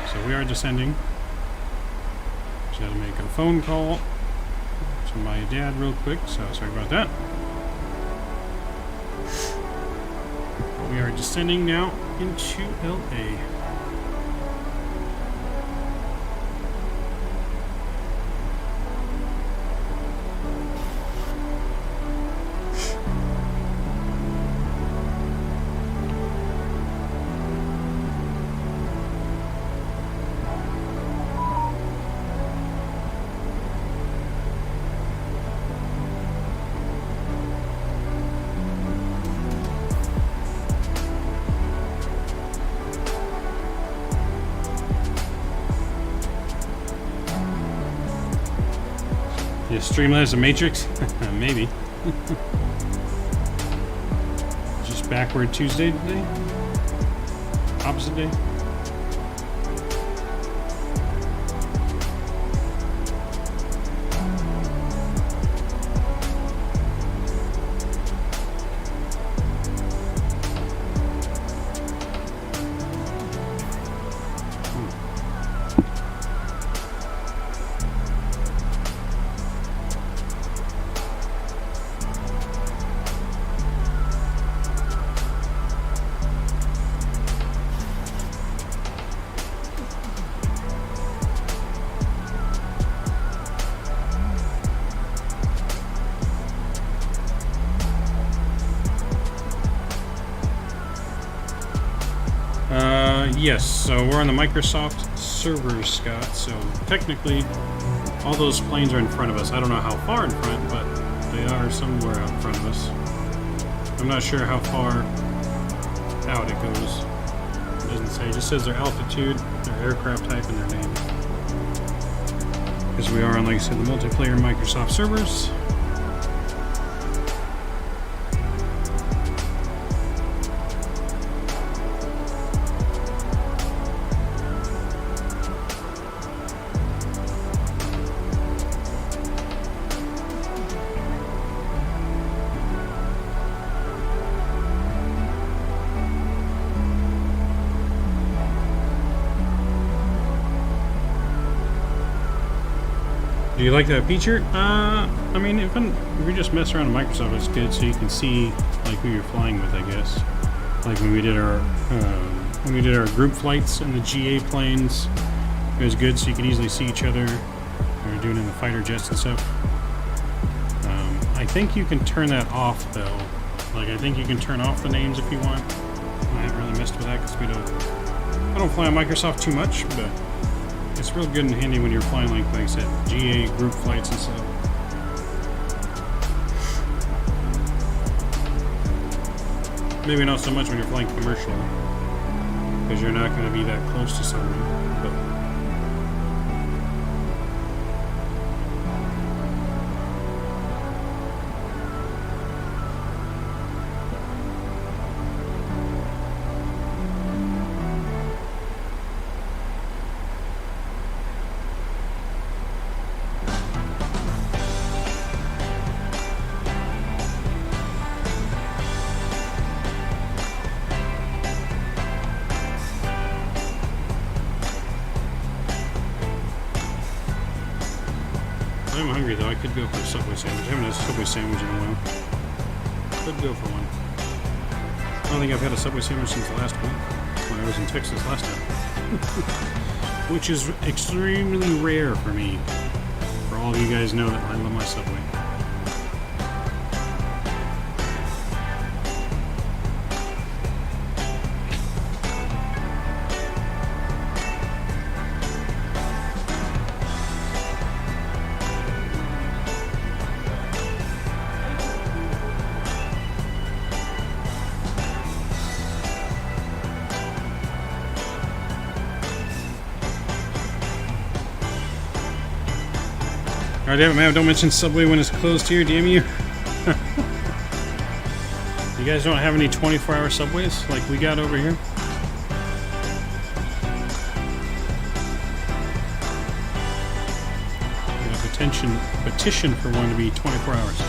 So we are descending. Just had to make a phone call to my dad real quick, so sorry about that. We are descending now into LA. Yeah, Streamlabs a Matrix? Maybe. Just backward Tuesday today? Opposite day? Yes, so we're on the Microsoft servers, Scott, so technically all those planes are in front of us. I don't know how far in front, but they are somewhere out in front of us. I'm not sure how far out it goes. It doesn't doesn't say. It just says their altitude, their aircraft type, and their name. Because we are on, like I said, the multiplayer Microsoft servers. Do you like that feature? I mean, if we just mess around with Microsoft, it's good, so you can see like who you're flying with, I guess. Like when we did our group flights in the GA planes, it was good, so you could easily see each other. We were doing it in the fighter jets and stuff. I think you can turn that off though. Like I think you can turn off the names if you want. I haven't really messed with that because I don't fly on Microsoft too much, but it's real good and handy when you're flying, like I said, GA group flights and stuff. Maybe not so much when you're flying commercial, because you're not going to be that close to someone. But I'm hungry though. I could go for a Subway sandwich. I haven't had a Subway sandwich in a while. Could go for one. I don't think I've had a Subway sandwich since last week when I was in Texas last time. Which is extremely rare for me. For all of you guys know that I love my Subway. Oh, damn it, man, don't mention Subway when it's closed here, damn you. You guys don't have any 24-hour Subways like we got over here? Petition for one to be 24 hours.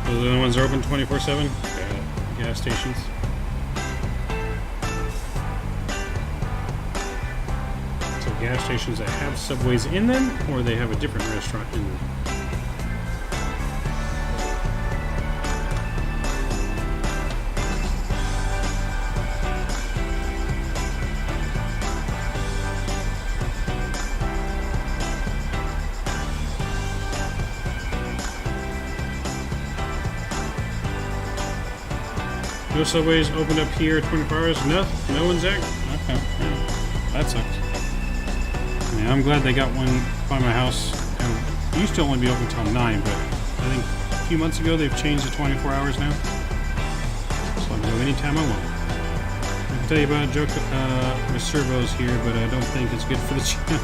Those are the ones that are open 24/7? Gas stations. So gas stations that have Subways in them, or they have a different restaurant in them? No Subways opened up here 24 hours? No one's there? Okay, yeah. That sucks. Yeah, I'm glad they got one by my house. It used to only be open until 9, but I think a few months ago they've changed to 24 hours now. So I can go anytime I want. I can tell you about a joke with servos here, but I don't think it's good for the channel.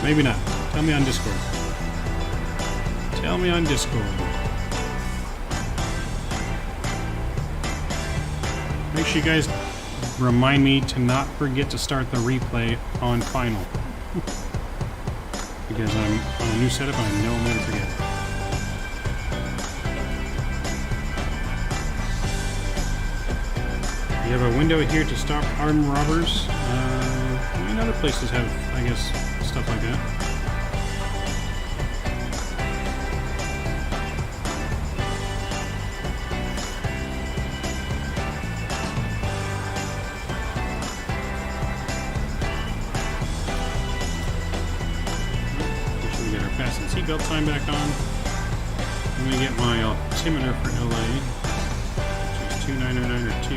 Maybe not. Tell me on Discord. Tell me on Discord. Make sure you guys remind me to not forget to start the replay on final. Because I'm on a new setup and I know I'm going to forget. You have a window here to stop armed robbers. I mean, other places have, I guess, stuff like that. fasten seatbelt sign back on. Let me get my altimeter for LA, which is 290902.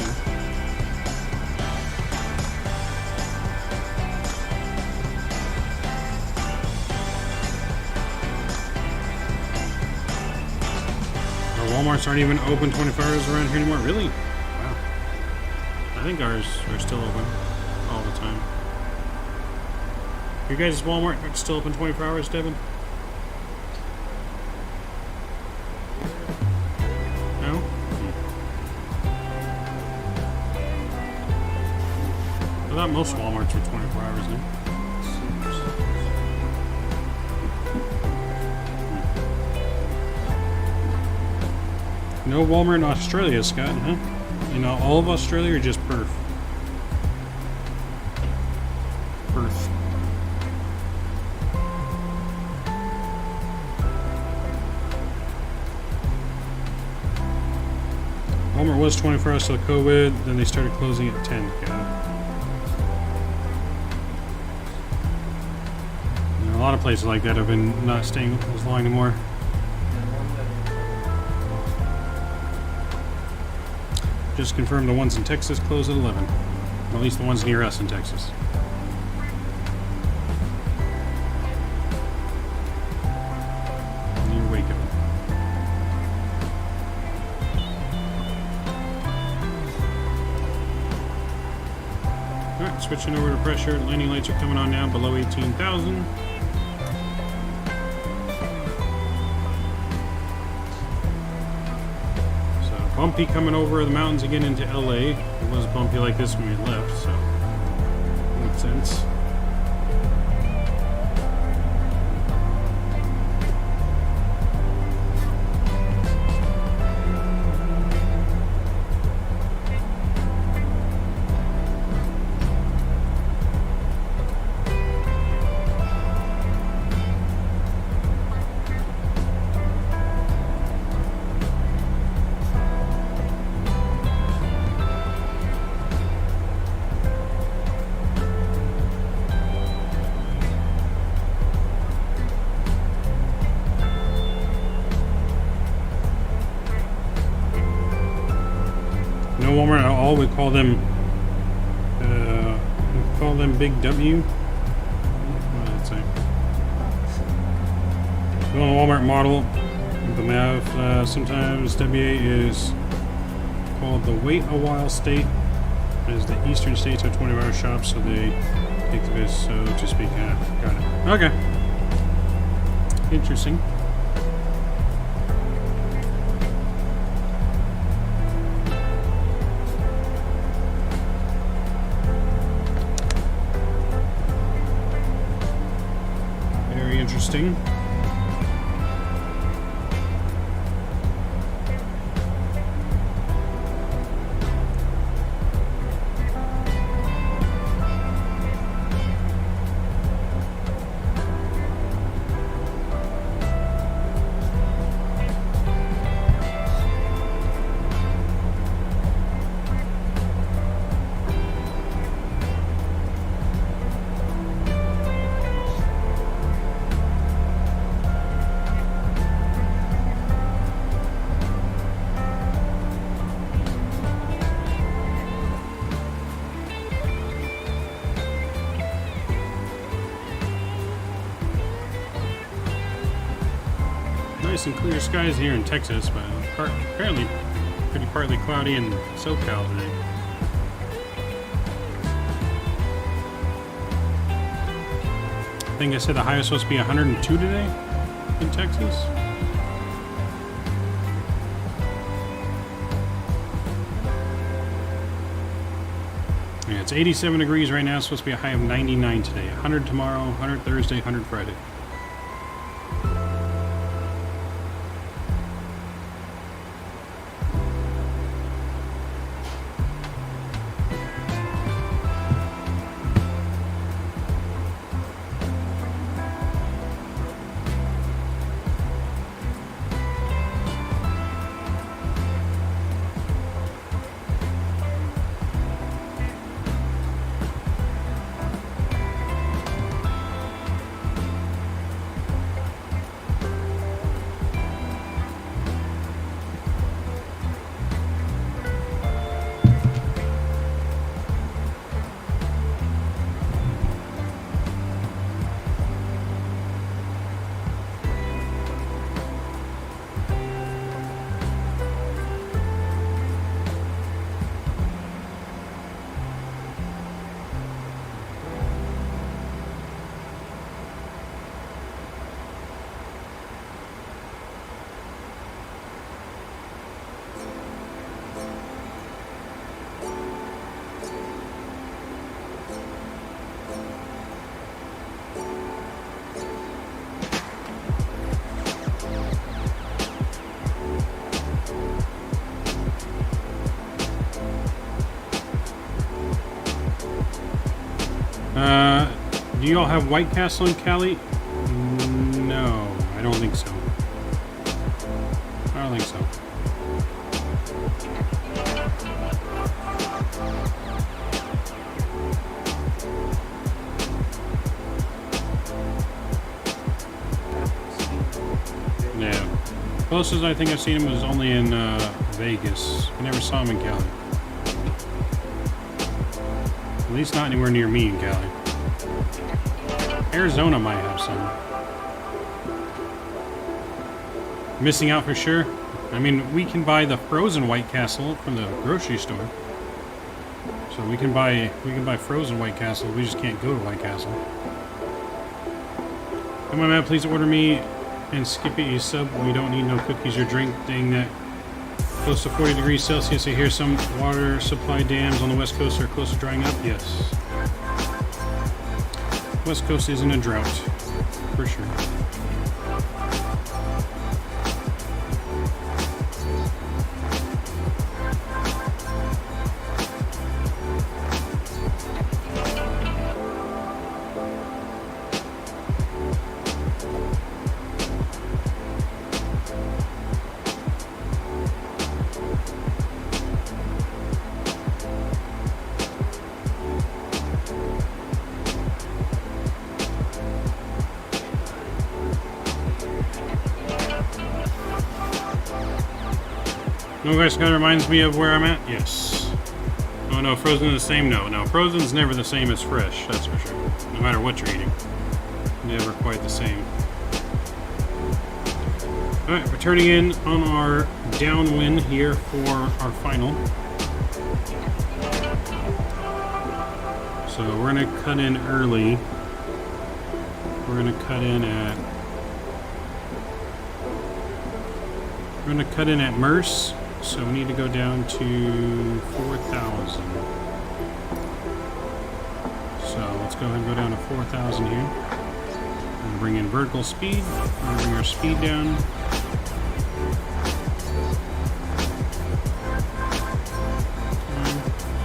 Our Walmarts aren't even open 24 hours around here anymore. Really? Wow. I think ours are still open all the time. Your guys' Walmart still open 24 hours, Devin? No? I thought most Walmarts were 24 hours now. No Walmart in Australia, Scott, huh? You know, all of Australia or just Perth? Perth. Walmart was 24 hours till COVID, then they started closing at 10. Got it. You know, a lot of places like that have been not staying as long anymore. Just confirmed the ones in Texas close at 11. Or at least the ones near us in Texas. Near Waco. Alright, switching over to pressure. Landing lights are coming on now below 18,000. Bumpy coming over the mountains again into LA. It was bumpy like this when we left, so makes sense. Walmart at all. We call them Big W. What did it say? The Walmart model, the MAV, sometimes WA is called the wait a while state, as the eastern states are 24-hour shops, so they take this, so to speak. Got it. Okay. Interesting. Interesting. Nice and clear skies here in Texas, but apparently pretty partly cloudy in SoCal today. I think I said the high was supposed to be 102 today in Texas. Yeah, it's 87 degrees right now. It's supposed to be a high of 99 today. 100 tomorrow, 100 Thursday, 100 Friday. Do you all have White Castle in Cali? No, I don't think so. I don't think so. Yeah. Closest I think I've seen him was only in Vegas. I never saw him in Cali. At least not anywhere near me in Cali. Arizona might have some. Missing out for sure. I mean, we can buy the frozen White Castle from the grocery store. So we can buy frozen White Castle. We just can't go to White Castle. Come on, man, please order me and Skippy a sub. We don't need no cookies or drink. Dang that. Close to 40 degrees Celsius. I hear some water supply dams on the West Coast are close to drying up. Yes. West Coast is in a drought, for sure. No, guys, kind of reminds me of where I'm at. Yes. Oh no, frozen is the same. No, frozen's never the same as fresh. That's for sure. No matter what you're eating, never quite the same. All right, we're turning in on our downwind here for our final. So we're gonna cut in early. We're gonna cut in at Merce. So we need to go down to 4,000. So let's go ahead and go down to 4,000 here. And bring in vertical speed. We're going to bring our speed down.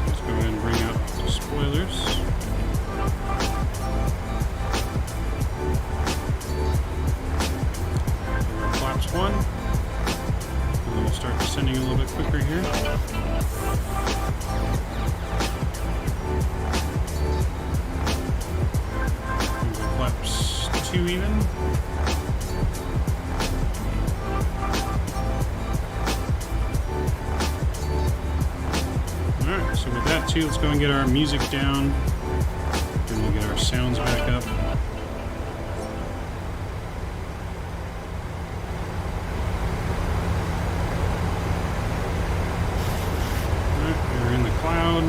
Let's go ahead and bring out the spoilers. Flaps 1. We'll start descending a little bit quicker here. Flaps 2 even. Alright, so with that too, let's go and get our music down. Then we'll get our sounds back up. Cloud.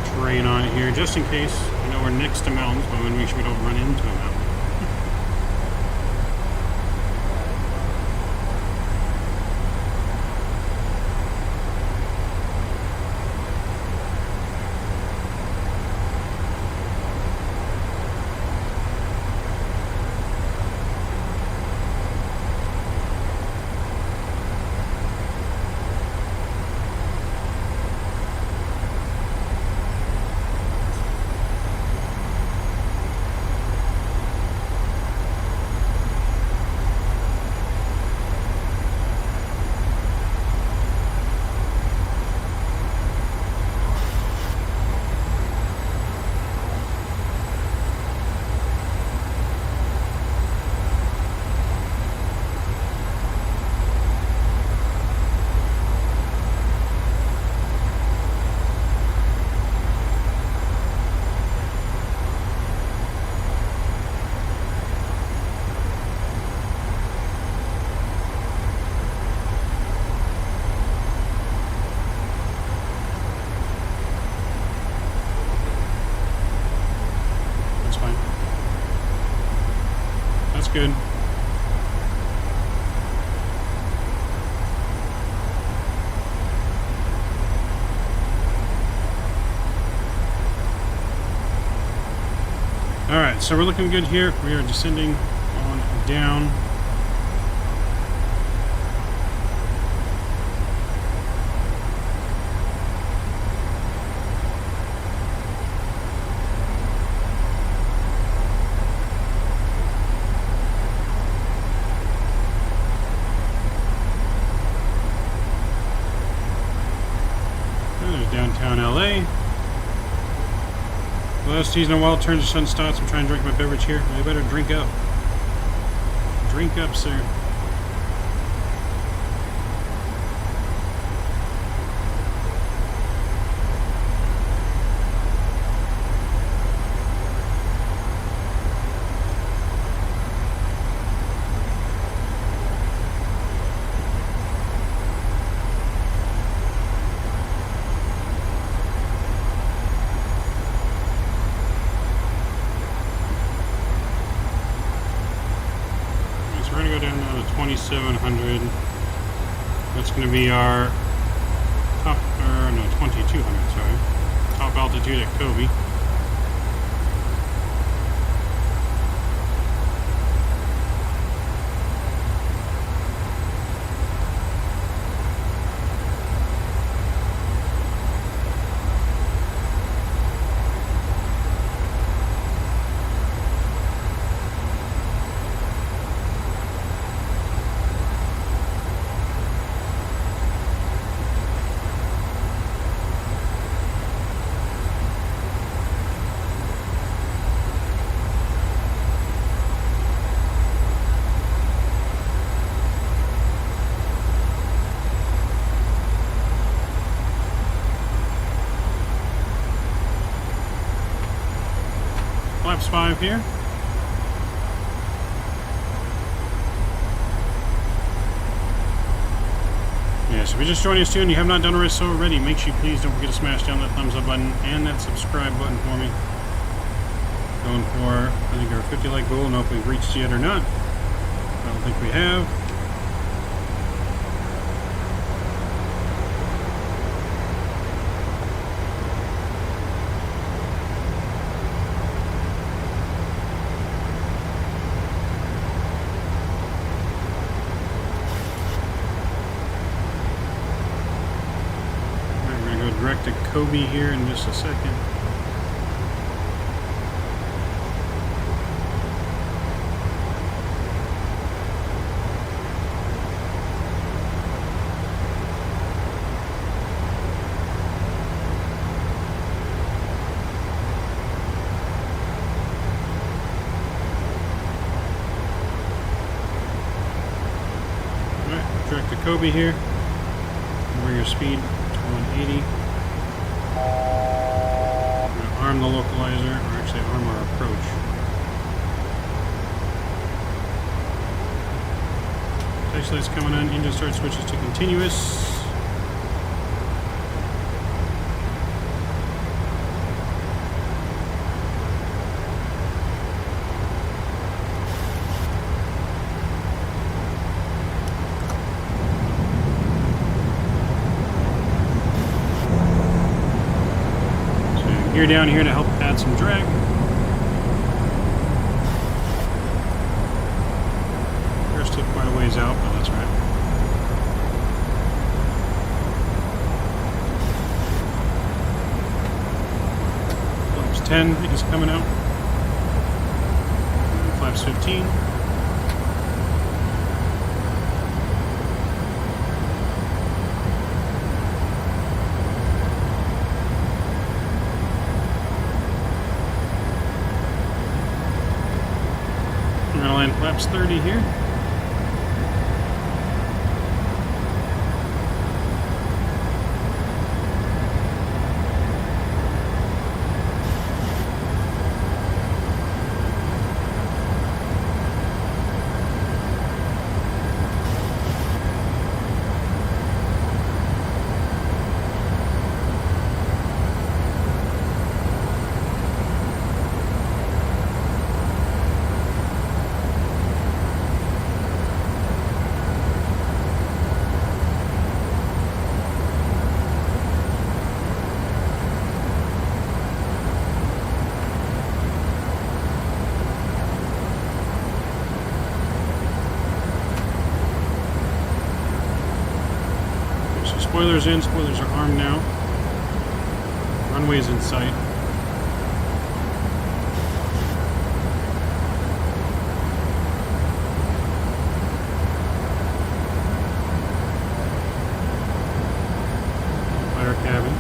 Terrain on here just in case. I know we're next to mountains, but we want to make sure we don't run into a mountain. good. Alright, so we're looking good here. We are descending on down. There's downtown LA. Last season a while turns to sun starts. I'm trying to drink my beverage here. I better drink up. Drink up, sir. We're going to go down now to 2700. That's going to be our top, or no, 2200, sorry. Top altitude at Kobe. Flaps 5 here. Yeah, so if you're just joining us soon, you have not done it so already, make sure you please don't forget to smash down that thumbs up button and that subscribe button for me. Going for, I think, our 50 like goal. I don't know if we've reached yet or not. I don't think we have. Direct to Kobe here in just a second. Alright, direct to Kobe here. Bring your speed to 180. Arm the localizer, or actually arm our approach. Text lights coming on, engine start switches to continuous. Gear down here to help add some drag. We're still quite a ways out, but that's right. Flaps 10 is coming out. And flaps 15. Flaps 30 here. Spoilers in, spoilers are armed now. Runway's in sight. Fire cabin.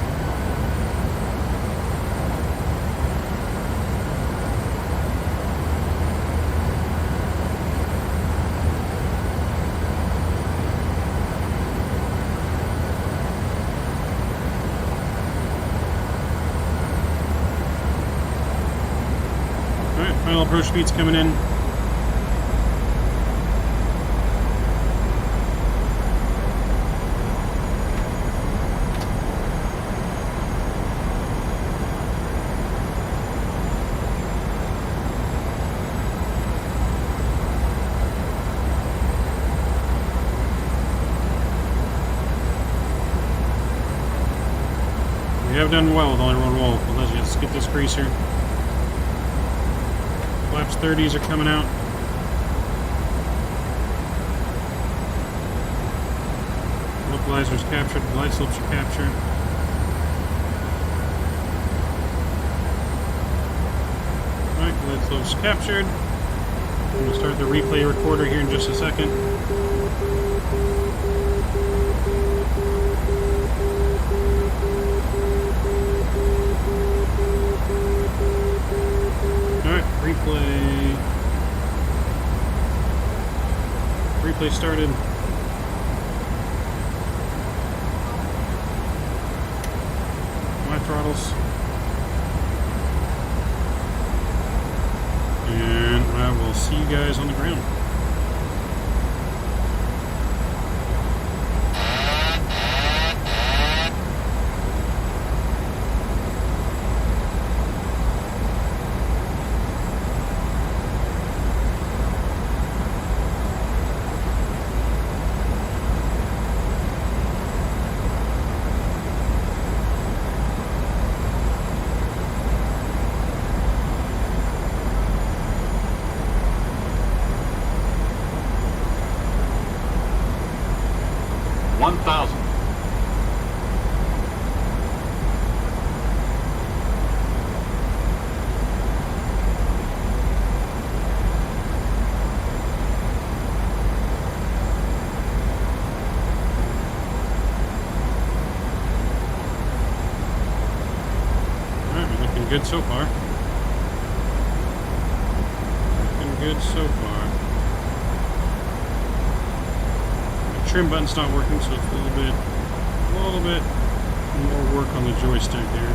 Final approach speed's coming in. We have done well with only one wall, but let's get this greaser. Flaps 30s are coming out. Localizers captured, glide slopes are captured. Alright, glide slopes captured. We'll start the replay recorder here in just a second. Replay. Replay started. My throttles. And I will see you guys on the ground. Good so far. Looking good so far. The trim button's not working, so it's a little bit more work on the joystick there.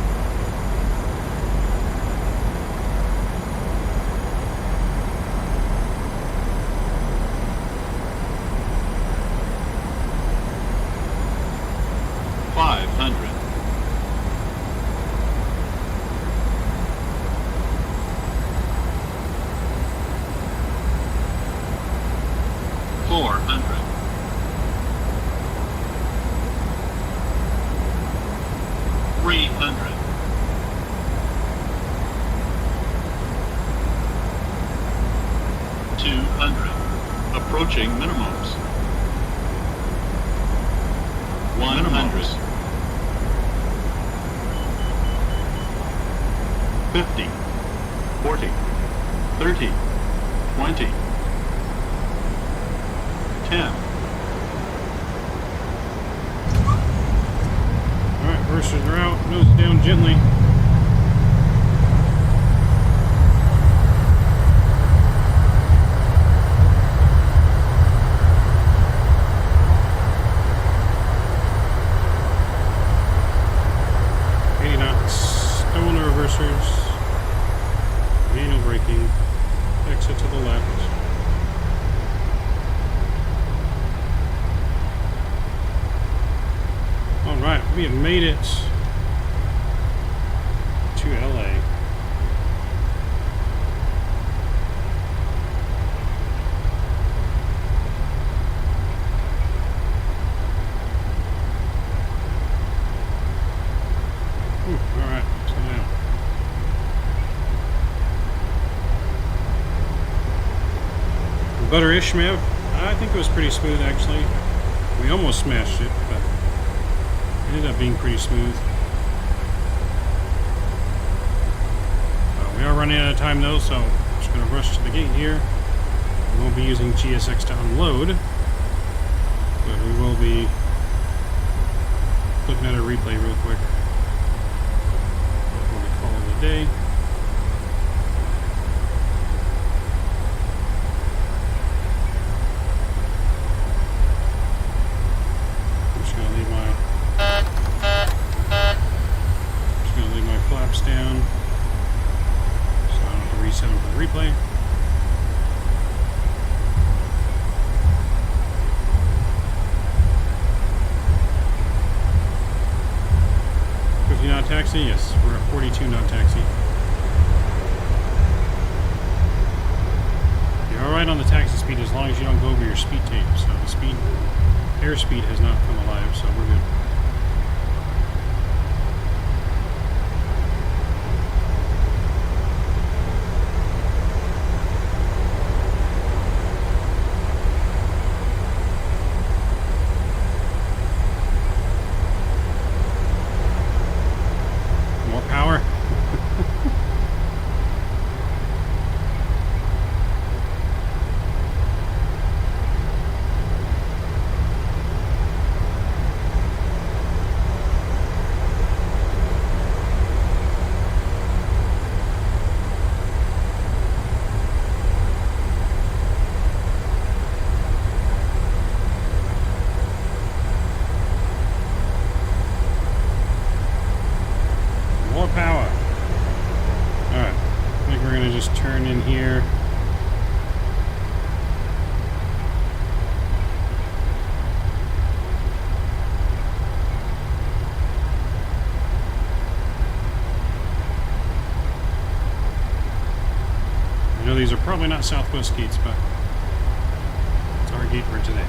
Approaching minimums. 100. 50. 40. 30. 20. 10.
Alright, verses are out. Nose down gently. Manual braking, exit to the left. Alright, we have made it to LA. Alright, so now. Butter-ish, man. I think it was pretty smooth, actually. We almost smashed it, but ended up being pretty smooth. We are running out of time though, so I'm just going to rush to the gate here. We won't be using GSX to unload, but we will be looking at a replay real quick before we call it a day. I'm just going to leave my flaps down. Reset them for the replay. Knot taxi? Yes, we're at 42 knot taxi. You're alright on the taxi speed as long as you don't go over your speed tape. So the speed, airspeed has not come alive, so we're good. Turn in here. I know these are probably not Southwest gates, but it's our gate for today.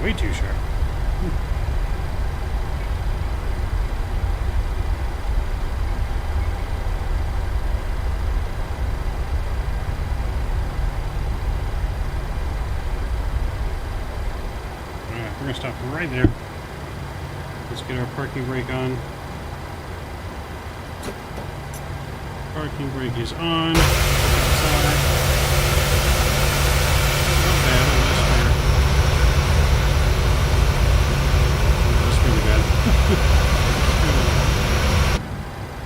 Way too sharp. Alright, we're gonna stop right there. Let's get our parking brake on. Parking brake is on. Outside. Not bad.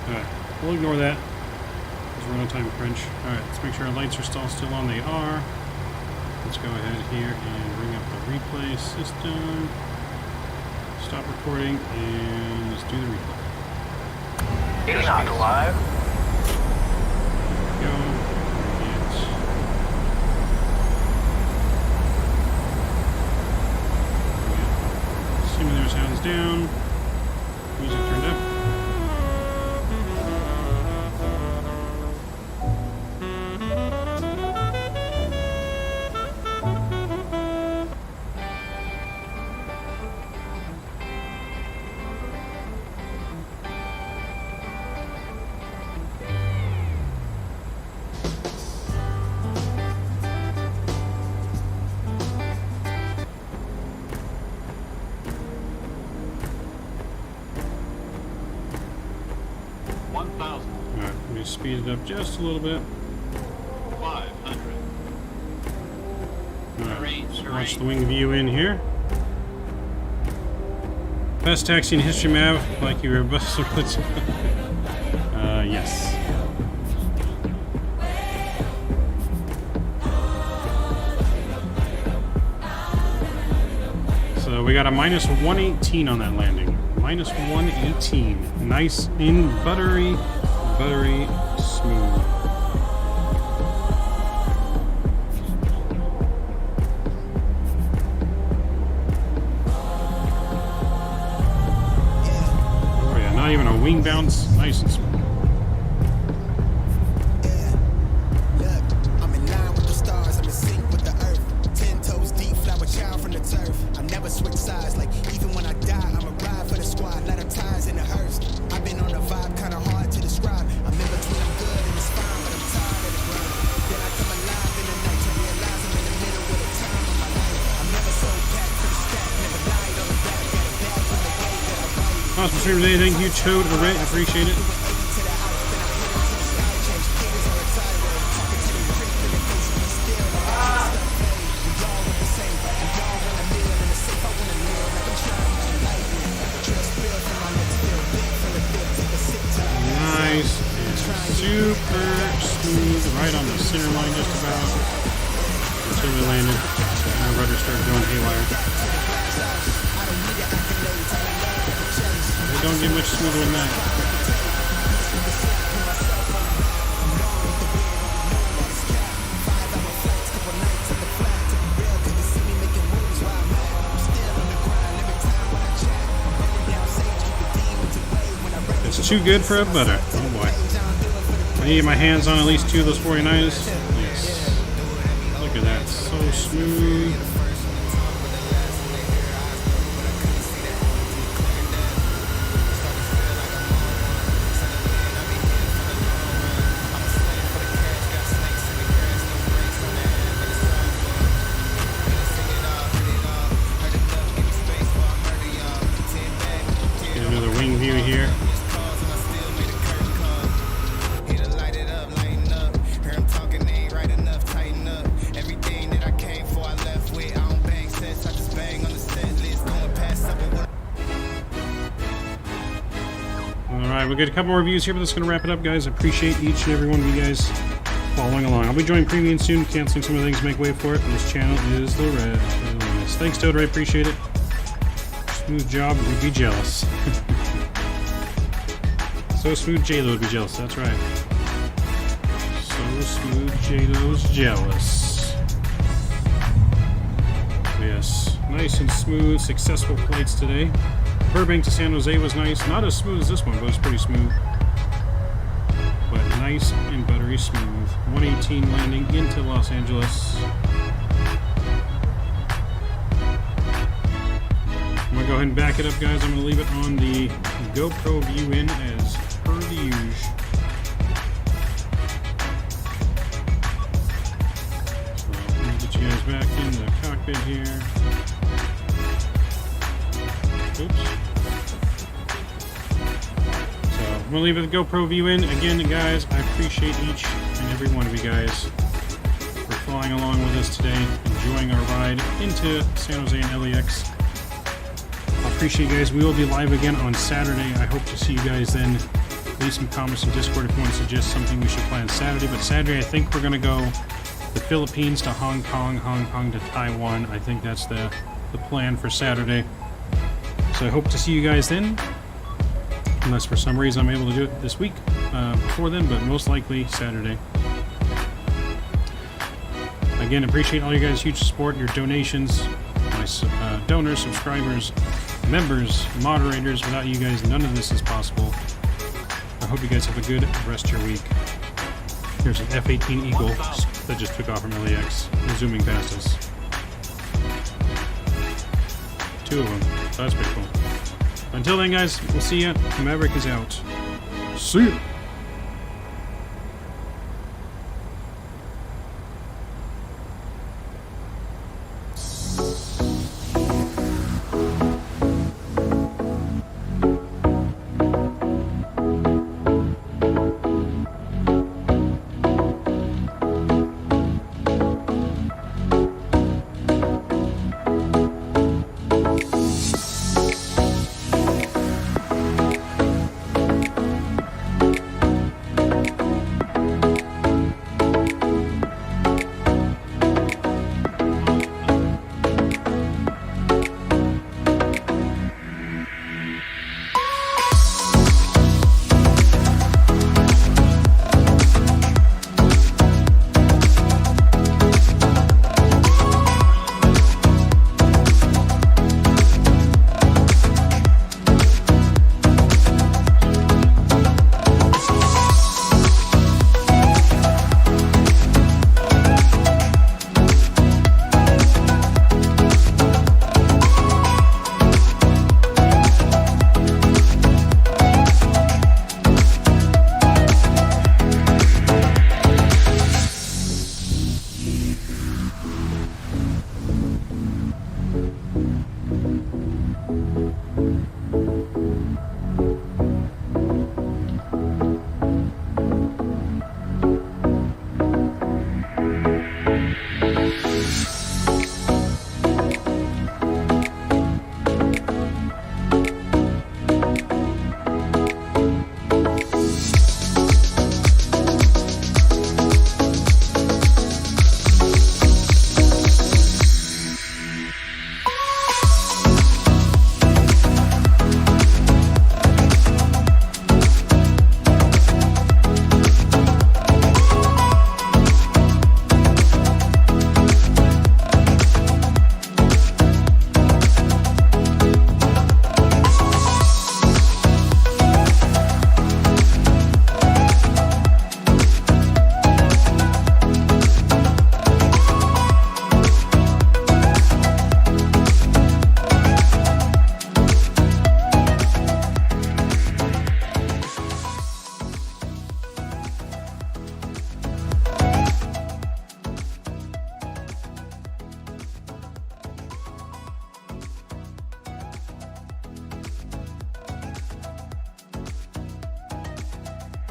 Alright, we'll ignore that because we're on a time crunch. Alright, let's make sure our lights are still on. They are. Let's go ahead here and bring up the replay system. Stop recording and let's do the replay.
80 knots alive.
There we go. Simulator sounds down. Music turned up. Alright, let me speed it up just a little bit.
500.
Alright, let's watch the wing view in here. Best taxi in history, Mav. Like you were best. Yes. So we got a minus 118 on that landing. Minus 118. Nice and buttery smooth. Oh yeah, not even a wing bounce. Nice and smooth.
Switch sides, like even when I die,
stream today. Thank you, Toad Array. I appreciate it. Nice and super smooth, right on the center line just about. Until we landed. And our rudder started going haywire. They don't get much smoother than that. It's too good for a butter. Oh boy. I need to get my hands on at least 2 of those 49ers. Yes. Look at that. So smooth. Get another wing view here. Alright, we'll get a couple more reviews here, but that's going to wrap it up, guys. I appreciate each and every one of you guys following along. I'll be joining Premium soon, canceling some of the things to make way for it, and this channel is the Red. Thanks, Toad. I appreciate it. Smooth job, would be jealous. So smooth, J-Lo would be jealous. That's right. So smooth, J-Lo's jealous. Yes, nice and smooth, successful flights today. Burbank to San Jose was nice. Not as smooth as this one, but it was pretty smooth. But nice and buttery smooth. 118 landing into Los Angeles. I'm going to go ahead and back it up, guys. I'm going to leave it on the GoPro view in as per the usual. So let me get you guys back in the cockpit here. Oops. So I'm going to leave the GoPro view in. Again, guys, I appreciate each and every one of you guys for flying along with us today, enjoying our ride into San Jose and LAX. I appreciate you guys. We will be live again on Saturday. I hope to see you guys then. Leave some comments in Discord if you want to suggest something we should plan Saturday. But Saturday, I think we're going to go the Philippines to Hong Kong, Hong Kong to Taiwan. I think that's the plan for Saturday. So I hope to see you guys then, unless for some reason I'm able to do it this week before then, but most likely Saturday. Again, appreciate all you guys' huge support, your donations, my donors, subscribers, members, moderators. Without you guys, none of this is possible. I hope you guys have a good rest of your week. Here's an F-18 Eagle that just took off from LAX, zooming past us. 2 of them. So that's pretty cool. Until then, guys, we'll see ya. Maverick is out. See ya.